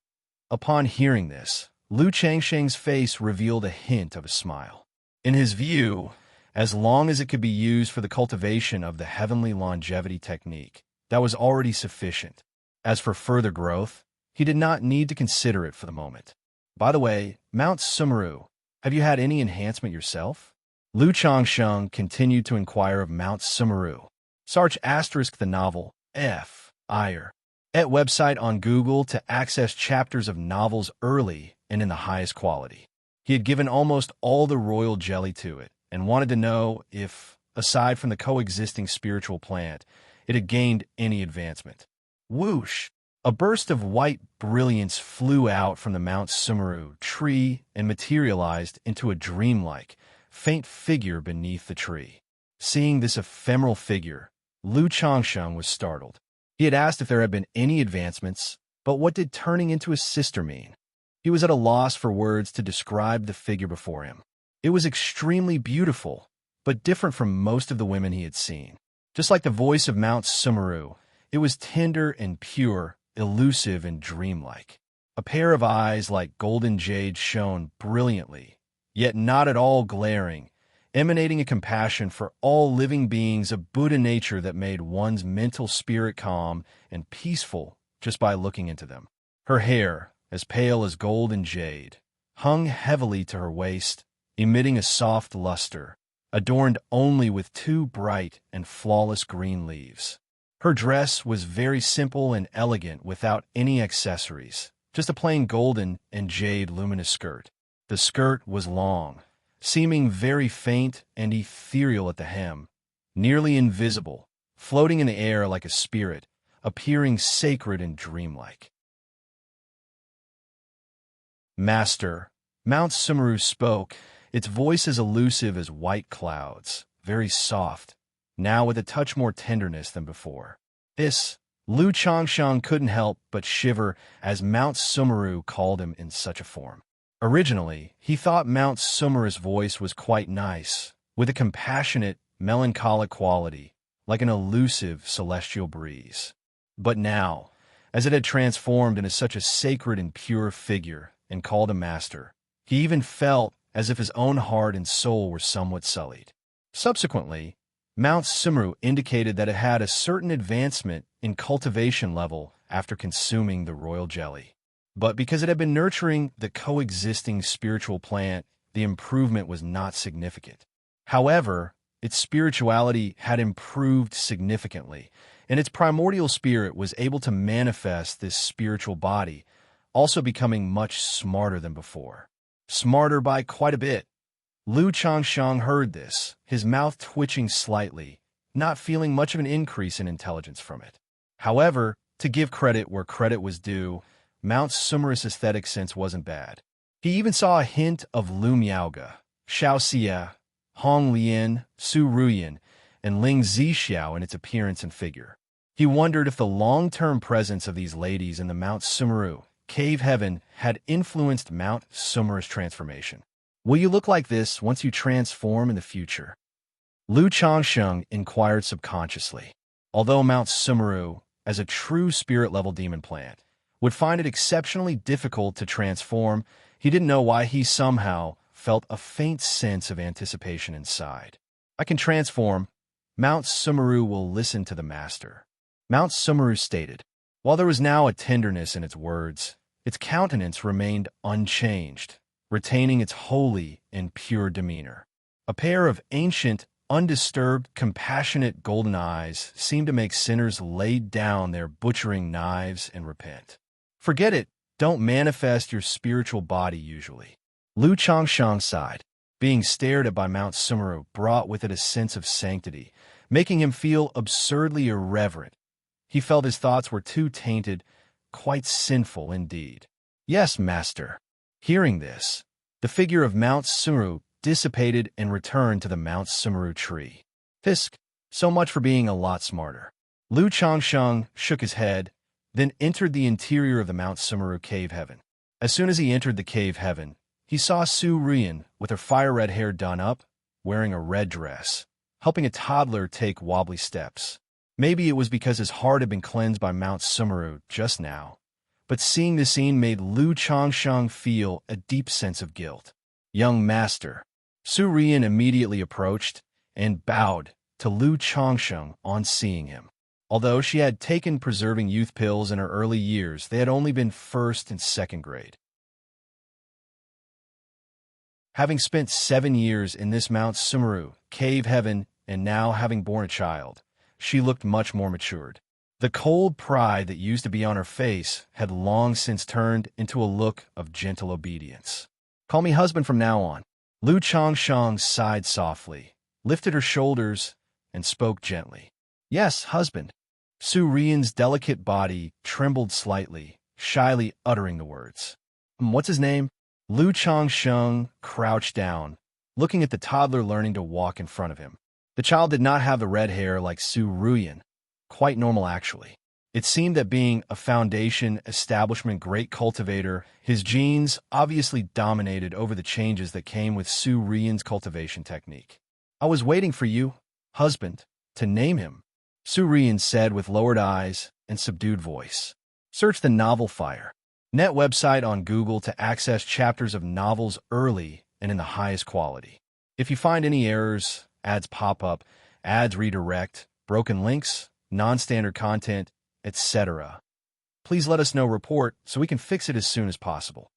Upon hearing this, Lu Changxing's face revealed a hint of a smile. In his view, as long as it could be used for the cultivation of the heavenly longevity technique, that was already sufficient. As for further growth, he did not need to consider it for the moment. By the way, Mount Sumeru, have you had any enhancement yourself? Lu Changxing continued to inquire of Mount Sumeru. Search * the novel, F. Ire. At website on Google to access chapters of novels early and in the highest quality. He had given almost all the royal jelly to it and wanted to know if, aside from the coexisting spiritual plant, it had gained any advancement. Whoosh! A burst of white brilliance flew out from the Mount Sumeru tree and materialized into a dreamlike, faint figure beneath the tree. Seeing this ephemeral figure, Lu Changxing was startled. He had asked if there had been any advancements, but what did turning into a sister mean? He was at a loss for words to describe the figure before him. It was extremely beautiful, but different from most of the women he had seen. Just like the voice of Mount Sumeru, it was tender and pure, elusive and dreamlike. A pair of eyes like golden jade shone brilliantly, yet not at all glaring, emanating a compassion for all living beings, a Buddha nature that made one's mental spirit calm and peaceful just by looking into them. Her hair, as pale as gold and jade, hung heavily to her waist, emitting a soft luster, adorned only with 2 bright and flawless green leaves. Her dress was very simple and elegant without any accessories, just a plain golden and jade luminous skirt. The skirt was long, seeming very faint and ethereal at the hem, nearly invisible, floating in the air like a spirit, appearing sacred and dreamlike. Master, Mount Sumeru spoke, its voice as elusive as white clouds, very soft, now with a touch more tenderness than before. This, Lu Changsheng couldn't help but shiver as Mount Sumeru called him in such a form. Originally, he thought Mount Sumeru's voice was quite nice, with a compassionate, melancholic quality, like an elusive celestial breeze. But now, as it had transformed into such a sacred and pure figure and called him master, he even felt as if his own heart and soul were somewhat sullied. Subsequently, Mount Sumeru indicated that it had a certain advancement in cultivation level after consuming the royal jelly. But because it had been nurturing the coexisting spiritual plant, the improvement was not significant. However, its spirituality had improved significantly, and its primordial spirit was able to manifest this spiritual body, also becoming much smarter than before. Smarter by quite a bit. Lu Changsheng heard this, his mouth twitching slightly, not feeling much of an increase in intelligence from it. However, to give credit where credit was due, Mount Sumeru's aesthetic sense wasn't bad. He even saw a hint of Lu Miaoge, Xianxia, Hong Lian, Su Ruyan, and Ling Zixiao in its appearance and figure. He wondered if the long-term presence of these ladies in the Mount Sumeru cave heaven had influenced Mount Sumeru's transformation. Will you look like this once you transform in the future? Lu Changsheng inquired subconsciously. Although Mount Sumeru, as a true spirit-level demon plant, would find it exceptionally difficult to transform, he didn't know why he somehow felt a faint sense of anticipation inside. I can transform. Mount Sumeru will listen to the master. Mount Sumeru stated. While there was now a tenderness in its words, its countenance remained unchanged, retaining its holy and pure demeanor. A pair of ancient, undisturbed, compassionate golden eyes seemed to make sinners lay down their butchering knives and repent. Forget it, don't manifest your spiritual body usually. Lu Changsheng sighed. Being stared at by Mount Sumeru brought with it a sense of sanctity, making him feel absurdly irreverent. He felt his thoughts were too tainted, quite sinful indeed. Yes, master. Hearing this, the figure of Mount Sumeru dissipated and returned to the Mount Sumeru tree. Fisk, so much for being a lot smarter. Lu Changsheng shook his head, then entered the interior of the Mount Sumeru cave heaven. As soon as he entered the cave heaven, he saw Su Ruyan with her fire-red hair done up, wearing a red dress, helping a toddler take wobbly steps. Maybe it was because his heart had been cleansed by Mount Sumeru just now, but seeing the scene made Lu Changsheng feel a deep sense of guilt. Young master. Su Ruyan immediately approached and bowed to Lu Changsheng on seeing him. Although she had taken preserving youth pills in her early years, they had only been first and second grade. Having spent 7 years in this Mount Sumeru cave heaven and now having born a child, she looked much more matured. The cold pride that used to be on her face had long since turned into a look of gentle obedience. Call me husband from now on. Lu Changsheng sighed softly, lifted her shoulders, and spoke gently. Yes, husband. Su Ruyan's delicate body trembled slightly, shyly uttering the words. What's his name? Lu Changsheng crouched down, looking at the toddler learning to walk in front of him. The child did not have the red hair like Su Ruyan. Quite normal, actually. It seemed that being a foundation establishment great cultivator, his genes obviously dominated over the changes that came with Su Ruyan's cultivation technique. I was waiting for you, husband, to name him, Su Ruyan said with lowered eyes and subdued voice. Search the novel Fire Net website on Google to access chapters of novels early and in the highest quality. If you find any errors, ads pop up, ads redirect, broken links, non-standard content, etc., please let us know. Report so we can fix it as soon as possible.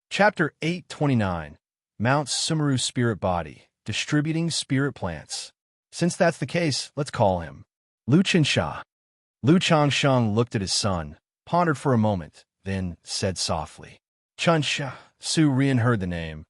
Chapter 829, Mount Sumeru Spirit Body, Distributing Spirit Plants. Since that's the case, let's call him Lu Xianxia. Lu Changsheng looked at his son, pondered for a moment, then said softly, Xianxia. Su Ruyan heard the name,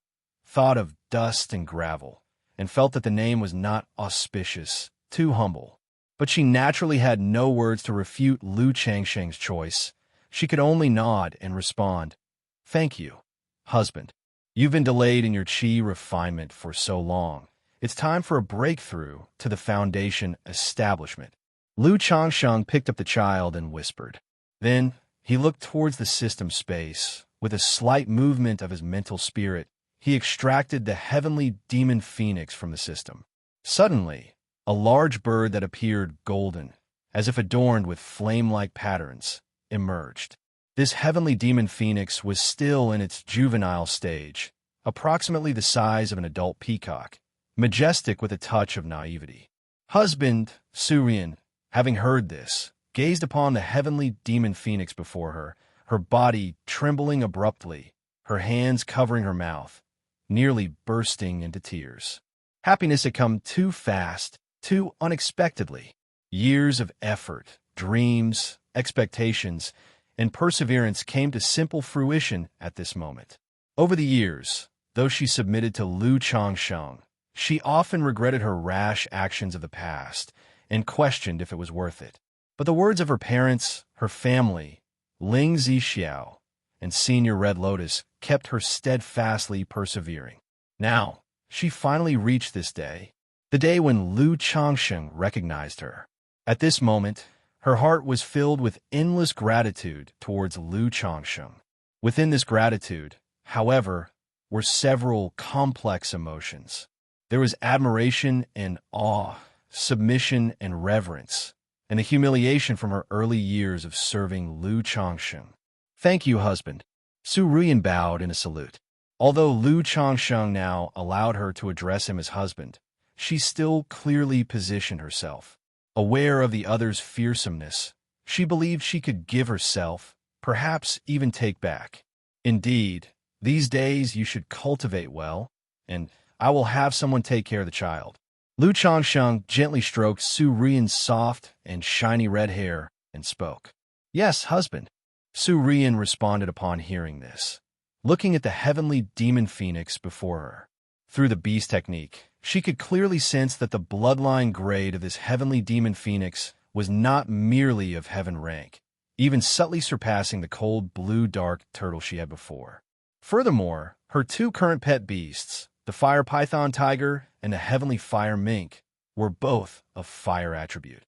thought of dust and gravel, and felt that the name was not auspicious, too humble. But she naturally had no words to refute Lu Changsheng's choice. She could only nod and respond, "Thank you, husband. You've been delayed in your qi refinement for so long. It's time for a breakthrough to the foundation establishment." Lu Changsheng picked up the child and whispered. Then he looked towards the system space. With a slight movement of his mental spirit, he extracted the heavenly demon phoenix from the system. Suddenly, a large bird that appeared golden, as if adorned with flame-like patterns, emerged. This heavenly demon phoenix was still in its juvenile stage, approximately the size of an adult peacock, majestic with a touch of naivety. Husband Su Rian, having heard this, gazed upon the heavenly demon phoenix before her, her body trembling abruptly, her hands covering her mouth, nearly bursting into tears. Happiness had come too fast, too unexpectedly. Years of effort, dreams, expectations, and perseverance came to simple fruition at this moment. Over the years, though she submitted to Lu Changsheng, she often regretted her rash actions of the past and questioned if it was worth it. But the words of her parents, her family, Ling Zixiao, and Senior Red Lotus kept her steadfastly persevering. Now, she finally reached this day, the day when Lu Changsheng recognized her. At this moment, her heart was filled with endless gratitude towards Lu Changsheng. Within this gratitude, however, were several complex emotions. There was admiration and awe, submission and reverence, and the humiliation from her early years of serving Lu Changsheng. "Thank you, husband." Su Ruyan bowed in a salute. Although Lu Changsheng now allowed her to address him as husband, she still clearly positioned herself. Aware of the other's fearsomeness, she believed she could give herself, perhaps even take back. "Indeed, these days you should cultivate well, and I will have someone take care of the child." Lu Changsheng gently stroked Su Rian's soft and shiny red hair and spoke. "Yes, husband." Su Rian responded upon hearing this, looking at the heavenly demon phoenix before her. Through the beast technique, she could clearly sense that the bloodline grade of this heavenly demon phoenix was not merely of heaven rank, even subtly surpassing the cold blue-dark turtle she had before. Furthermore, her two current pet beasts, the fire python tiger and the heavenly fire mink, were both of fire attribute.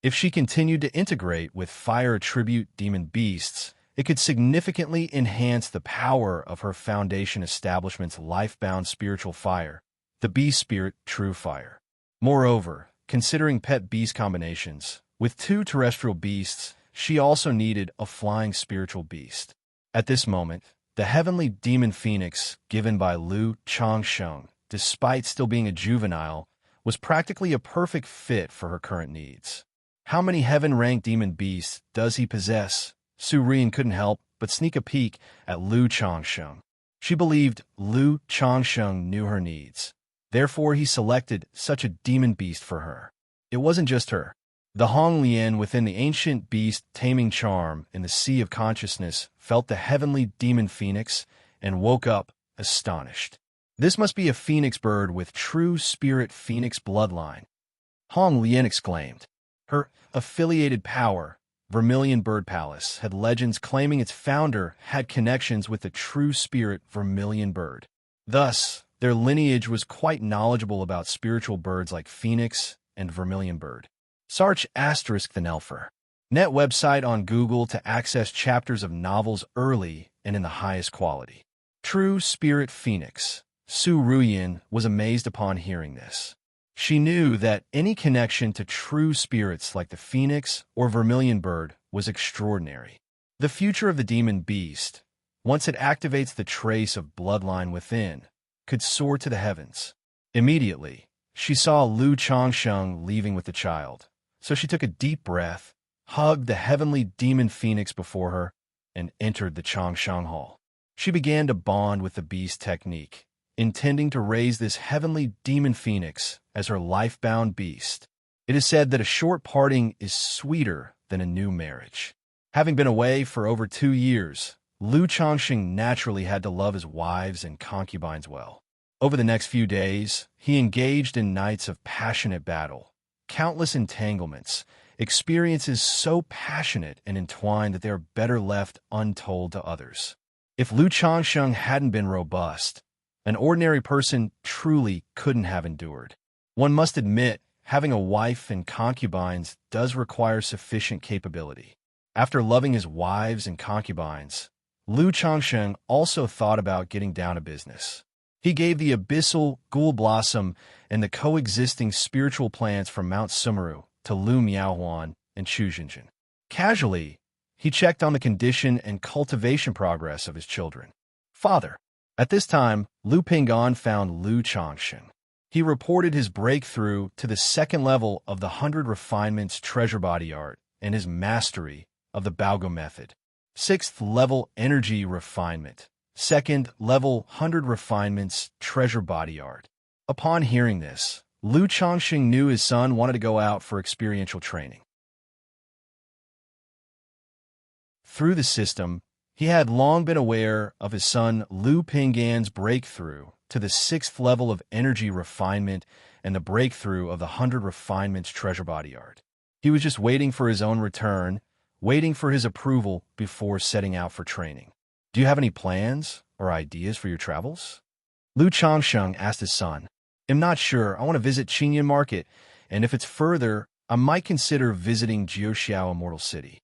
If she continued to integrate with fire attribute demon beasts, it could significantly enhance the power of her foundation establishment's life-bound spiritual fire, the beast spirit true fire. Moreover, considering pet beast combinations, with two terrestrial beasts, she also needed a flying spiritual beast. At this moment, the heavenly demon phoenix given by Lu Changsheng, despite still being a juvenile, was practically a perfect fit for her current needs. How many heaven-ranked demon beasts does he possess? Su Rian couldn't help but sneak a peek at Lu Changsheng. She believed Lu Changsheng knew her needs. Therefore, he selected such a demon beast for her. It wasn't just her. The Hong Lian within the ancient beast taming charm in the sea of consciousness felt the heavenly demon phoenix and woke up astonished. This must be a phoenix bird with true spirit phoenix bloodline, Hong Lian exclaimed. Her affiliated power, Vermilion Bird Palace, had legends claiming its founder had connections with the true spirit Vermilion Bird. Thus, their lineage was quite knowledgeable about spiritual birds like Phoenix and Vermilion Bird. Search asterisk the Nelfer. Net website on Google to access chapters of novels early and in the highest quality. True Spirit Phoenix. Su Ruyan was amazed upon hearing this. She knew that any connection to true spirits like the phoenix or vermilion bird was extraordinary. The future of the demon beast, once it activates the trace of bloodline within, could soar to the heavens. Immediately, she saw Lu Changsheng leaving with the child, so she took a deep breath, hugged the heavenly demon phoenix before her, and entered the Changsheng Hall. She began to bond with the beast technique, intending to raise this heavenly demon phoenix as her life-bound beast. It is said that a short parting is sweeter than a new marriage. Having been away for over 2 years, Lu Changxing naturally had to love his wives and concubines well. Over the next few days, he engaged in nights of passionate battle, countless entanglements, experiences so passionate and entwined that they are better left untold to others. If Lu Changxing hadn't been robust, an ordinary person truly couldn't have endured. One must admit, having a wife and concubines does require sufficient capability. After loving his wives and concubines, Lu Changxing also thought about getting down to business. He gave the abyssal ghoul blossom and the coexisting spiritual plants from Mount Sumeru to Lu Miaohuan and Chu Xinjin. Casually, he checked on the condition and cultivation progress of his children. Father. At this time, Lu Pinggan found Lu Changxing. He reported his breakthrough to the second level of the 100 Refinements Treasure Body Art and his mastery of the Baogo method. 6th level Energy Refinement. 2nd level 100 Refinements Treasure Body Art. Upon hearing this, Lu Changxing knew his son wanted to go out for experiential training. Through the system, he had long been aware of his son Lu Pinggan's breakthrough to the 6th level of Energy Refinement and the breakthrough of the 100 Refinements Treasure Body Art. He was just waiting for his own return, waiting for his approval before setting out for training. Do you have any plans or ideas for your travels? Lu Changxing asked his son. I'm not sure. I want to visit Qinyan Market, and if it's further, I might consider visiting Jiuxiao Immortal City.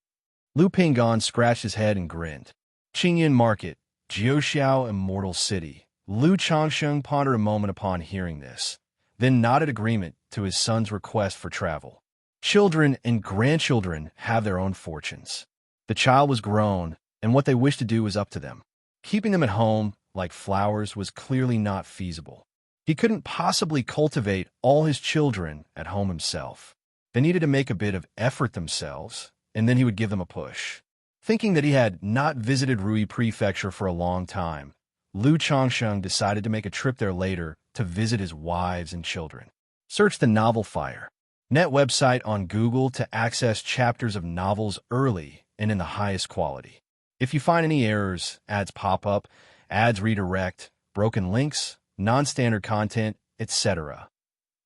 Lu Pinggan scratched his head and grinned. Qinyan Market, Jiuxiao Immortal City. Lu Changxing pondered a moment upon hearing this, then nodded agreement to his son's request for travel. Children and grandchildren have their own fortunes. The child was grown, and what they wished to do was up to them. Keeping them at home, like flowers, was clearly not feasible. He couldn't possibly cultivate all his children at home himself. They needed to make a bit of effort themselves, and then he would give them a push. Thinking that he had not visited Rui Prefecture for a long time, Lu Changxing decided to make a trip there later to visit his wives and children. Search the novel Fire Net website on Google to access chapters of novels early and in the highest quality. If you find any errors, ads pop up, ads redirect, broken links, non-standard content, etc.,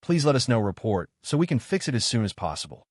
please let us know report so we can fix it as soon as possible.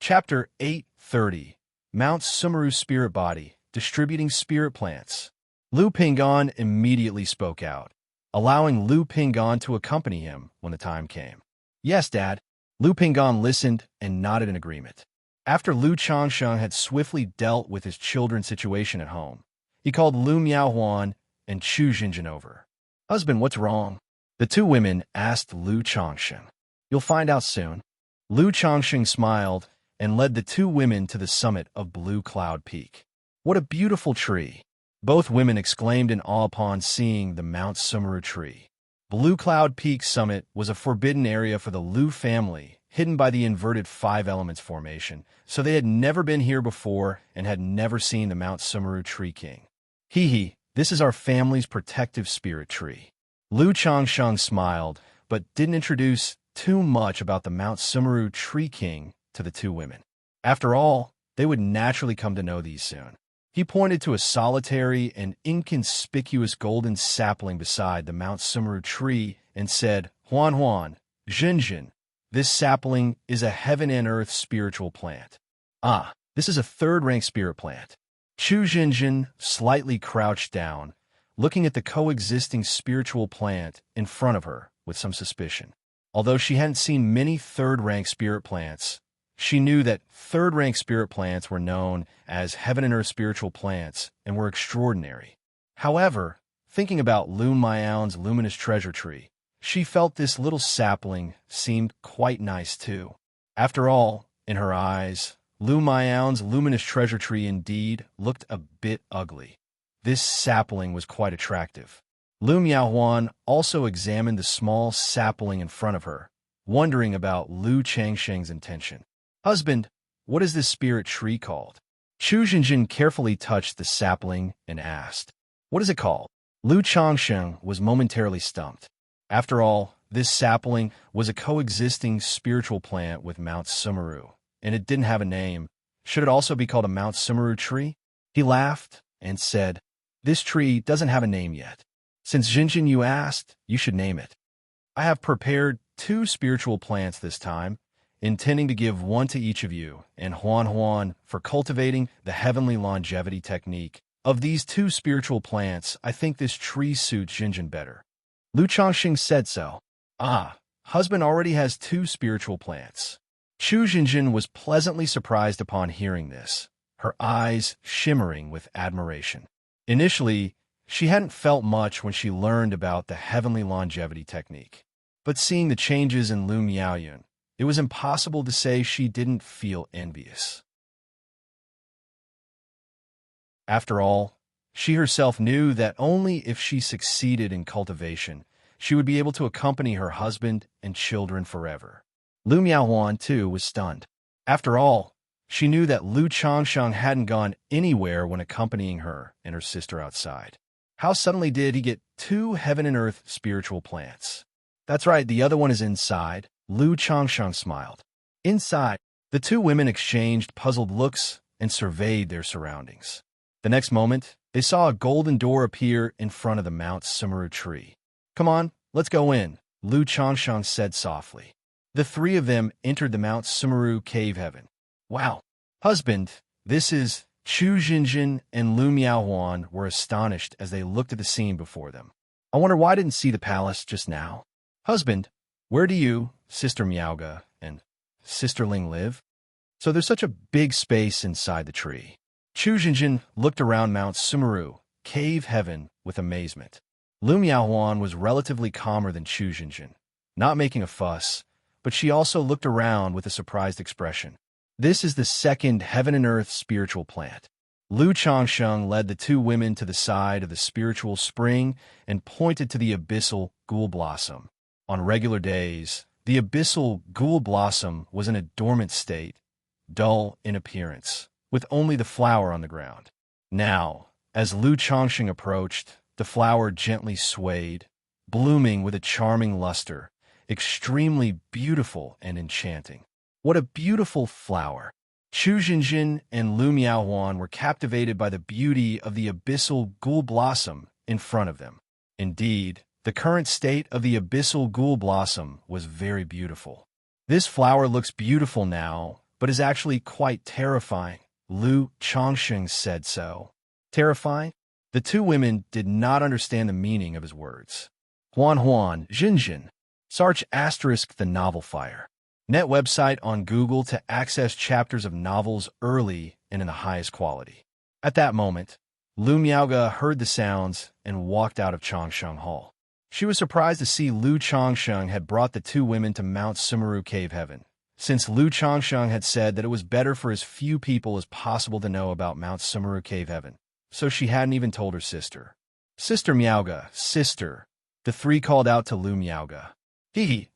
Chapter 830 Mount Sumeru Spirit Body, Distributing Spirit Plants. Lu Pinggan immediately spoke out, allowing Lu Pinggan to accompany him when the time came. Yes, Dad. Lu Pinggan listened and nodded in agreement. After Lu Changxing had swiftly dealt with his children's situation at home, he called Lu Miaohuan and Chu Xinjin over. Husband, what's wrong? The two women asked Lu Changxing. You'll find out soon. Lu Changxing smiled and led the two women to the summit of Blue Cloud Peak. What a beautiful tree! Both women exclaimed in awe upon seeing the Mount Sumeru tree. Blue Cloud Peak summit was a forbidden area for the Lu family, hidden by the inverted 5 elements formation, so they had never been here before and had never seen the Mount Sumeru Tree King. Hee, this is our family's protective spirit tree. Lu Changxing smiled, but didn't introduce too much about the Mount Sumeru Tree King to the two women. After all, they would naturally come to know these soon. He pointed to a solitary and inconspicuous golden sapling beside the Mount Sumeru tree and said, Huan, Xinjin, this sapling is a heaven and earth spiritual plant. Ah, this is a third-rank spirit plant. Chu Xinjin slightly crouched down, looking at the coexisting spiritual plant in front of her with some suspicion. Although she hadn't seen many third-rank spirit plants, she knew that third-rank spirit plants were known as heaven and earth spiritual plants and were extraordinary. However, thinking about Lu Miaohuan's luminous treasure tree, she felt this little sapling seemed quite nice too. After all, in her eyes, Lu Miaohuan's luminous treasure tree indeed looked a bit ugly. This sapling was quite attractive. Lu Miaohuan also examined the small sapling in front of her, wondering about Lu Changxing's intention. Husband, what is this spirit tree called? Chu Xinjin carefully touched the sapling and asked, What is it called? Lu Changxing was momentarily stumped. After all, this sapling was a coexisting spiritual plant with Mount Sumeru, and it didn't have a name. Should it also be called a Mount Sumeru tree? He laughed and said, "This tree doesn't have a name yet. Since Xinjin you asked, you should name it. I have prepared 2 spiritual plants this time, intending to give one to each of you, and Huan for cultivating the heavenly longevity technique. Of these 2 spiritual plants, I think this tree suits Xinjin better." Lu Changxing said so. "Ah, husband already has 2 spiritual plants." Chu Xinjin was pleasantly surprised upon hearing this, her eyes shimmering with admiration. Initially, she hadn't felt much when she learned about the heavenly longevity technique. But seeing the changes in Lu Miaoyun, it was impossible to say she didn't feel envious. After all, she herself knew that only if she succeeded in cultivation, she would be able to accompany her husband and children forever. Lu Miaohuan, too, was stunned. After all, she knew that Lu Changsheng hadn't gone anywhere when accompanying her and her sister outside. How suddenly did he get 2 heaven and earth spiritual plants? That's right, the other one is inside. Lu Changsheng smiled. Inside, the 2 women exchanged puzzled looks and surveyed their surroundings. The next moment, they saw a golden door appear in front of the Mount Sumeru tree. "Come on, let's go in," Lu Changsheng said softly. The 3 of them entered the Mount Sumeru cave heaven. "Wow, husband, this is..." Chu Xinjin and Lu Miaohuan were astonished as they looked at the scene before them. "I wonder why I didn't see the palace just now. Husband, where do you, Sister Miaoga, and Sister Ling live? So there's such a big space inside the tree." Chu Xinjin looked around Mount Sumeru, cave heaven, with amazement. Lu Miaohuan was relatively calmer than Chu Xinjin, not making a fuss, but she also looked around with a surprised expression. "This is the 2nd heaven and earth spiritual plant." Lu Changsheng led the 2 women to the side of the spiritual spring and pointed to the abyssal ghoul blossom. On regular days, the abyssal ghoul blossom was in a dormant state, dull in appearance, with only the flower on the ground. Now, as Lu Changxing approached, the flower gently swayed, blooming with a charming luster, extremely beautiful and enchanting. What a beautiful flower! Chu Xinjin and Lu Miaohuan were captivated by the beauty of the abyssal ghoul blossom in front of them. Indeed, the current state of the abyssal ghoul blossom was very beautiful. "This flower looks beautiful now, but is actually quite terrifying," Lu Changxing said so. Terrifying? The 2 women did not understand the meaning of his words. Huan, Xinjin. Search * the novel fire. Net website on Google to access chapters of novels early and in the highest quality. At that moment, Lu Miaoga heard the sounds and walked out of Changsheng Hall. She was surprised to see Lu Changsheng had brought the 2 women to Mount Sumeru Cave Heaven, since Lu Changsheng had said that it was better for as few people as possible to know about Mount Sumeru Cave Heaven, so she hadn't even told her sister. "Sister Miaoga, sister," the 3 called out to Lu Miaoga.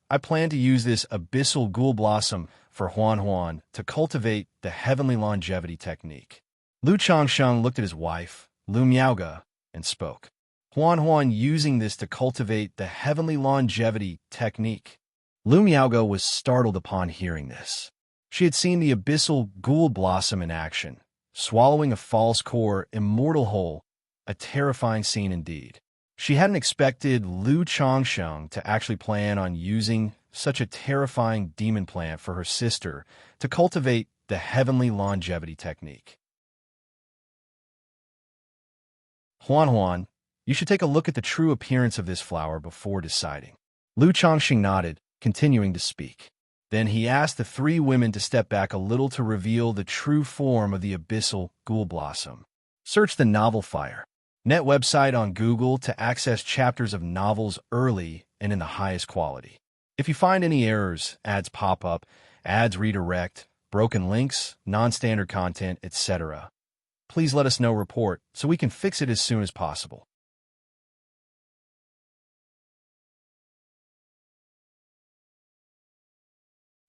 I plan to use this abyssal ghoul blossom for Huan to cultivate the heavenly longevity technique." Lu Changsheng looked at his wife, Lu Miaoga, and spoke. Huan using this to cultivate the heavenly longevity technique. Lu Miaoga was startled upon hearing this. She had seen the abyssal ghoul blossom in action, swallowing a false core immortal whole, a terrifying scene indeed. She hadn't expected Lu Changsheng to actually plan on using such a terrifying demon plant for her sister to cultivate the heavenly longevity technique. Huan, you should take a look at the true appearance of this flower before deciding." Lu Changxing nodded, continuing to speak. Then he asked the 3 women to step back a little to reveal the true form of the abyssal ghoul blossom. Search the novel fire. Net website on Google to access chapters of novels early and in the highest quality. If you find any errors, ads pop up, ads redirect, broken links, non-standard content, etc., please let us know report so we can fix it as soon as possible.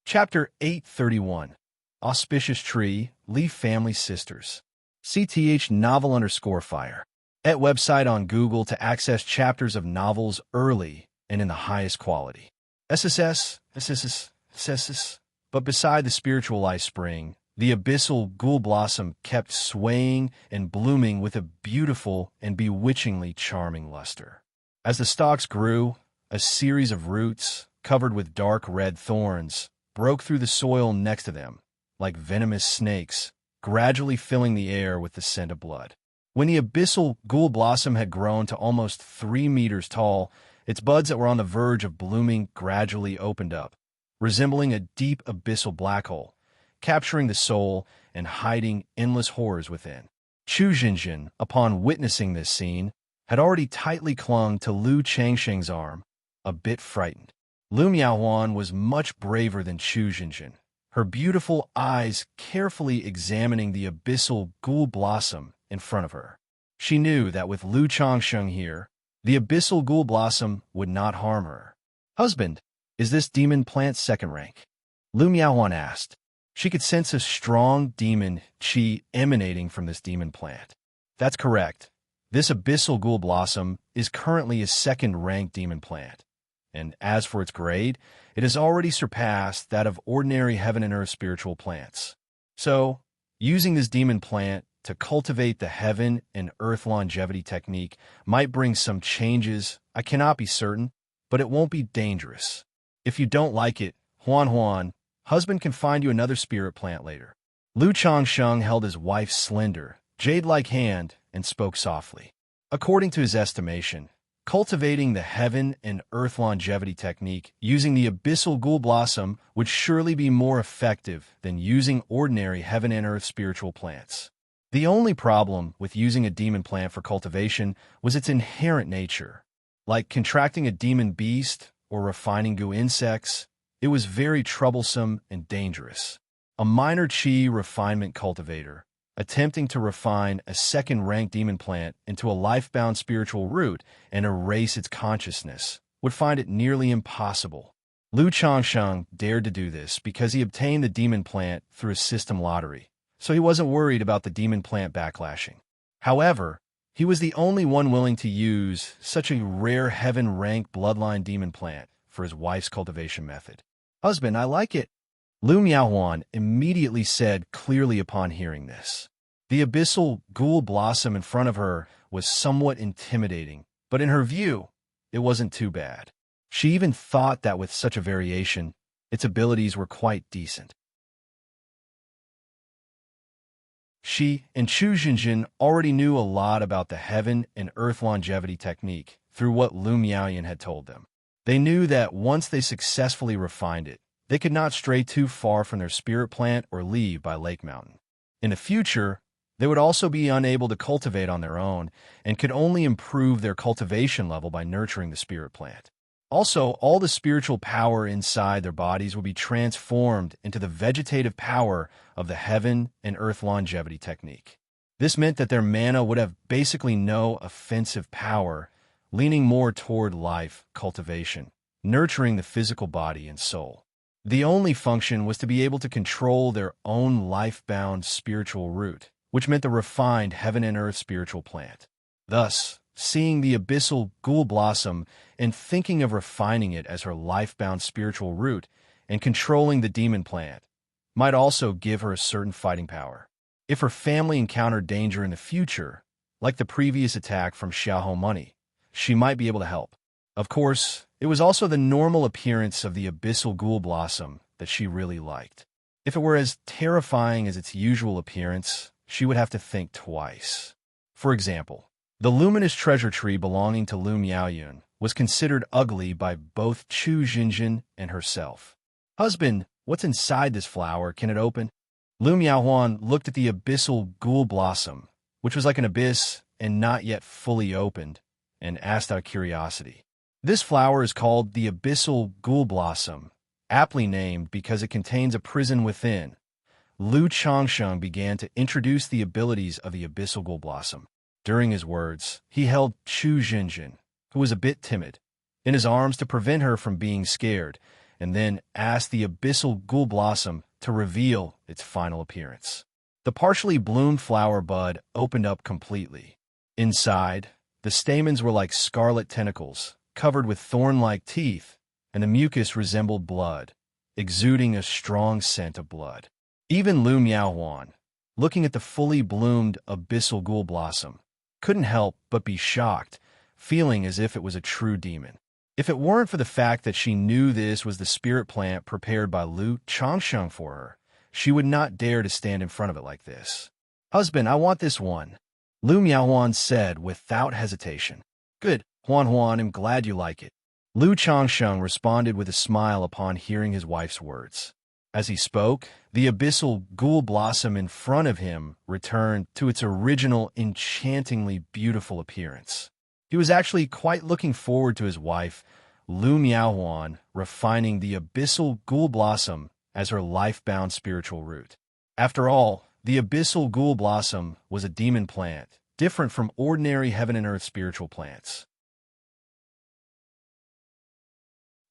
Chapter 831 Auspicious Tree, Leaf Family Sisters. CTH novel_fire. At website on Google to access chapters of novels early and in the highest quality. SSS, But beside the spiritual ice spring, the abyssal ghoul blossom kept swaying and blooming with a beautiful and bewitchingly charming luster. As the stalks grew, a series of roots, covered with dark red thorns, broke through the soil next to them, like venomous snakes, gradually filling the air with the scent of blood. When the abyssal ghoul blossom had grown to almost 3 meters tall, its buds that were on the verge of blooming gradually opened up, resembling a deep abyssal black hole, capturing the soul and hiding endless horrors within. Xianxia, upon witnessing this scene, had already tightly clung to Lu Changsheng's arm, a bit frightened. Lu Miaohuan was much braver than Xianxia, her beautiful eyes carefully examining the abyssal ghoul blossom in front of her. She knew that with Lu Changsheng here, the abyssal ghoul blossom would not harm her. "Husband, is this demon plant second rank?" Lu Miaohuan asked. She could sense a strong demon qi emanating from this demon plant. "That's correct. This abyssal ghoul blossom is currently a second-rank demon plant, and as for its grade, it has already surpassed that of ordinary heaven and earth spiritual plants. So, using this demon plant to cultivate the heaven and earth longevity technique might bring some changes. I cannot be certain, but it won't be dangerous. If you don't like it, Huan, husband can find you another spirit plant later." Lu Changsheng held his wife's slender, jade-like hand and spoke softly. According to his estimation, cultivating the heaven and earth longevity technique using the abyssal ghoul blossom would surely be more effective than using ordinary heaven and earth spiritual plants. The only problem with using a demon plant for cultivation was its inherent nature. Like contracting a demon beast or refining goo insects, it was very troublesome and dangerous. A minor qi refinement cultivator, attempting to refine a second-rank demon plant into a life-bound spiritual root and erase its consciousness, would find it nearly impossible. Lu Changsheng dared to do this because he obtained the demon plant through a system lottery, so he wasn't worried about the demon plant backlashing. However, he was the only one willing to use such a rare heaven-rank bloodline demon plant for his wife's cultivation method. "Husband, I like it," Lu Miaohuan immediately said clearly upon hearing this. The abyssal ghoul blossom in front of her was somewhat intimidating, but in her view, it wasn't too bad. She even thought that with such a variation, its abilities were quite decent. She and Xianxia already knew a lot about the heaven and earth longevity technique through what Lu Miaoyan had told them. They knew that once they successfully refined it, they could not stray too far from their spirit plant or leave by Lake Mountain. In the future, they would also be unable to cultivate on their own and could only improve their cultivation level by nurturing the spirit plant. Also, all the spiritual power inside their bodies would be transformed into the vegetative power of the heaven and earth longevity technique. This meant that their mana would have basically no offensive power, leaning more toward life, cultivation, nurturing the physical body and soul. The only function was to be able to control their own life-bound spiritual root, which meant the refined heaven and earth spiritual plant. Thus, seeing the abyssal ghoul blossom and thinking of refining it as her life-bound spiritual root and controlling the demon plant might also give her a certain fighting power. If her family encountered danger in the future, like the previous attack from Xiaohou Money, she might be able to help. Of course, it was also the normal appearance of the abyssal ghoul blossom that she really liked. If it were as terrifying as its usual appearance, she would have to think twice. For example, the luminous treasure tree belonging to Lu Miaoyun was considered ugly by both Chu Xinjin and herself. "Husband, what's inside this flower? Can it open?" Lu Miaohuan looked at the abyssal ghoul blossom, which was like an abyss and not yet fully opened, and asked out of curiosity. This flower is called the abyssal ghoul blossom, aptly named because it contains a prison within. Lu Changsheng began to introduce the abilities of the abyssal ghoul blossom. During his words, he held Chu Xinjin, who was a bit timid, in his arms to prevent her from being scared, and then asked the abyssal ghoul blossom to reveal its final appearance. The partially bloomed flower bud opened up completely. Inside, the stamens were like scarlet tentacles, covered with thorn-like teeth, and the mucus resembled blood, exuding a strong scent of blood. Even Lu Miaohuan, looking at the fully bloomed abyssal ghoul blossom, couldn't help but be shocked, feeling as if it was a true demon. If it weren't for the fact that she knew this was the spirit plant prepared by Lu Changsheng for her, she would not dare to stand in front of it like this. "Husband, I want this one," Lu Miaohuan said without hesitation. "Good, Huan Huan, I'm glad you like it." Lu Changsheng responded with a smile upon hearing his wife's words. As he spoke, the abyssal ghoul blossom in front of him returned to its original enchantingly beautiful appearance. He was actually quite looking forward to his wife, Lu Miaohuan, refining the abyssal ghoul blossom as her life-bound spiritual root. After all, the abyssal ghoul blossom was a demon plant, different from ordinary heaven and earth spiritual plants.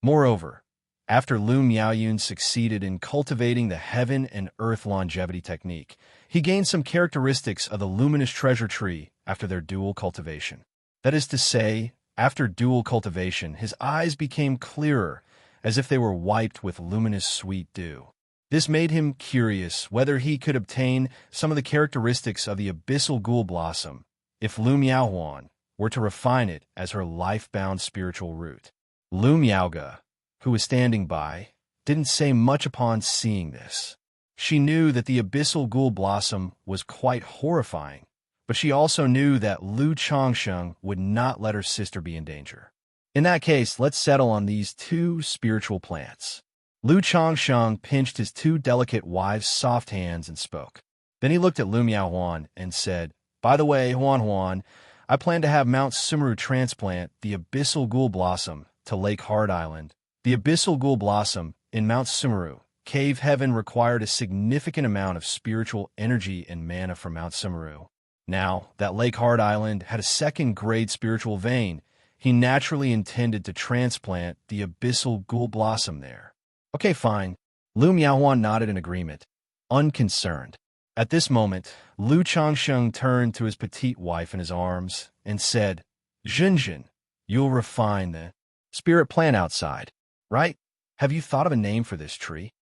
Moreover, after Lu Miaoyun succeeded in cultivating the heaven and earth longevity technique, he gained some characteristics of the luminous treasure tree after their dual cultivation. That is to say, after dual cultivation, his eyes became clearer, as if they were wiped with luminous sweet dew. This made him curious whether he could obtain some of the characteristics of the abyssal ghoul blossom if Lu Miaohuan were to refine it as her life-bound spiritual root. Lu Miaoga, who was standing by, didn't say much upon seeing this. She knew that the abyssal ghoul blossom was quite horrifying, but she also knew that Lu Changsheng would not let her sister be in danger. In that case, let's settle on these two spiritual plants. Lu Changsheng pinched his two delicate wife's soft hands and spoke. Then he looked at Lu Miaohuan and said, "By the way, Huan Huan, I plan to have Mount Sumeru transplant the abyssal ghoul blossom to Lake Hard Island. The abyssal ghoul blossom in Mount Sumeru, cave heaven, required a significant amount of spiritual energy and mana from Mount Sumeru. Now that Lake Hard Island had a second-grade spiritual vein, he naturally intended to transplant the abyssal ghoul blossom there." "Okay, fine." Lu Miaohuan nodded in agreement, unconcerned. At this moment, Lu Changsheng turned to his petite wife in his arms and said, "Zhenjin, you'll refine the spirit plant outside, right? Have you thought of a name for this tree?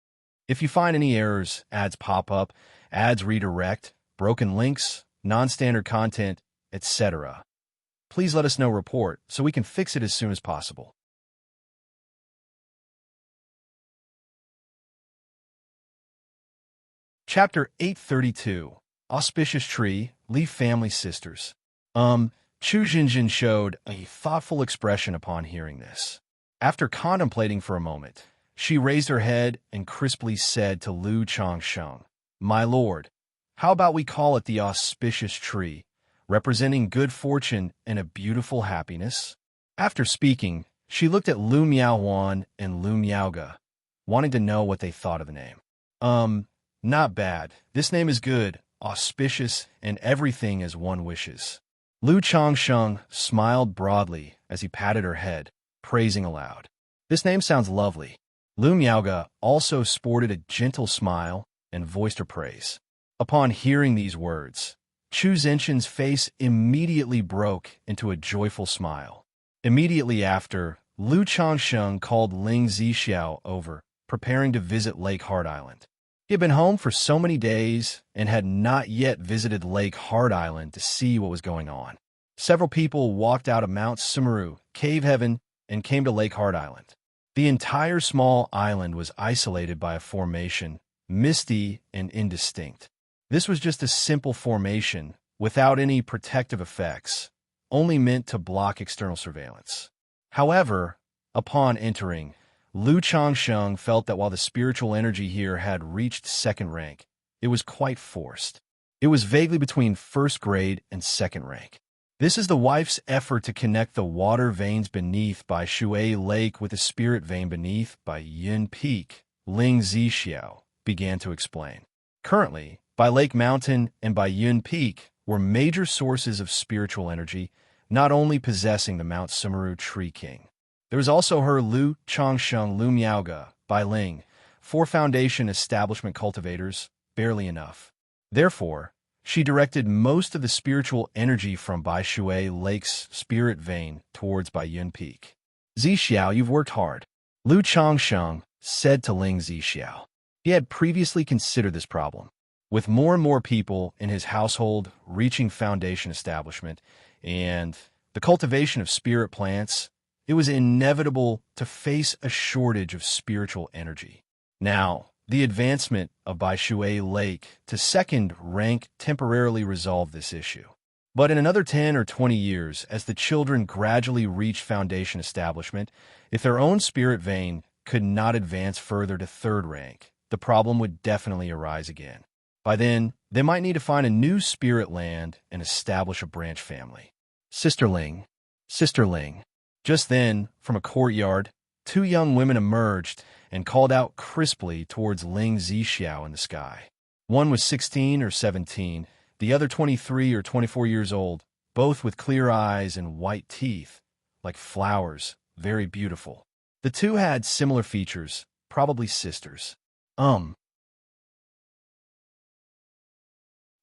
If you find any errors, ads pop up, ads redirect, broken links, non-standard content, etc., please let us know. Report so we can fix it as soon as possible." Chapter 832, Auspicious Tree, Li Family Sisters. Chu Jinjin showed a thoughtful expression upon hearing this. After contemplating for a moment, she raised her head and crisply said to Lu Changsheng, "My lord, how about we call it the auspicious tree, representing good fortune and a beautiful happiness?" After speaking, she looked at Lu Miaohuan and Lu Miaoga, wanting to know what they thought of the name. Not bad. This name is good, auspicious, and everything as one wishes." Lu Changsheng smiled broadly as he patted her head, praising aloud. "This name sounds lovely." Lu Miaoga also sported a gentle smile and voiced her praise. Upon hearing these words, Chu Zenshin's face immediately broke into a joyful smile. Immediately after, Lu Changsheng called Ling Zixiao over, preparing to visit Lake Hard Island. He had been home for so many days and had not yet visited Lake Hard Island to see what was going on. Several people walked out of Mount Sumeru, Cave Heaven, and came to Lake Hard Island. The entire small island was isolated by a formation, misty and indistinct. This was just a simple formation, without any protective effects, only meant to block external surveillance. However, upon entering, Lu Changsheng felt that while the spiritual energy here had reached second rank, it was quite forced. It was vaguely between first grade and second rank. This is the wife's effort to connect the water veins beneath by Shui Lake with the spirit vein beneath by Yun Peak, Ling Zixiao began to explain. Currently, by Lake Mountain and by Yun Peak were major sources of spiritual energy, not only possessing the Mount Sumeru Tree King. There was also her Lu Changsheng Lu Miaoga, Bai Ling, 4 foundation establishment cultivators, barely enough. Therefore, she directed most of the spiritual energy from Bai Shui Lake's spirit vein towards Bai Yun Peak. "Zixiao, you've worked hard." Lu Changsheng said to Ling Zixiao. He had previously considered this problem. With more and more people in his household reaching foundation establishment and the cultivation of spirit plants, it was inevitable to face a shortage of spiritual energy. Now, the advancement of Baishui Lake to second rank temporarily resolved this issue. But in another 10 or 20 years, as the children gradually reached foundation establishment, if their own spirit vein could not advance further to third rank, the problem would definitely arise again. By then, they might need to find a new spirit land and establish a branch family. Sister Ling. Just then, from a courtyard, two young women emerged and called out crisply towards Ling Zixiao in the sky. One was 16 or 17, the other 23 or 24 years old, both with clear eyes and white teeth, like flowers, very beautiful. The two had similar features, probably sisters.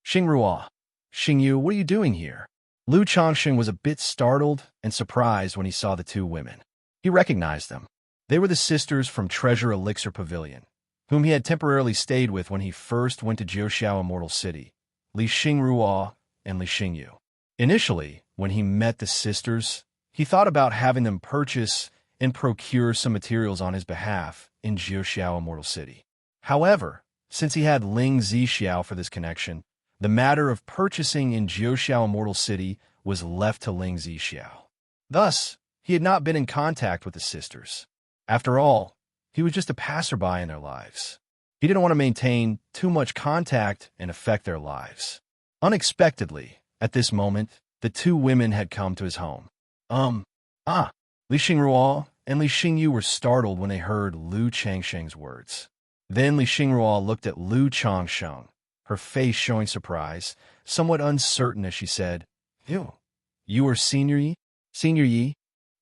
Xingrua, Xingyu, what are you doing here? Lu Changsheng was a bit startled and surprised when he saw the two women. He recognized them. They were the sisters from Treasure Elixir Pavilion, whom he had temporarily stayed with when he first went to Jiuxiao Immortal City, Li Xingrua and Li Xingyu. Initially, when he met the sisters, he thought about having them purchase and procure some materials on his behalf in Jiuxiao Immortal City. However, since he had Ling Zixiao for this connection, the matter of purchasing in Jiuxiao Immortal City was left to Ling Zixiao. Thus, he had not been in contact with the sisters. After all, he was just a passerby in their lives. He didn't want to maintain too much contact and affect their lives. Unexpectedly, at this moment, the two women had come to his home. Li Xingrua and Li Xingyu were startled when they heard Lu Changsheng's words. Then Li Xingrua looked at Lu Changsheng, her face showing surprise, somewhat uncertain as she said, "Ew, you are Senior Yi?" Senior Yi?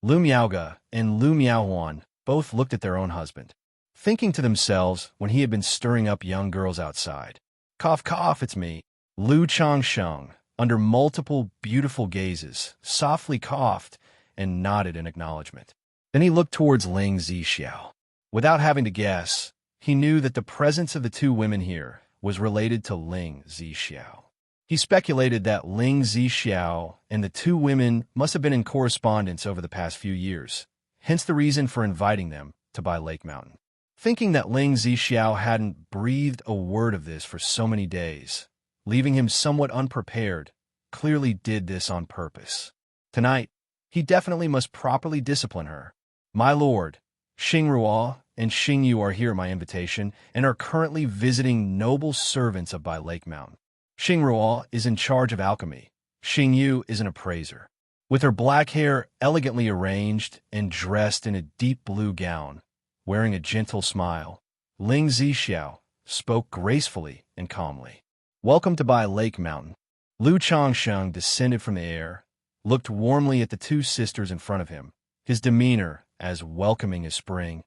Lu Miaoge and Lu Miaohuan both looked at their own husband, thinking to themselves when he had been stirring up young girls outside. Cough, cough, it's me. Lu Changsheng, under multiple beautiful gazes, softly coughed and nodded in acknowledgement. Then he looked towards Ling Zixiao. Without having to guess, he knew that the presence of the two women here was related to Ling Zixiao. He speculated that Ling Zixiao and the two women must have been in correspondence over the past few years, hence the reason for inviting them to Bai Lake Mountain. Thinking that Ling Zixiao hadn't breathed a word of this for so many days, leaving him somewhat unprepared, clearly did this on purpose. Tonight, he definitely must properly discipline her. My lord, Xingrua and Xingyu are here at my invitation and are currently visiting noble servants of Bai Lake Mountain. Xingrua is in charge of alchemy. Xingyu is an appraiser. With her black hair elegantly arranged and dressed in a deep blue gown, wearing a gentle smile, Ling Zixiao spoke gracefully and calmly. Welcome to Bai Lake Mountain. Lu Changsheng descended from the air, looked warmly at the two sisters in front of him, his demeanor as welcoming as spring.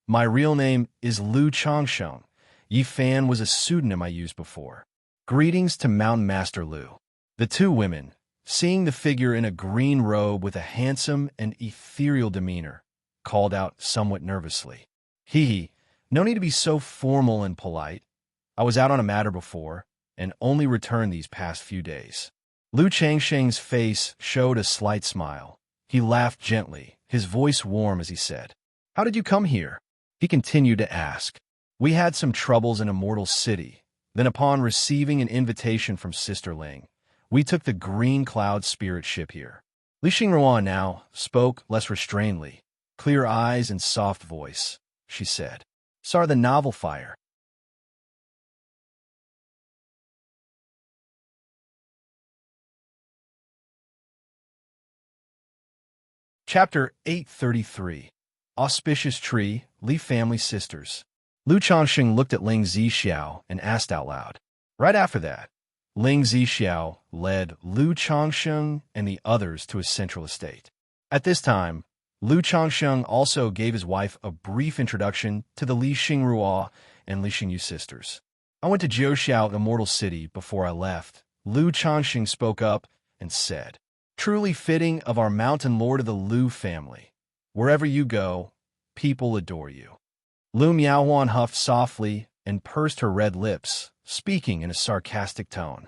My real name is Lu Changsheng. Yi Fan was a pseudonym I used before. Greetings to Mountain Master Lu. The two women, seeing the figure in a green robe with a handsome and ethereal demeanor, called out somewhat nervously. Hee, no need to be so formal and polite. I was out on a matter before, and only returned these past few days. Lu Changsheng's face showed a slight smile. He laughed gently, his voice warm as he said, "How did you come here?" He continued to ask. We had some troubles in Immortal City. Then upon receiving an invitation from Sister Ling, we took the Green Cloud spirit ship here. Li Xingrua now spoke less restrainedly, clear eyes and soft voice. She said, "Sar the novel fire." Chapter 833. Auspicious Tree, Li Family Sisters. Lu Changsheng looked at Ling Zixiao and asked out loud. Right after that, Ling Zixiao led Lu Changsheng and the others to his central estate. At this time, Lu Changsheng also gave his wife a brief introduction to the Li Xingrua and Li Xingyu sisters. I went to Jiuxiao Immortal City before I left. Lu Changsheng spoke up and said, "Truly fitting of our mountain lord of the Lu family. Wherever you go, people adore you." Lu Miaohuan huffed softly and pursed her red lips, speaking in a sarcastic tone.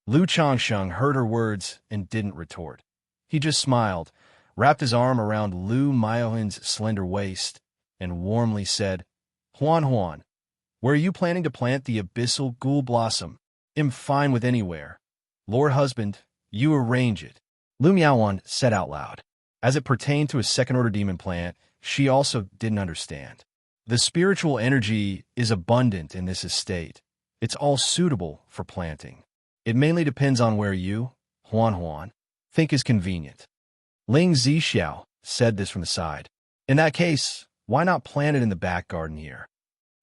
Lu Changsheng heard her words and didn't retort. He just smiled, wrapped his arm around Lu Miaohuan's slender waist, and warmly said, Huan Huan, where are you planning to plant the abyssal ghoul blossom? I'm fine with anywhere. Lord Husband, you arrange it. Lu Miaohuan said out loud. As it pertained to a second-order demon plant, she also didn't understand. The spiritual energy is abundant in this estate. It's all suitable for planting. It mainly depends on where you, Huan Huan, think is convenient. Ling Zixiao said this from the side. In that case, why not plant it in the back garden here?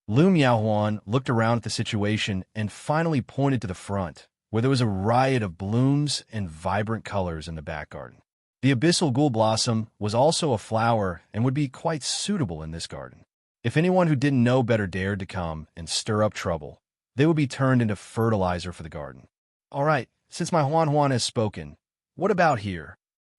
Lu Miaohuan looked around at the situation and finally pointed to the front, where there was a riot of blooms and vibrant colors in the back garden. The abyssal ghoul blossom was also a flower and would be quite suitable in this garden. If anyone who didn't know better dared to come and stir up trouble, they would be turned into fertilizer for the garden. All right, since my Huan Huan has spoken, what about here?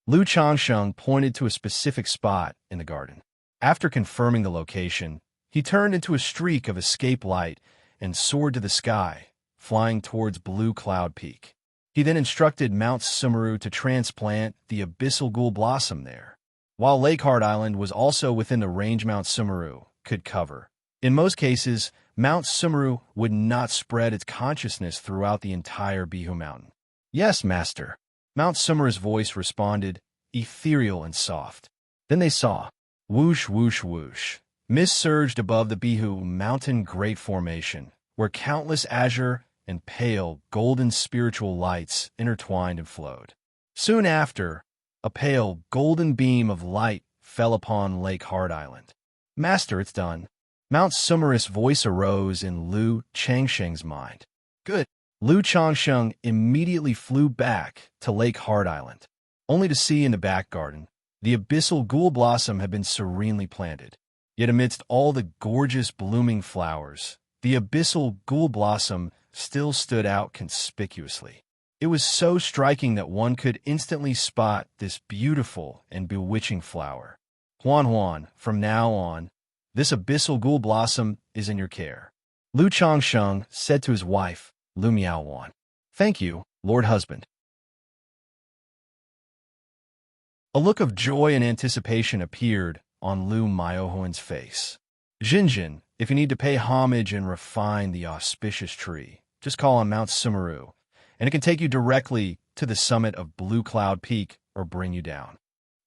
Lu Changsheng pointed to a specific spot in the garden. After confirming the location, he turned into a streak of escape light and soared to the sky, flying towards Blue Cloud Peak. He then instructed Mount Sumeru to transplant the abyssal ghoul blossom there. While Lake Heart Island was also within the range Mount Sumeru could cover, in most cases, Mount Sumeru would not spread its consciousness throughout the entire Bihu Mountain. Yes, Master. Mount Sumeru's voice responded, ethereal and soft. Then they saw, whoosh, whoosh, whoosh. Mist surged above the Bihu Mountain Great Formation, where countless azure and pale, golden spiritual lights intertwined and flowed. Soon after, a pale, golden beam of light fell upon Lake Heart Island. Master, it's done. Mount Sumeru's voice arose in Lu Changsheng's mind. Good. Lu Changsheng immediately flew back to Lake Heart Island, only to see in the back garden, the abyssal ghoul blossom had been serenely planted. Yet amidst all the gorgeous blooming flowers, the abyssal ghoul blossom still stood out conspicuously. It was so striking that one could instantly spot this beautiful and bewitching flower. Huan Huan, from now on, this abyssal ghoul blossom is in your care. Lu Changsheng said to his wife, Lu Miaohuan. Thank you, Lord Husband. A look of joy and anticipation appeared on Lu Miaohuan's face. Jinjin, if you need to pay homage and refine the auspicious tree, just call on Mount Sumeru, and it can take you directly to the summit of Blue Cloud Peak or bring you down.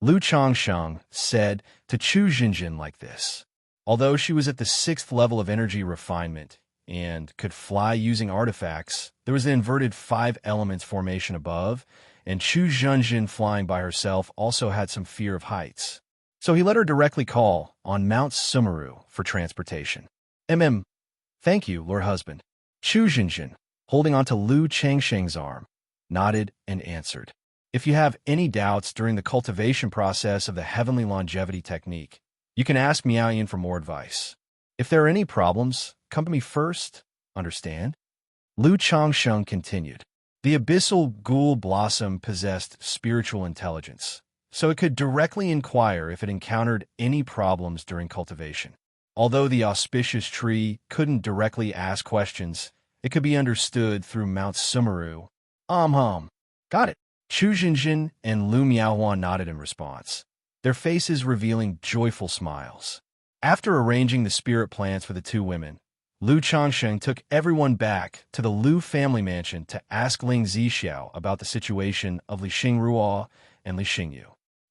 Lu Changsheng said to Chu Jinjin like this. Although she was at the 6th level of energy refinement and could fly using artifacts, there was the inverted 5 elements formation above, and Chu Jinjin flying by herself also had some fear of heights. So he let her directly call on Mount Sumeru for transportation. Thank you, Lord Husband. Chu Jinjin, holding onto Lu Changsheng's arm, nodded and answered. If you have any doubts during the cultivation process of the heavenly longevity technique, you can ask Miao Yin for more advice. If there are any problems, come to me first, understand? Lu Changsheng continued. The abyssal ghoul blossom possessed spiritual intelligence, so it could directly inquire if it encountered any problems during cultivation. Although the auspicious tree couldn't directly ask questions, it could be understood through Mount Sumeru. Got it. Chu Jinjin and Lu Miaohuan nodded in response, their faces revealing joyful smiles. After arranging the spirit plants for the two women, Lu Changsheng took everyone back to the Lu family mansion to ask Ling Zixiao about the situation of Li Xingruo and Li Xingyu.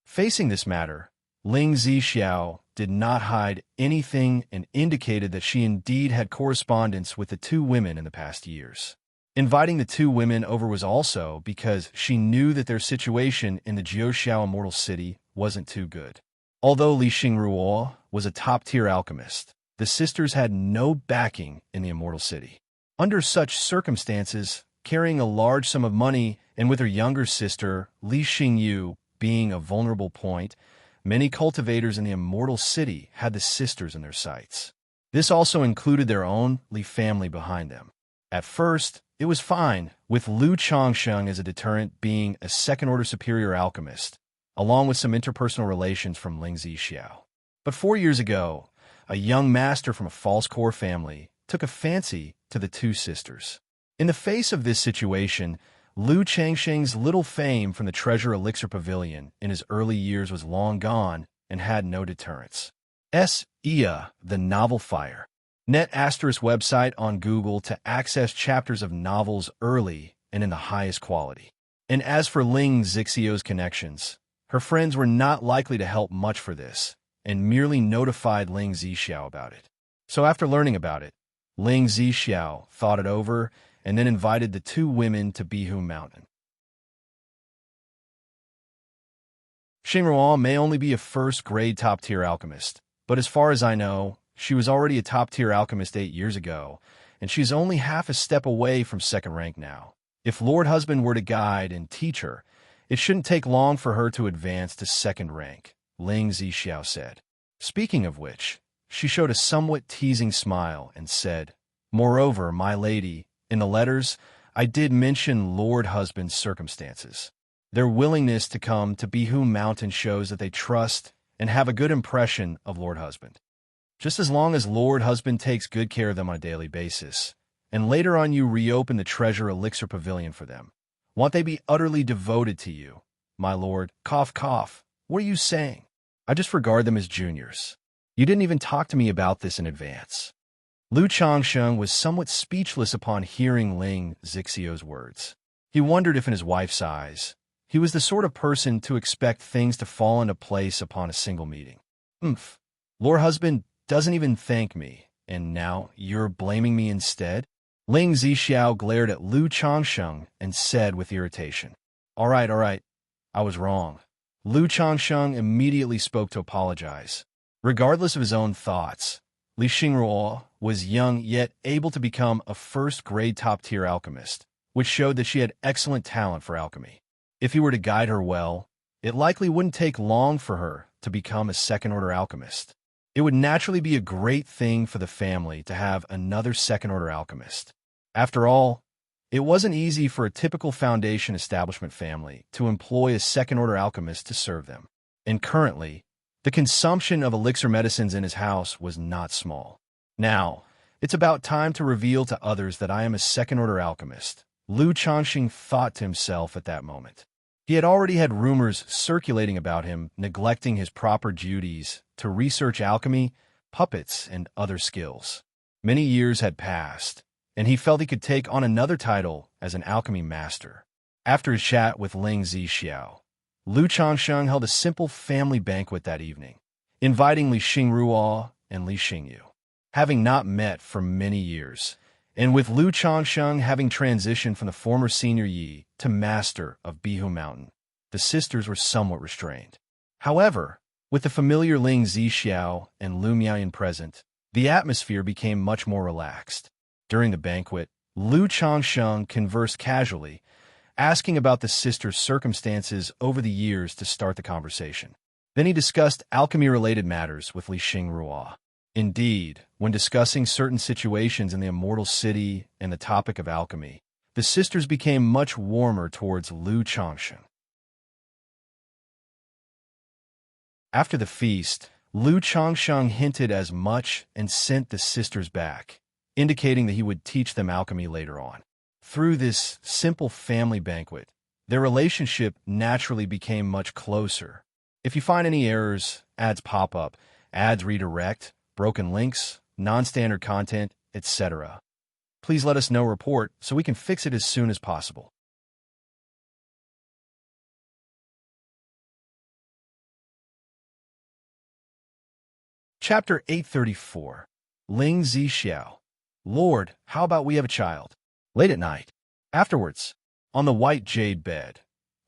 Facing this matter, Ling Zixiao did not hide anything and indicated that she indeed had correspondence with the two women in the past years. Inviting the two women over was also because she knew that their situation in the Jiuxiao Immortal City wasn't too good. Although Li Xingruo was a top-tier alchemist, the sisters had no backing in the Immortal City. Under such circumstances, carrying a large sum of money and with her younger sister, Li Xingyu, being a vulnerable point, many cultivators in the Immortal City had the sisters in their sights. This also included their own Li family behind them. At first, it was fine, with Lu Changsheng as a deterrent being a second-order superior alchemist, along with some interpersonal relations from Ling Zixiao. But 4 years ago, a young master from a false core family, took a fancy to the two sisters. In the face of this situation, Lu Changxing's little fame from the Treasure Elixir Pavilion in his early years was long gone and had no deterrence. Xianxia, the Novel Fire. Net asterisk website on Google to access chapters of novels early and in the highest quality. And as for Ling Zixiao's connections, her friends were not likely to help much for this, and merely notified Ling Zixiao about it. So after learning about it, Ling Zixiao thought it over and then invited the two women to Bihu Mountain. Xingruo may only be a first-grade top-tier alchemist, but as far as I know, she was already a top-tier alchemist 8 years ago, and she's only half a step away from second rank now. If Lord Husband were to guide and teach her, it shouldn't take long for her to advance to second rank, Ling Zixiao said. Speaking of which, she showed a somewhat teasing smile and said, "Moreover, my lady, in the letters, I did mention Lord Husband's circumstances. Their willingness to come to Bihu Mountain shows that they trust and have a good impression of Lord Husband. Just as long as Lord Husband takes good care of them on a daily basis, and later on you reopen the Treasure Elixir Pavilion for them, won't they be utterly devoted to you? My lord, cough, cough, what are you saying? I just regard them as juniors. You didn't even talk to me about this in advance." Lu Changsheng was somewhat speechless upon hearing Ling Zixiao's words. He wondered if in his wife's eyes, he was the sort of person to expect things to fall into place upon a single meeting. Lord Husband doesn't even thank me, and now you're blaming me instead? Ling Zixiao glared at Lu Changsheng and said with irritation, All right, I was wrong." Lu Changsheng immediately spoke to apologize. Regardless of his own thoughts, Li Xingruo was young yet able to become a first-grade top-tier alchemist, which showed that she had excellent talent for alchemy. If he were to guide her well, it likely wouldn't take long for her to become a second-order alchemist. It would naturally be a great thing for the family to have another second-order alchemist. After all, it wasn't easy for a typical Foundation establishment family to employ a second-order alchemist to serve them. And currently, the consumption of elixir medicines in his house was not small. Now, it's about time to reveal to others that I am a second-order alchemist, Lu Changxing thought to himself at that moment. He had already had rumors circulating about him neglecting his proper duties to research alchemy, puppets, and other skills. Many years had passed, and he felt he could take on another title as an alchemy master. After his chat with Ling Zixiao, Lu Changsheng held a simple family banquet that evening, inviting Li Xingruo and Li Xingyu. Having not met for many years, and with Lu Changsheng having transitioned from the former senior Yi to master of Bihu Mountain, the sisters were somewhat restrained. However, with the familiar Ling Zixiao and Lu Miaoyan present, the atmosphere became much more relaxed. During the banquet, Lu Changsheng conversed casually, asking about the sisters' circumstances over the years to start the conversation. Then he discussed alchemy-related matters with Li Xingruo. Indeed, when discussing certain situations in the Immortal City and the topic of alchemy, the sisters became much warmer towards Lu Changsheng. After the feast, Lu Changsheng hinted as much and sent the sisters back, indicating that he would teach them alchemy later on. Through this simple family banquet, their relationship naturally became much closer. If you find any errors, ads pop up, ads redirect, broken links, non-standard content, etc., please let us know report so we can fix it as soon as possible. Chapter 834. Ling Zixiao. Lord, how about we have a child? Late at night. Afterwards, on the white jade bed,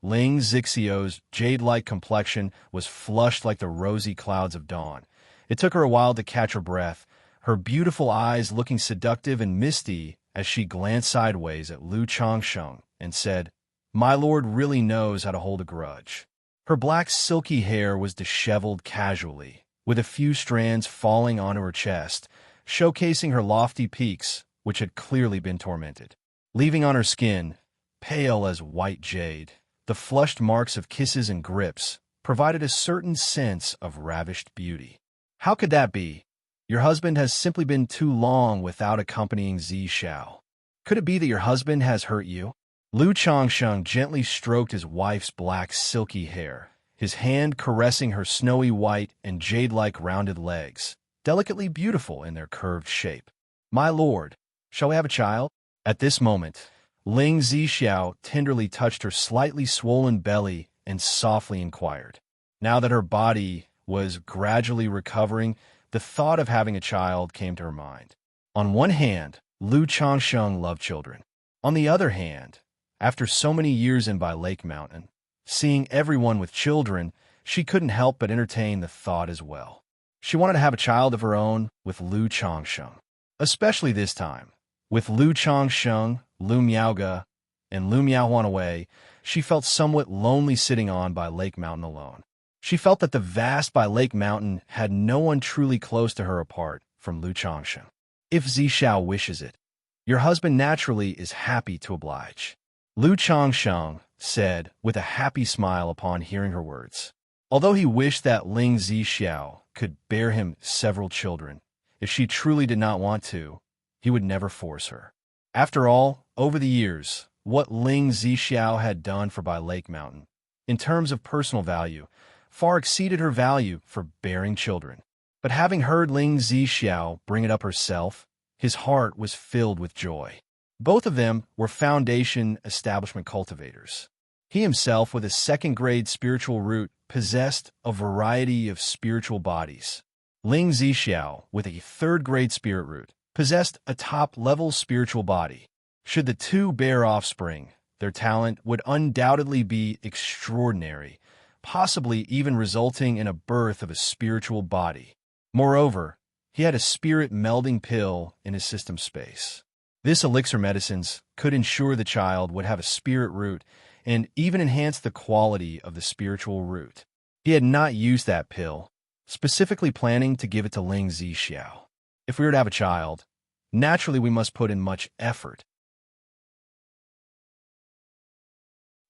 Ling Zixiao's jade-like complexion was flushed like the rosy clouds of dawn. It took her a while to catch her breath, her beautiful eyes looking seductive and misty as she glanced sideways at Lu Changsheng and said, My lord really knows how to hold a grudge. Her black silky hair was disheveled casually, with a few strands falling onto her chest, showcasing her lofty peaks, which had clearly been tormented. Leaving on her skin, pale as white jade, the flushed marks of kisses and grips provided a certain sense of ravished beauty. How could that be? Your husband has simply been too long without accompanying Xiao. Could it be that your husband has hurt you? Lu Changsheng gently stroked his wife's black silky hair, his hand caressing her snowy white and jade-like rounded legs, delicately beautiful in their curved shape. My lord, shall we have a child? At this moment, Ling Zixiao tenderly touched her slightly swollen belly and softly inquired. Now that her body was gradually recovering, the thought of having a child came to her mind. On one hand, Lu Changsheng loved children. On the other hand, after so many years in By Lake Mountain, seeing everyone with children, she couldn't help but entertain the thought as well. She wanted to have a child of her own with Lu Changsheng. Especially this time. With Lu Changsheng, Lu Miaoge, and Lu Miaohuan away, she felt somewhat lonely sitting on By Lake Mountain alone. She felt that the vast By Lake Mountain had no one truly close to her apart from Lu Changsheng. If Zixiao wishes it, your husband naturally is happy to oblige. Lu Changsheng said with a happy smile upon hearing her words. Although he wished that Ling Zixiao could bear him several children, if she truly did not want to, he would never force her. After all, over the years, what Ling Zixiao had done for By Lake Mountain, in terms of personal value, far exceeded her value for bearing children. But having heard Ling Zixiao bring it up herself, his heart was filled with joy. Both of them were Foundation establishment cultivators. He himself, with a second-grade spiritual root, possessed a variety of spiritual bodies. Ling Zixiao, with a third-grade spirit root, possessed a top-level spiritual body. Should the two bear offspring, their talent would undoubtedly be extraordinary, possibly even resulting in a birth of a spiritual body. Moreover, he had a spirit melding pill in his system space. This elixir medicines could ensure the child would have a spirit root and even enhance the quality of the spiritual root. He had not used that pill, specifically planning to give it to Ling Zixiao. If we were to have a child, naturally we must put in much effort.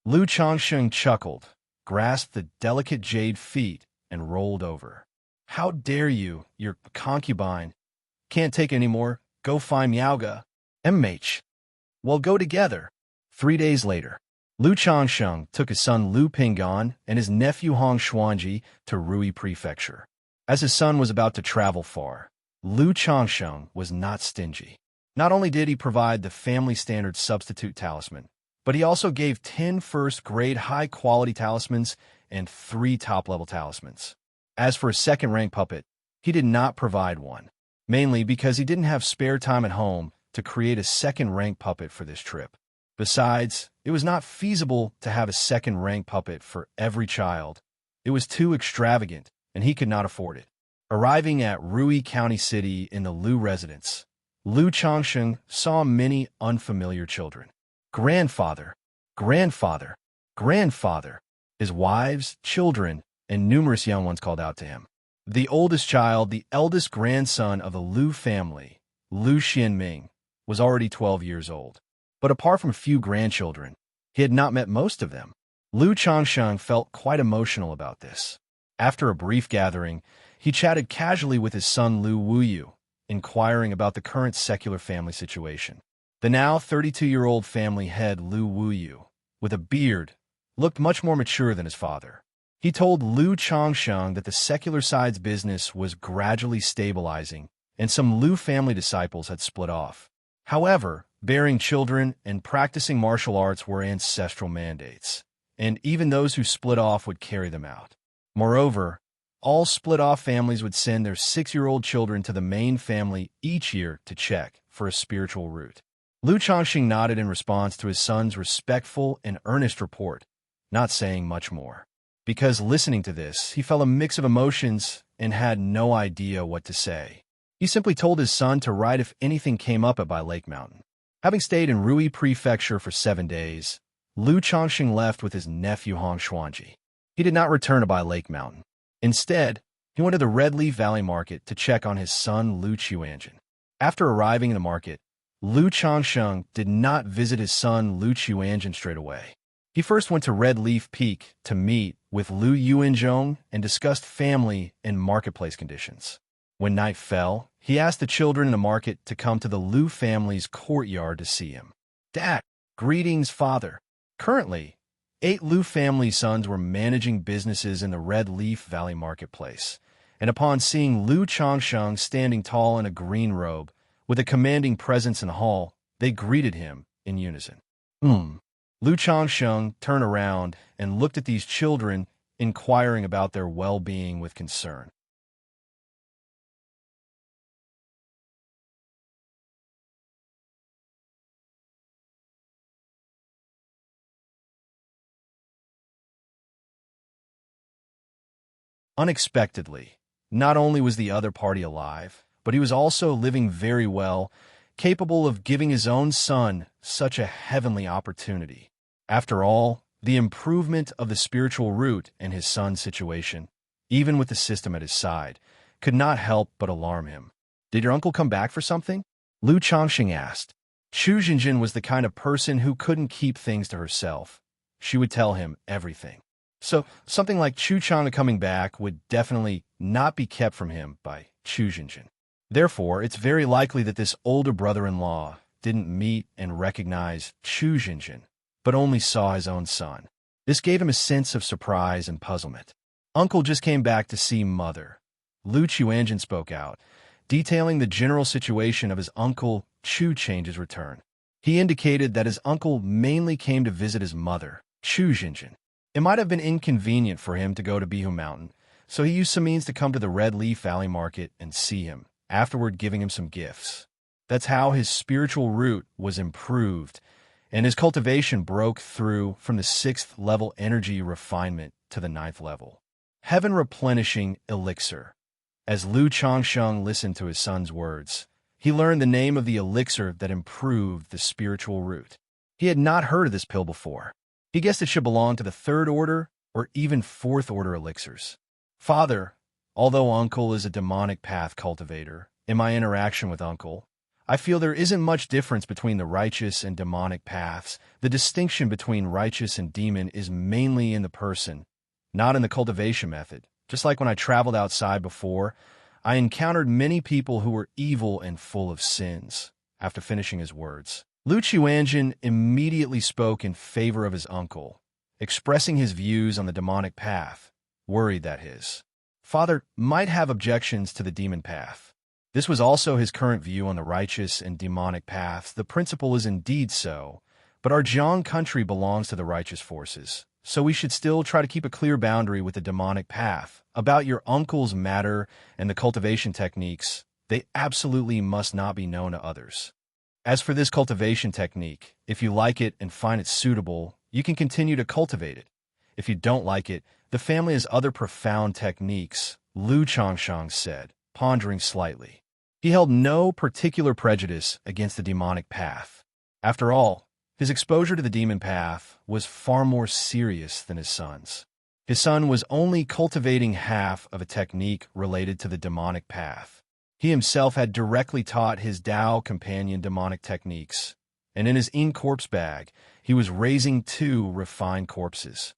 Lu Changsheng chuckled, grasped the delicate jade feet, and rolled over. How dare you, your concubine? Can't take any more. Go find Miaoge. MH. Well, go together. 3 days later, Lu Changsheng took his son Lu Pinggan and his nephew Hong Xuanji to Rui Prefecture. As his son was about to travel far, Lu Changsheng was not stingy. Not only did he provide the family standard substitute talisman, but he also gave 10 first-grade high-quality talismans and 3 top-level talismans. As for his second-rank puppet, he did not provide one, mainly because he didn't have spare time at home to create a second-rank puppet for this trip. Besides, it was not feasible to have a second-rank puppet for every child. It was too extravagant, and he could not afford it. Arriving at Rui County City in the Lu residence, Lu Changsheng saw many unfamiliar children. Grandfather, grandfather, grandfather. His wives, children, and numerous young ones called out to him. The oldest child, the eldest grandson of the Lu family, Lu Xianming, was already 12 years old. But apart from a few grandchildren, he had not met most of them. Lu Changsheng felt quite emotional about this. After a brief gathering, he chatted casually with his son Lu Wuyu, inquiring about the current secular family situation. The now 32-year-old family head Lu Wuyu, with a beard, looked much more mature than his father. He told Lu Changsheng that the secular side's business was gradually stabilizing, and some Lu family disciples had split off. However, bearing children and practicing martial arts were ancestral mandates, and even those who split off would carry them out. Moreover, all split-off families would send their 6-year-old children to the main family each year to check for a spiritual root. Lu Changxing nodded in response to his son's respectful and earnest report, not saying much more. Because listening to this, he felt a mix of emotions and had no idea what to say. He simply told his son to write if anything came up at By Lake Mountain. Having stayed in Rui Prefecture for 7 days, Lu Changxing left with his nephew Hong Xuanji. He did not return to By Lake Mountain. Instead, he went to the Red Leaf Valley Market to check on his son Lu Qiuanjin. After arriving in the market, Lu Changsheng did not visit his son Lu Qiuanjin straight away. He first went to Red Leaf Peak to meet with Lu Yuanzhong and discussed family and marketplace conditions. When night fell, he asked the children in the market to come to the Liu family's courtyard to see him. Dad, greetings, father. Currently, 8 Liu family sons were managing businesses in the Red Leaf Valley marketplace, and upon seeing Liu Changsheng standing tall in a green robe, with a commanding presence in the hall, they greeted him in unison. Liu Changsheng turned around and looked at these children, inquiring about their well-being with concern. Unexpectedly, not only was the other party alive, but he was also living very well, capable of giving his own son such a heavenly opportunity. After all, the improvement of the spiritual root and his son's situation, even with the system at his side, could not help but alarm him. Did your uncle come back for something? Liu Changxing asked. Chu Jinjin was the kind of person who couldn't keep things to herself. She would tell him everything. So, something like Chu Chang coming back would definitely not be kept from him by Chu Jinjin. Therefore, it's very likely that this older brother-in-law didn't meet and recognize Chu Jinjin, but only saw his own son. This gave him a sense of surprise and puzzlement. Uncle just came back to see mother. Liu Chuanjin spoke out, detailing the general situation of his uncle Chu Change's return. He indicated that his uncle mainly came to visit his mother, Chu Jinjin. It might have been inconvenient for him to go to Bihu Mountain, so he used some means to come to the Red Leaf Valley Market and see him, afterward giving him some gifts. That's how his spiritual root was improved, and his cultivation broke through from the 6th level energy refinement to the 9th level. Heaven replenishing elixir. As Liu Changsheng listened to his son's words, he learned the name of the elixir that improved the spiritual root. He had not heard of this pill before. He guessed it should belong to the 3rd order or even 4th order elixirs. Father, although Uncle is a demonic path cultivator, in my interaction with Uncle, I feel there isn't much difference between the righteous and demonic paths. The distinction between righteous and demon is mainly in the person, not in the cultivation method. Just like when I traveled outside before, I encountered many people who were evil and full of sins. After finishing his words, Liu Chuanjin immediately spoke in favor of his uncle, expressing his views on the demonic path, worried that his father might have objections to the demon path. This was also his current view on the righteous and demonic paths. The principle is indeed so, but our Jiang country belongs to the righteous forces, so we should still try to keep a clear boundary with the demonic path. About your uncle's matter and the cultivation techniques, they absolutely must not be known to others. As for this cultivation technique, if you like it and find it suitable, you can continue to cultivate it. If you don't like it, the family has other profound techniques, Liu Changsheng said, pondering slightly. He held no particular prejudice against the demonic path. After all, his exposure to the demon path was far more serious than his son's. His son was only cultivating half of a technique related to the demonic path. He himself had directly taught his Tao companion demonic techniques, and in his in-corpse bag, he was raising 2 refined corpses.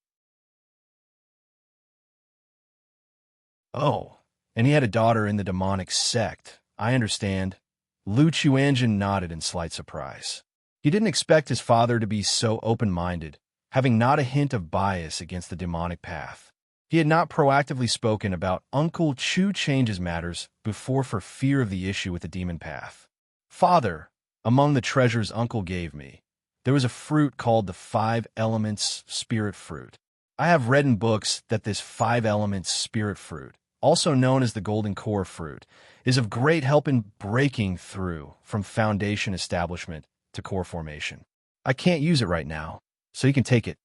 Oh, and he had a daughter in the demonic sect. I understand. Liu Chuanjin nodded in slight surprise. He didn't expect his father to be so open-minded, having not a hint of bias against the demonic path. He had not proactively spoken about Uncle Chu Change's matters before for fear of the issue with the demon path. Father, among the treasures Uncle gave me, there was a fruit called the 5 Elements Spirit Fruit. I have read in books that this 5 Elements Spirit Fruit, also known as the Golden Core Fruit, is of great help in breaking through from foundation establishment to core formation. I can't use it right now, so you can take it.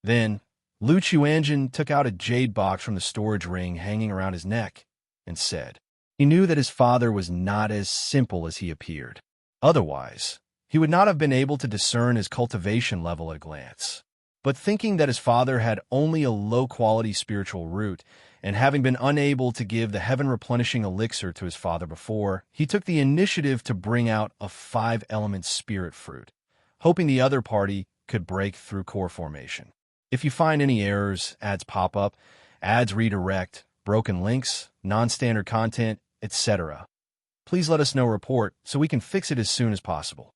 Then, Liu Chuanjin took out a jade box from the storage ring hanging around his neck and said, he knew that his father was not as simple as he appeared. Otherwise, he would not have been able to discern his cultivation level at a glance. But thinking that his father had only a low-quality spiritual root, and having been unable to give the heaven-replenishing elixir to his father before, he took the initiative to bring out a 5-element spirit fruit, hoping the other party could break through core formation. If you find any errors, ads pop up, ads redirect, broken links, non-standard content, etc. Please let us know report so we can fix it as soon as possible.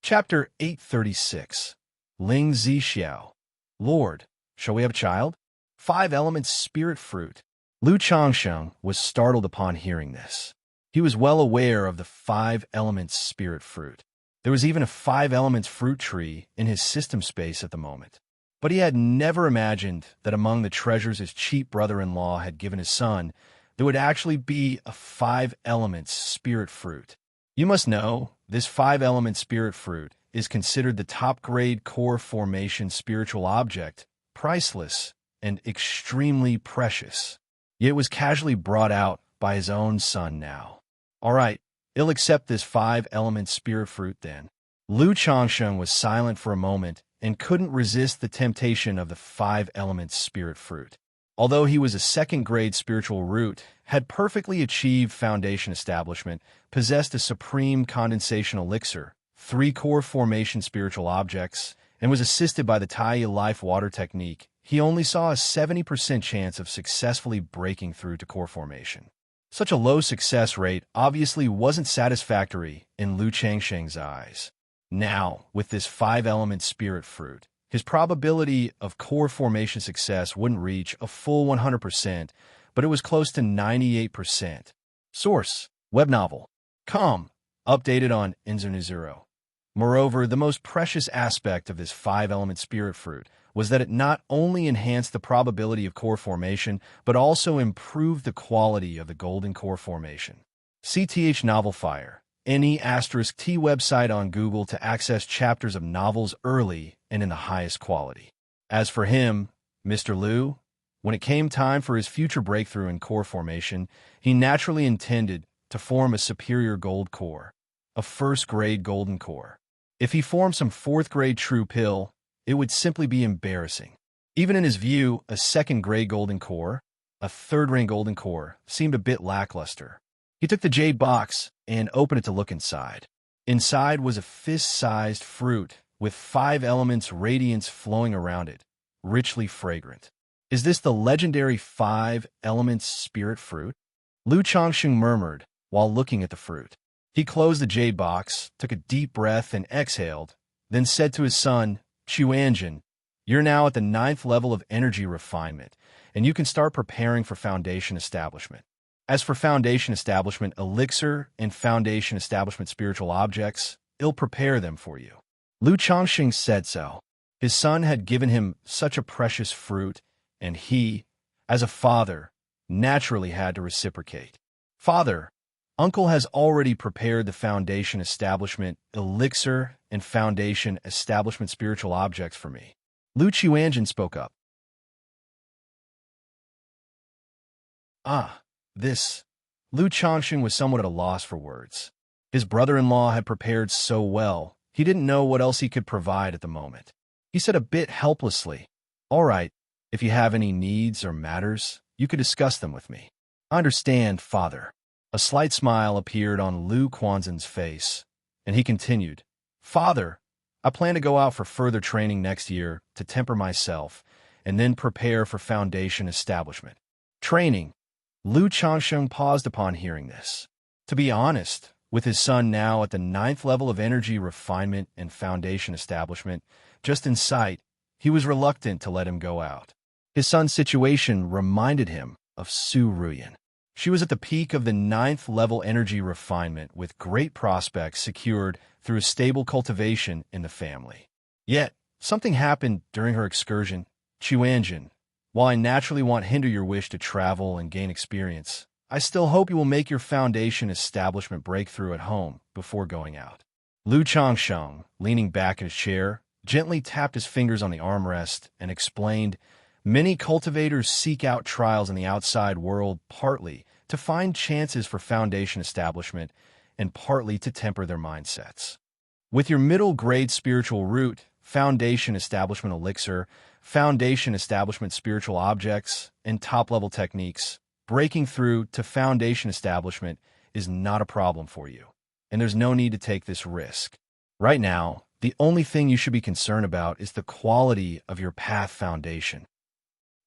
Chapter 836. Ling Zixiao. Lord, shall we have a child? 5 elements spirit fruit. Lu Changsheng was startled upon hearing this. He was well aware of the 5 elements spirit fruit. There was even a 5 elements fruit tree in his system space at the moment. But he had never imagined that among the treasures his cheap brother-in-law had given his son, there would actually be a 5 elements spirit fruit. You must know, this 5 element spirit fruit is considered the top-grade core formation spiritual object, priceless and extremely precious. Yet it was casually brought out by his own son now. All right, he'll accept this 5 element spirit fruit then. Lu Changsheng was silent for a moment and couldn't resist the temptation of the 5 elements spirit fruit. Although he was a second-grade spiritual root, had perfectly achieved foundation establishment, possessed a supreme condensation elixir, 3 core formation spiritual objects, and was assisted by the Taiyi life water technique, he only saw a 70% chance of successfully breaking through to core formation. Such a low success rate obviously wasn't satisfactory in Lu Changsheng's eyes. Now, with this 5 element spirit fruit, his probability of core formation success wouldn't reach a full 100%, but it was close to 98%. Source: web novel. Com. Updated on Inzernuzero. Moreover, the most precious aspect of this 5 element spirit fruit was that it not only enhanced the probability of core formation, but also improved the quality of the golden core formation. CTH Novel Fire. NE*T website on Google to access chapters of novels early and in the highest quality. As for him, Mr. Lu, when it came time for his future breakthrough in core formation, he naturally intended to form a superior gold core, a first-grade golden core. If he formed some 4th-grade true pill, it would simply be embarrassing. Even in his view, a 2nd-grade golden core, a 3rd-rank golden core, seemed a bit lackluster. He took the jade box and opened it to look inside. Inside was a fist-sized fruit with 5 elements radiance flowing around it, richly fragrant. Is this the legendary 5 elements spirit fruit? Lu Changsheng murmured while looking at the fruit. He closed the jade box, took a deep breath and exhaled, then said to his son, Xianxia, you're now at the 9th level of energy refinement, and you can start preparing for foundation establishment. As for foundation establishment elixir and foundation establishment spiritual objects, I'll prepare them for you. Lu Changsheng said so. His son had given him such a precious fruit, and he, as a father, naturally had to reciprocate. Father, Uncle has already prepared the foundation establishment elixir and foundation establishment spiritual objects for me. Lu Qianjin spoke up. This. Lu Changsheng was somewhat at a loss for words. His brother-in-law had prepared so well, he didn't know what else he could provide at the moment. He said a bit helplessly, all right, if you have any needs or matters, you could discuss them with me. I understand, Father. A slight smile appeared on Lu Quanzhen's face, and he continued, Father, I plan to go out for further training next year to temper myself and then prepare for foundation establishment. Training. Lu Changsheng paused upon hearing this. To be honest, with his son now at the 9th level of energy refinement and foundation establishment, just in sight, he was reluctant to let him go out. His son's situation reminded him of Su Ruyan. She was at the peak of the 9th level energy refinement with great prospects secured through a stable cultivation in the family. Yet, something happened during her excursion. Qianjin, while I naturally won't hinder your wish to travel and gain experience, I still hope you will make your foundation establishment breakthrough at home before going out. Lu Changsheng, leaning back in his chair, gently tapped his fingers on the armrest and explained, many cultivators seek out trials in the outside world partly to find chances for foundation establishment and partly to temper their mindsets. With your middle-grade spiritual root, foundation establishment elixir, foundation establishment spiritual objects, and top-level techniques, breaking through to foundation establishment is not a problem for you, and there's no need to take this risk. Right now, The only thing you should be concerned about is the quality of your path foundation.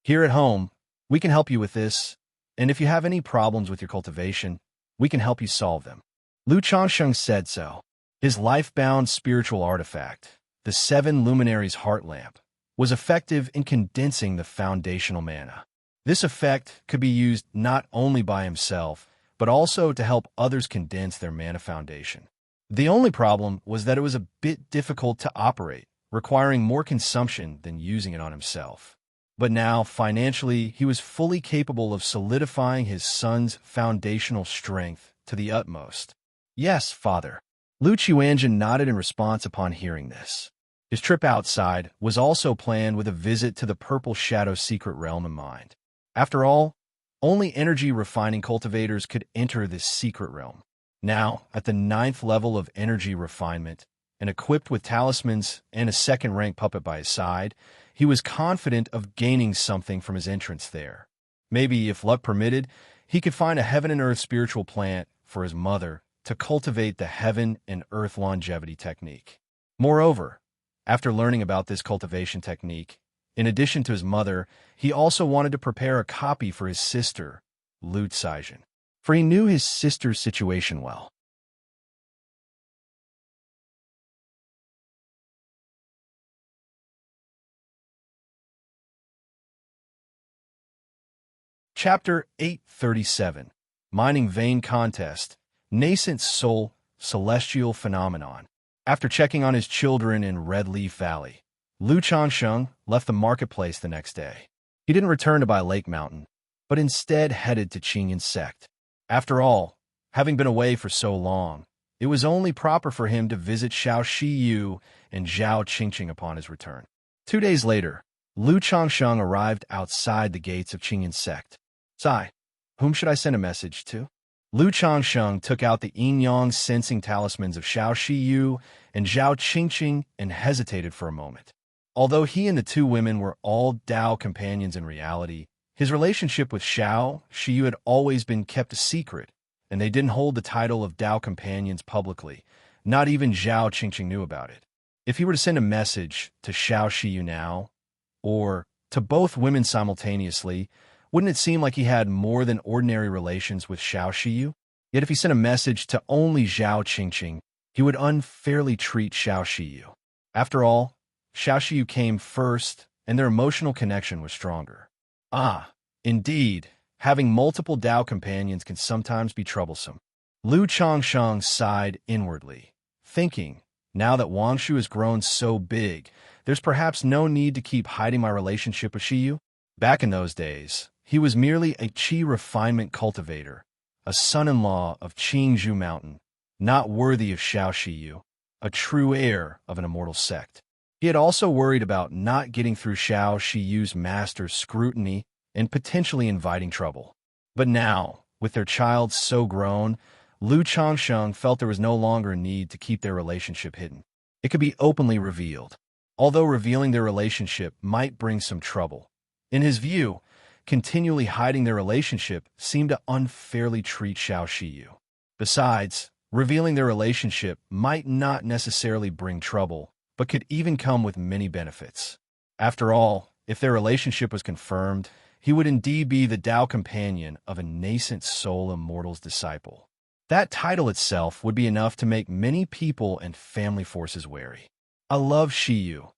Here at home, we can help you with this, and if you have any problems with your cultivation, we can help you solve them. Lu Changsheng said so. His life-bound spiritual artifact, the Seven Luminaries Heart Lamp, was effective in condensing the foundational mana. This effect could be used not only by himself, but also to help others condense their mana foundation. The only problem was that it was a bit difficult to operate, requiring more consumption than using it on himself. But now, financially, he was fully capable of solidifying his son's foundational strength to the utmost. Yes, father. Lu Qiuanjin nodded in response upon hearing this. His trip outside was also planned with a visit to the Purple Shadow secret realm in mind. After all, only energy refining cultivators could enter this secret realm. Now, at the 9th level of energy refinement, and equipped with talismans and a second-rank puppet by his side, he was confident of gaining something from his entrance there. Maybe, if luck permitted, he could find a heaven and earth spiritual plant for his mother to cultivate the heaven and earth longevity technique. Moreover, after learning about this cultivation technique, in addition to his mother, he also wanted to prepare a copy for his sister, Lu Caijin, for he knew his sister's situation well. Chapter 837, Mining Vein Contest, Nascent Soul, Celestial Phenomenon. After checking on his children in Red Leaf Valley, Lu Changsheng left the marketplace the next day. He didn't return to Bai Lake Mountain, but instead headed to Qingyan Sect. After all, having been away for so long, it was only proper for him to visit Xiao Shiyu and Zhao Qingqing upon his return. 2 days later, Lu Changsheng arrived outside the gates of Qingyan Sect. Sai, whom should I send a message to? Lu Changsheng took out the yin-yang sensing talismans of Xiao Shiyu and Zhao Qingqing and hesitated for a moment. Although he and the two women were all Dao companions in reality, his relationship with Xiao Shiyu had always been kept a secret, and they didn't hold the title of Dao companions publicly. Not even Zhao Qingqing knew about it. If he were to send a message to Xiao Shiyu now, or to both women simultaneously, wouldn't it seem like he had more than ordinary relations with Xiao Shiyu? Yet if he sent a message to only Zhao Qingqing, he would unfairly treat Xiao Shiyu. After all, Xiao Shiyu came first, and their emotional connection was stronger. Ah, indeed, having multiple Dao companions can sometimes be troublesome. Lu Changsheng sighed inwardly, thinking, now that Wangshu has grown so big, there's perhaps no need to keep hiding my relationship with Shiyu. Back in those days, he was merely a Qi refinement cultivator, a son-in-law of Qingzhou Mountain, not worthy of Xiao Shiyu, a true heir of an immortal sect. He had also worried about not getting through Xiao Shiyu's master's scrutiny and potentially inviting trouble. But now, with their child so grown, Lu Changsheng felt there was no longer a need to keep their relationship hidden. It could be openly revealed, although revealing their relationship might bring some trouble. In his view, continually hiding their relationship seemed to unfairly treat Xiao Shiyu. Besides, revealing their relationship might not necessarily bring trouble, but could even come with many benefits. After all, if their relationship was confirmed, he would indeed be the Dao companion of a nascent soul immortal's disciple. That title itself would be enough to make many people and family forces wary. I love Shiyu,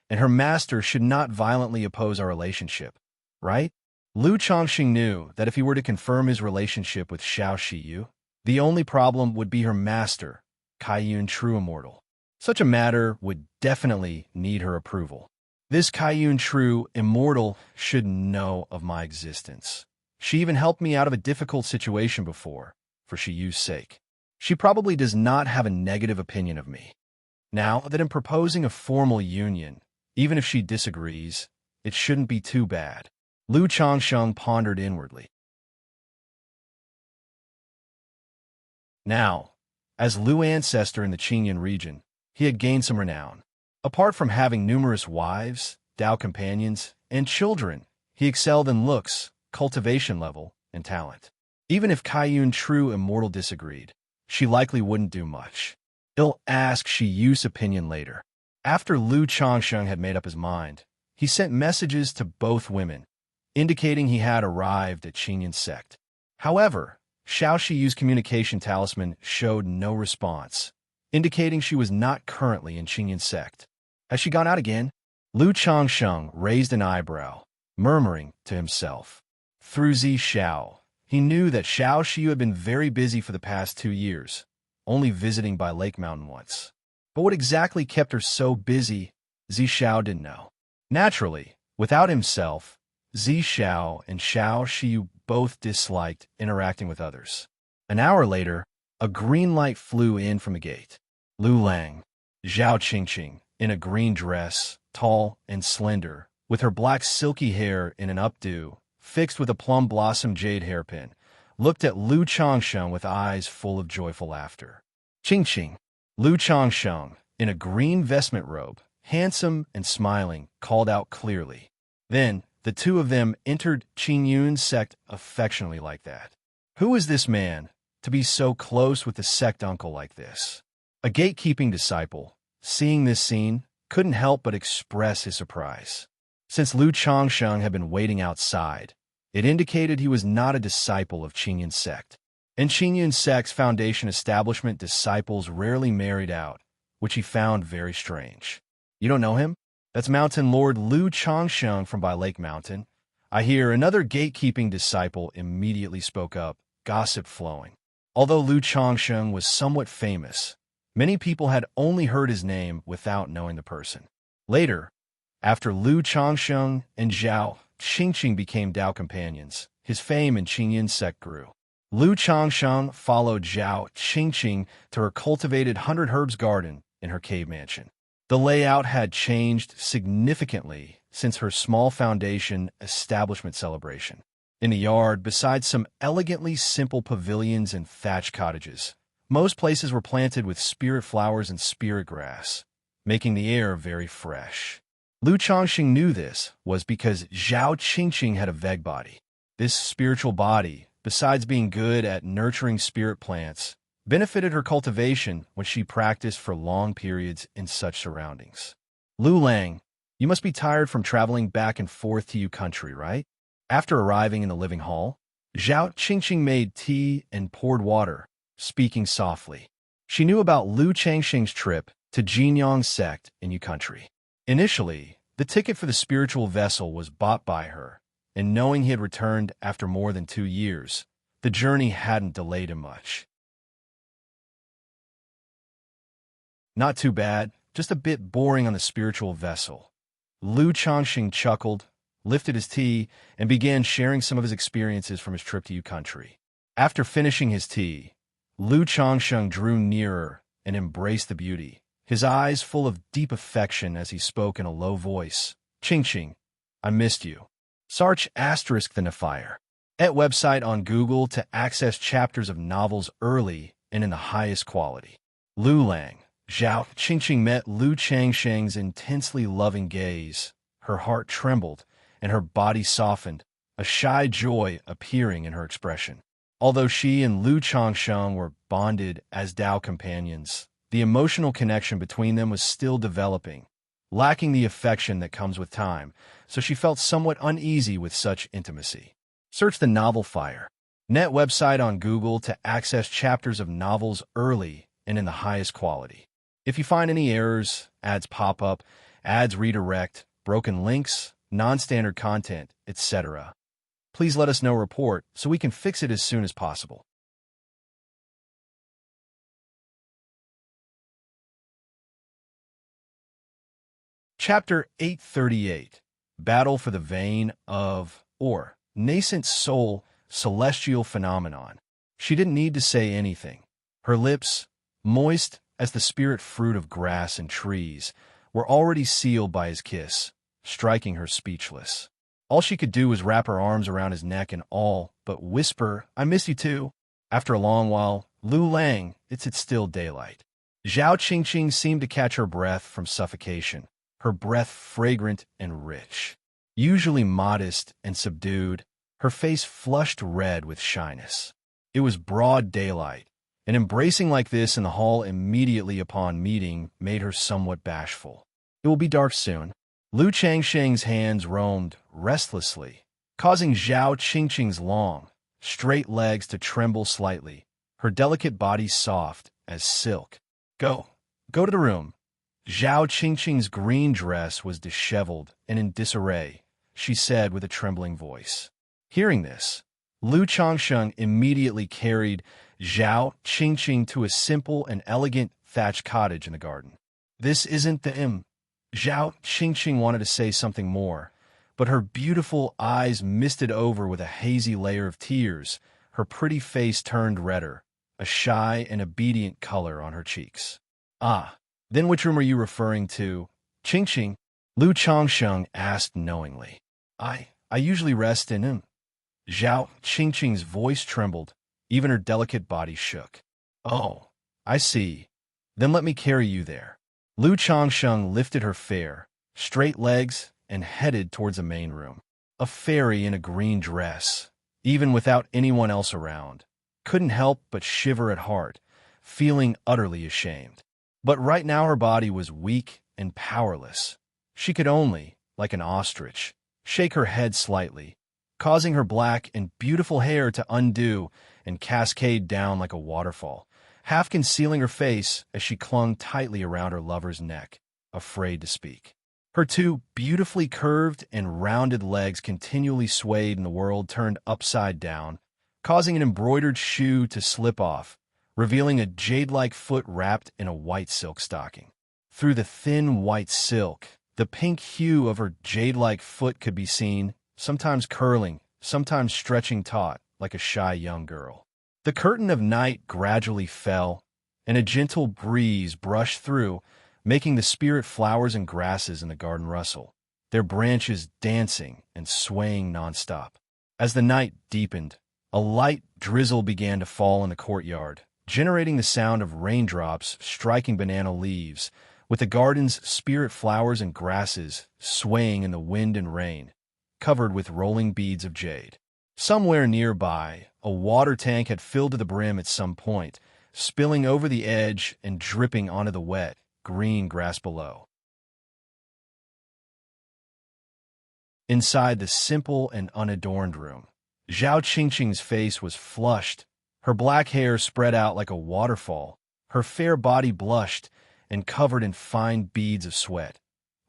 and her master should not violently oppose our relationship, right? Lu Changxing knew that if he were to confirm his relationship with Xiao Shiyu, the only problem would be her master, Kaiyun True Immortal. Such a matter would definitely need her approval. This Kaiyun True Immortal should know of my existence. She even helped me out of a difficult situation before, for Shiyu's sake. She probably does not have a negative opinion of me. Now that I'm proposing a formal union, even if she disagrees, it shouldn't be too bad. Lu Changsheng pondered inwardly. Now, as Lu ancestor in the Qingyan region, he had gained some renown. Apart from having numerous wives, Dao companions, and children, he excelled in looks, cultivation level, and talent. Even if Kaiyun True Immortal disagreed, she likely wouldn't do much. He'll ask Shiyu's opinion later. After Lu Changsheng had made up his mind, he sent messages to both women, indicating he had arrived at Qingyun's sect. However, Xiaoxiyu's communication talisman showed no response, indicating she was not currently in Qingyun's sect. Has she gone out again? Lu Changsheng raised an eyebrow, murmuring to himself. Through Zi Xiao, he knew that Xiaoxiyu had been very busy for the past 2 years, only visiting by Lake Mountain once. But what exactly kept her so busy, Zi Xiao didn't know. Naturally, without himself, Zi Xiao and Xiaoxiyu both disliked interacting with others. An hour later, a green light flew in from the gate. Lu Lang, Zhao Qingqing, in a green dress, tall and slender, with her black silky hair in an updo, fixed with a plum blossom jade hairpin, looked at Lu Changsheng with eyes full of joyful laughter. Qingqing, Lu Changsheng, in a green vestment robe, handsome and smiling, called out clearly. Then, the two of them entered Qingyun's sect affectionately like that. Who is this man, to be so close with the sect uncle like this? A gatekeeping disciple, seeing this scene, couldn't help but express his surprise. Since Lu Changsheng had been waiting outside, it indicated he was not a disciple of Qingyun's sect. In Qingyun's sect's foundation establishment, disciples rarely married out, which he found very strange. You don't know him? That's Mountain Lord Lu Changsheng from by Lake Mountain. I hear another gatekeeping disciple immediately spoke up, gossip flowing. Although Lu Changsheng was somewhat famous, many people had only heard his name without knowing the person. Later, after Lu Changsheng and Zhao Qingqing became Dao companions, his fame in Qingyun's sect grew. Lu Changsheng followed Zhao Qingqing to her cultivated 100 herbs garden in her cave mansion. The layout had changed significantly since her small foundation establishment celebration. In the yard, besides some elegantly simple pavilions and thatched cottages, most places were planted with spirit flowers and spirit grass, making the air very fresh. Lu Changqing knew this was because Zhao Qingqing had a vague body. This spiritual body, besides being good at nurturing spirit plants, benefited her cultivation when she practiced for long periods in such surroundings. Lu Lang, you must be tired from traveling back and forth to your country, right? After arriving in the living hall, Zhao Qingqing made tea and poured water, speaking softly. She knew about Lu Changxing's trip to Jinyang's sect in your country. Initially, the ticket for the spiritual vessel was bought by her, and knowing he had returned after more than 2 years, the journey hadn't delayed him much. Not too bad, just a bit boring on the spiritual vessel. Lu Changxing chuckled, lifted his tea, and began sharing some of his experiences from his trip to your country. After finishing his tea, Lu Changsheng drew nearer and embraced the beauty, his eyes full of deep affection as he spoke in a low voice. Qingqing, I missed you. Search * the fire. At website on Google to access chapters of novels early and in the highest quality. Lu Lang, Zhao Qingqing met Lu Changsheng's intensely loving gaze. Her heart trembled and her body softened, a shy joy appearing in her expression. Although she and Lu Changsheng were bonded as Dao companions, the emotional connection between them was still developing, lacking the affection that comes with time, so she felt somewhat uneasy with such intimacy. Search the novel Fire. Net website on Google to access chapters of novels early and in the highest quality. If you find any errors, ads pop up, ads redirect, broken links, non-standard content, etc., please let us know report so we can fix it as soon as possible. Chapter 838, Battle for the Vein of, or Nascent Soul, Celestial Phenomenon. She didn't need to say anything. Her lips, moist as the spirit fruit of grass and trees, were already sealed by his kiss, striking her speechless. All she could do was wrap her arms around his neck and all but whisper, I miss you too. After a long while, Lu Lang, it's still daylight. Zhao Qingqing seemed to catch her breath from suffocation, her breath fragrant and rich. Usually modest and subdued, her face flushed red with shyness. It was broad daylight, and embracing like this in the hall immediately upon meeting made her somewhat bashful. It will be dark soon. Lu Changsheng's hands roamed restlessly, causing Zhao Qingqing's long, straight legs to tremble slightly, her delicate body soft as silk. Go to the room. Zhao Qingqing's green dress was disheveled and in disarray, she said with a trembling voice. Hearing this, Lu Changsheng immediately carried Zhao Qingqing to a simple and elegant thatched cottage in the garden. This isn't the Zhao Qingqing wanted to say something more, but her beautiful eyes misted over with a hazy layer of tears, her pretty face turned redder, a shy and obedient color on her cheeks. Ah, then which room are you referring to? Qingqing, Lu Changsheng asked knowingly. I usually rest in him. Zhao Qingqing's voice trembled, even her delicate body shook. Oh, I see. Then let me carry you there. Lu Changsheng lifted her fair, straight legs and headed towards the main room. A fairy in a green dress, even without anyone else around, couldn't help but shiver at heart, feeling utterly ashamed. But right now her body was weak and powerless. She could only, like an ostrich, shake her head slightly, causing her black and beautiful hair to undo and cascade down like a waterfall, half concealing her face as she clung tightly around her lover's neck, afraid to speak. Her two beautifully curved and rounded legs continually swayed and the world turned upside down, causing an embroidered shoe to slip off, revealing a jade-like foot wrapped in a white silk stocking. Through the thin white silk, the pink hue of her jade-like foot could be seen, sometimes curling, sometimes stretching taut like a shy young girl. The curtain of night gradually fell, and a gentle breeze brushed through, making the spirit flowers and grasses in the garden rustle, their branches dancing and swaying nonstop. As the night deepened, a light drizzle began to fall in the courtyard, generating the sound of raindrops striking banana leaves, with the garden's spirit flowers and grasses swaying in the wind and rain, covered with rolling beads of jade. Somewhere nearby, a water tank had filled to the brim at some point, spilling over the edge and dripping onto the wet, green grass below. Inside the simple and unadorned room, Zhao Qingqing's face was flushed, her black hair spread out like a waterfall, her fair body blushed and covered in fine beads of sweat.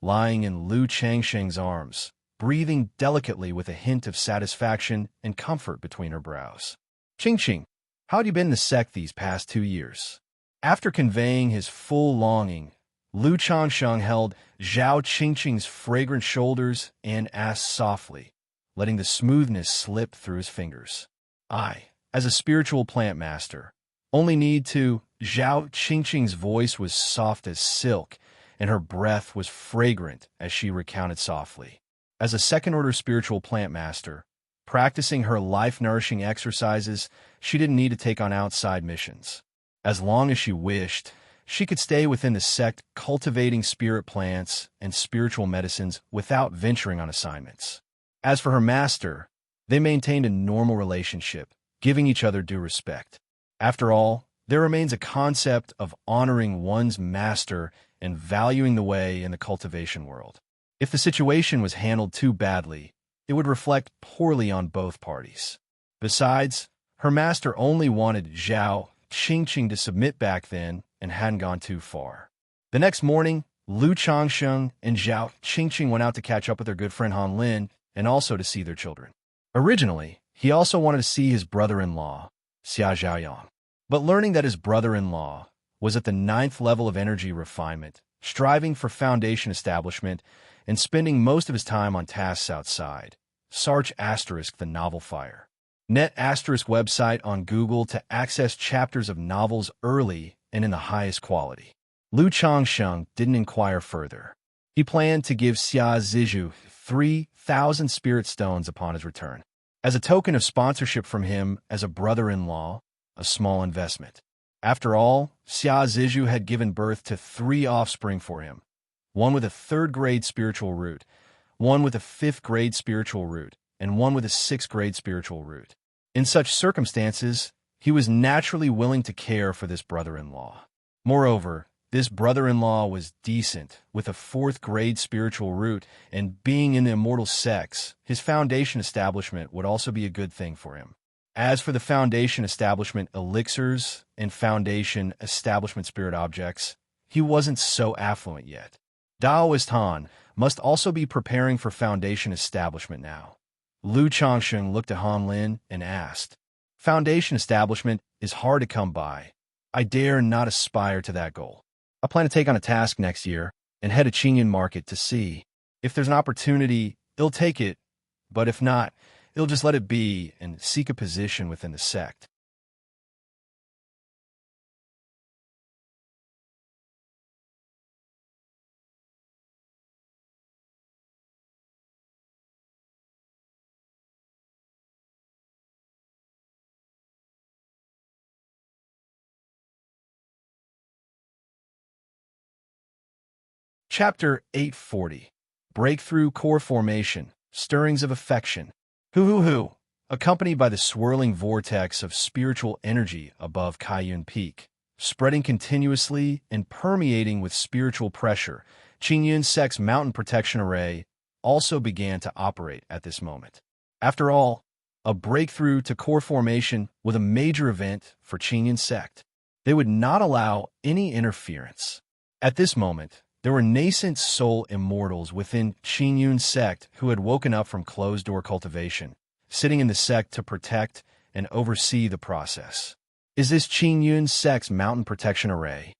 Lying in Lu Changsheng's arms, breathing delicately with a hint of satisfaction and comfort between her brows. Qingqing, how had you been in the sect these past 2 years? After conveying his full longing, Lu Changsheng held Zhao Qingqing's fragrant shoulders and asked softly, letting the smoothness slip through his fingers. I, as a spiritual plant master, only need to. Zhao Qingqing's voice was soft as silk, and her breath was fragrant as she recounted softly. As a second-order spiritual plant master, practicing her life-nourishing exercises, she didn't need to take on outside missions. As long as she wished, she could stay within the sect cultivating spirit plants and spiritual medicines without venturing on assignments. As for her master, they maintained a normal relationship, giving each other due respect. After all, there remains a concept of honoring one's master and valuing the way in the cultivation world. If the situation was handled too badly, it would reflect poorly on both parties. Besides, her master only wanted Zhao Qingqing to submit back then and hadn't gone too far. The next morning, Lu Changsheng and Zhao Qingqing went out to catch up with their good friend Han Lin and also to see their children. Originally, he also wanted to see his brother-in-law, Xia Zhaoyang. But learning that his brother-in-law was at the 9th level of energy refinement, striving for foundation establishment, and spending most of his time on tasks outside, search * the novel fire. Net * website on Google to access chapters of novels early and in the highest quality. Lu Changsheng didn't inquire further. He planned to give Xia Zizhu 3,000 spirit stones upon his return, as a token of sponsorship from him as a brother-in-law, a small investment. After all, Xia Zizhu had given birth to 3 offspring for him, one with a 3rd-grade spiritual root, one with a 5th-grade spiritual root, and one with a 6th-grade spiritual root. In such circumstances, he was naturally willing to care for this brother-in-law. Moreover, This brother-in-law was decent, with a fourth-grade spiritual root, and being in the immortal sects, his Foundation establishment would also be a good thing for him. As for the Foundation establishment elixirs and Foundation establishment spirit objects, he wasn't so affluent yet. Daoist Han must also be preparing for Foundation establishment now. Lu Changsheng looked at Han Lin and asked, "Foundation establishment is hard to come by. I dare not aspire to that goal. I plan to take on a task next year and head a Qingyun market to see. If there's an opportunity, he'll take it, but if not, he'll just let it be and seek a position within the sect." Chapter 840. Breakthrough Core Formation, Stirrings of Affection. Hoo. Accompanied by the swirling vortex of spiritual energy above Kaiyun Peak, spreading continuously and permeating with spiritual pressure, Qingyun Sect's mountain protection array also began to operate at this moment. After all, a breakthrough to core formation was a major event for Qingyun Sect. They would not allow any interference. At this moment, there were nascent soul immortals within Qingyun Sect who had woken up from closed-door cultivation, sitting in the sect to protect and oversee the process. Is this Qingyun Sect's mountain protection array?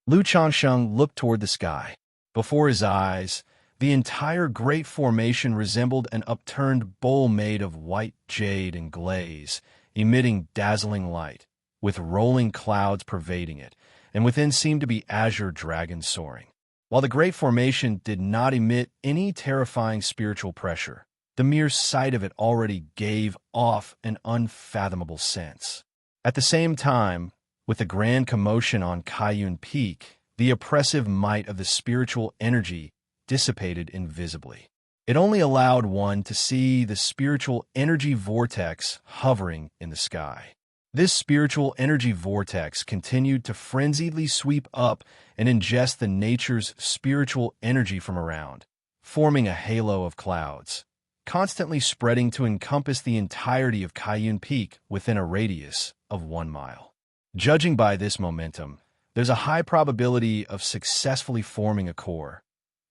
Lu Changsheng looked toward the sky. Before his eyes, the entire great formation resembled an upturned bowl made of white jade and glaze, emitting dazzling light, with rolling clouds pervading it, and within seemed to be azure dragons soaring. While the great formation did not emit any terrifying spiritual pressure, the mere sight of it already gave off an unfathomable sense. At the same time, with the grand commotion on Kaiyun Peak, the oppressive might of the spiritual energy dissipated invisibly. It only allowed one to see the spiritual energy vortex hovering in the sky. This spiritual energy vortex continued to frenziedly sweep up and ingest the nature's spiritual energy from around, forming a halo of clouds, constantly spreading to encompass the entirety of Kaiyun Peak within a radius of 1 mile. Judging by this momentum, there's a high probability of successfully forming a core.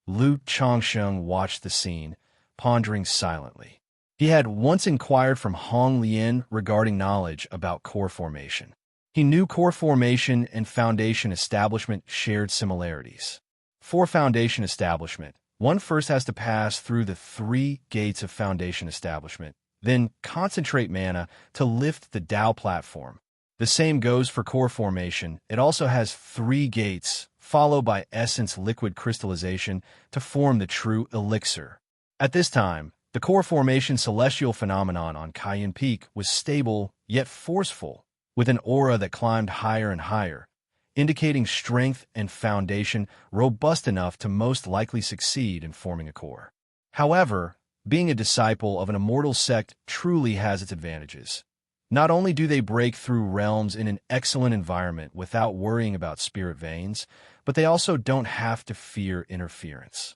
Lu Changsheng watched the scene, pondering silently. He had once inquired from Hong Lian regarding knowledge about core formation. He knew core formation and foundation establishment shared similarities. For foundation establishment, one first has to pass through the 3 gates of foundation establishment, then concentrate mana to lift the Dao platform. The same goes for core formation. It also has 3 gates, followed by essence liquid crystallization to form the true elixir. At this time, the core formation celestial phenomenon on Kaiyun Peak was stable yet forceful, with an aura that climbed higher and higher, indicating strength and foundation robust enough to most likely succeed in forming a core. However, being a disciple of an immortal sect truly has its advantages. Not only do they break through realms in an excellent environment without worrying about spirit veins, but they also don't have to fear interference.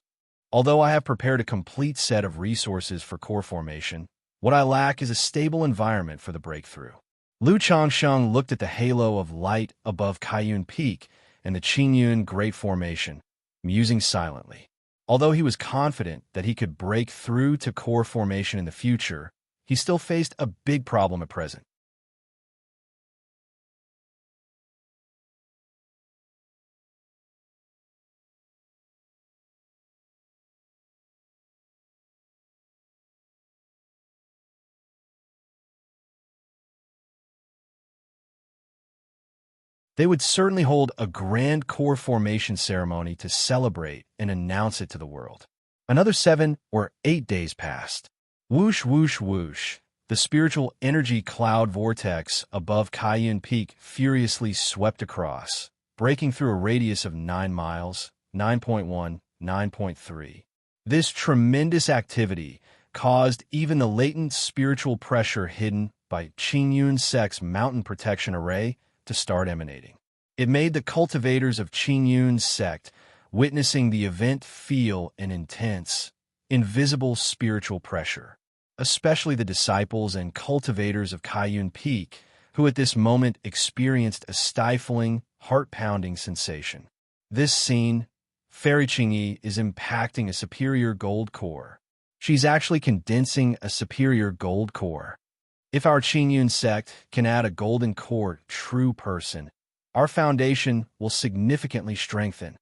Although I have prepared a complete set of resources for core formation, what I lack is a stable environment for the breakthrough. Lu Changsheng looked at the halo of light above Kaiyun Peak and the Qingyun Great Formation, musing silently. Although he was confident that he could break through to core formation in the future, he still faced a big problem at present. They would certainly hold a grand core formation ceremony to celebrate and announce it to the world. Another 7 or 8 days passed. Whoosh, whoosh, whoosh. The spiritual energy cloud vortex above Kaiyun Peak furiously swept across, breaking through a radius of 9 miles, 9.1, 9.3. This tremendous activity caused even the latent spiritual pressure hidden by Qingyun Sect's mountain protection array to start emanating. It made the cultivators of Qingyun's sect witnessing the event feel an intense, invisible spiritual pressure, especially the disciples and cultivators of Kaiyun Peak, who at this moment experienced a stifling, heart-pounding sensation. This scene, Fairy Qingyi is impacting a superior gold core. She's actually condensing a superior gold core. If our Qingyun sect can add a golden core true person, our foundation will significantly strengthen.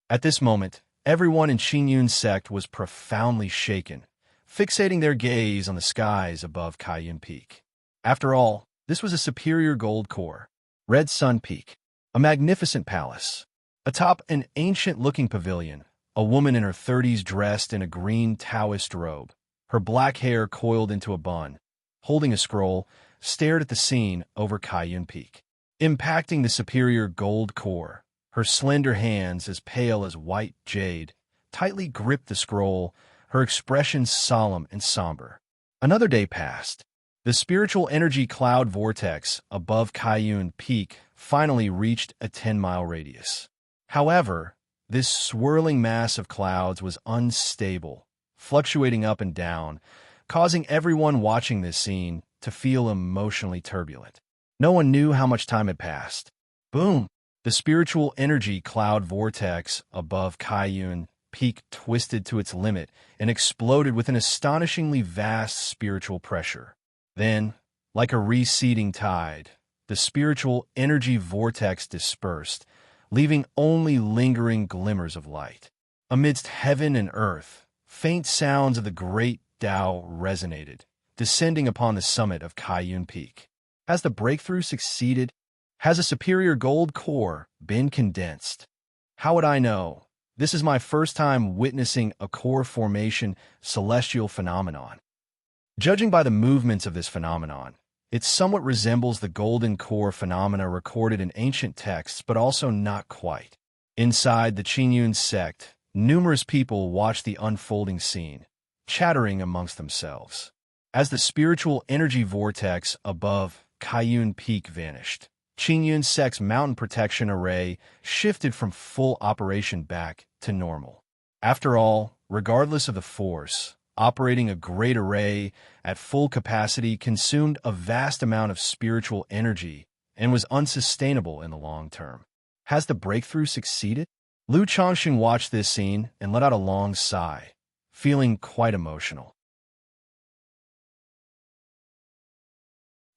At this moment, everyone in Qingyun's sect was profoundly shaken, fixating their gaze on the skies above Kaiyun Peak. After all, this was a superior gold core, Red Sun Peak, a magnificent palace. Atop an ancient-looking pavilion, a woman in her 30s dressed in a green Taoist robe, her black hair coiled into a bun, holding a scroll, stared at the scene over Kaiyun Peak. Impacting the superior gold core, her slender hands as pale as white jade tightly gripped the scroll, her expression solemn and somber. Another day passed. The spiritual energy cloud vortex above Kaiyun Peak finally reached a 10-mile radius. However, this swirling mass of clouds was unstable, fluctuating up and down, causing everyone watching this scene to feel emotionally turbulent. No one knew how much time had passed. Boom! The spiritual energy cloud vortex above Kaiyun Peak twisted to its limit and exploded with an astonishingly vast spiritual pressure. Then, like a receding tide, the spiritual energy vortex dispersed, leaving only lingering glimmers of light. Amidst heaven and earth, faint sounds of the great Tao resonated, descending upon the summit of Kaiyun Peak. Has the breakthrough succeeded? Has a superior gold core been condensed? How would I know? This is my first time witnessing a core formation celestial phenomenon. Judging by the movements of this phenomenon, it somewhat resembles the golden core phenomena recorded in ancient texts, but also not quite. Inside the Qingyun sect, numerous people watched the unfolding scene, chattering amongst themselves. As the spiritual energy vortex above Kaiyun Peak vanished, Qingyun sect's mountain protection array shifted from full operation back to normal. After all, regardless of the force, operating a great array at full capacity consumed a vast amount of spiritual energy and was unsustainable in the long term. Has the breakthrough succeeded? Lu Changxing watched this scene and let out a long sigh, feeling quite emotional.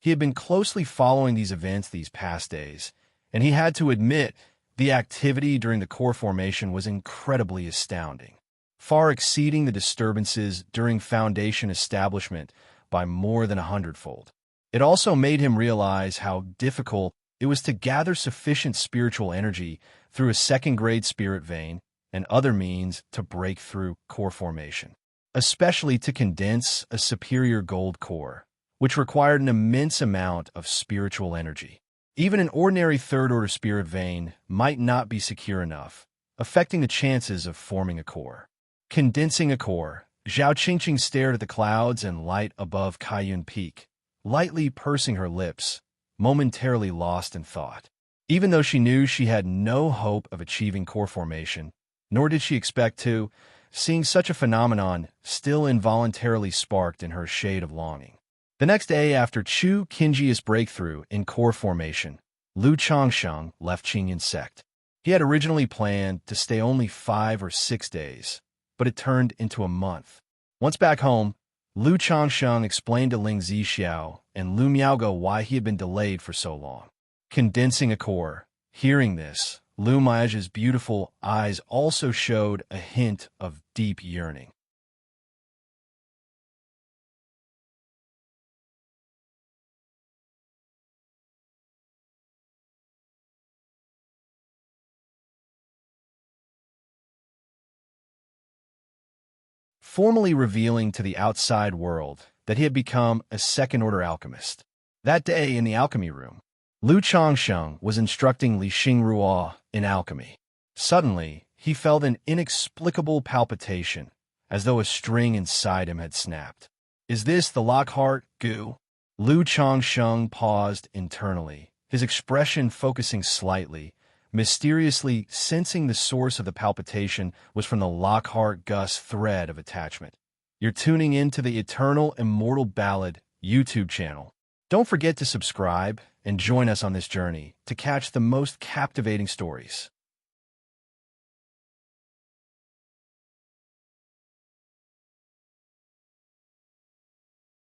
He had been closely following these events these past days, and he had to admit the activity during the core formation was incredibly astounding, far exceeding the disturbances during Foundation establishment by more than 100-fold. It also made him realize how difficult it was to gather sufficient spiritual energy through a second-grade spirit vein and other means to break through core formation, especially to condense a superior gold core, which required an immense amount of spiritual energy. Even an ordinary third-order spirit vein might not be secure enough, affecting the chances of forming a core. Condensing a core, Zhao Qingqing stared at the clouds and light above Kaiyun Peak, lightly pursing her lips, momentarily lost in thought. Even though she knew she had no hope of achieving core formation, nor did she expect to, seeing such a phenomenon still involuntarily sparked in her a shade of longing. The next day after Chu Qingji's breakthrough in core formation, Lu Changsheng left Qingyun sect. He had originally planned to stay only 5 or 6 days, but it turned into a month. Once back home, Lu Changsheng explained to Ling Zixiao and Lu Miaogo why he had been delayed for so long. Condensing a core. Hearing this, Lu Miaoge's beautiful eyes also showed a hint of deep yearning. Formally revealing to the outside world that he had become a second-order alchemist. That day in the alchemy room, Lu Changsheng was instructing Li Xingruo in alchemy. Suddenly, he felt an inexplicable palpitation, as though a string inside him had snapped. Is this the Lockhart goo? Lu Changsheng paused internally, his expression focusing slightly, mysteriously sensing the source of the palpitation was from the Lockhart-Gus thread of attachment. You're tuning in to the Eternal Immortal Ballad YouTube channel. Don't forget to subscribe and join us on this journey to catch the most captivating stories.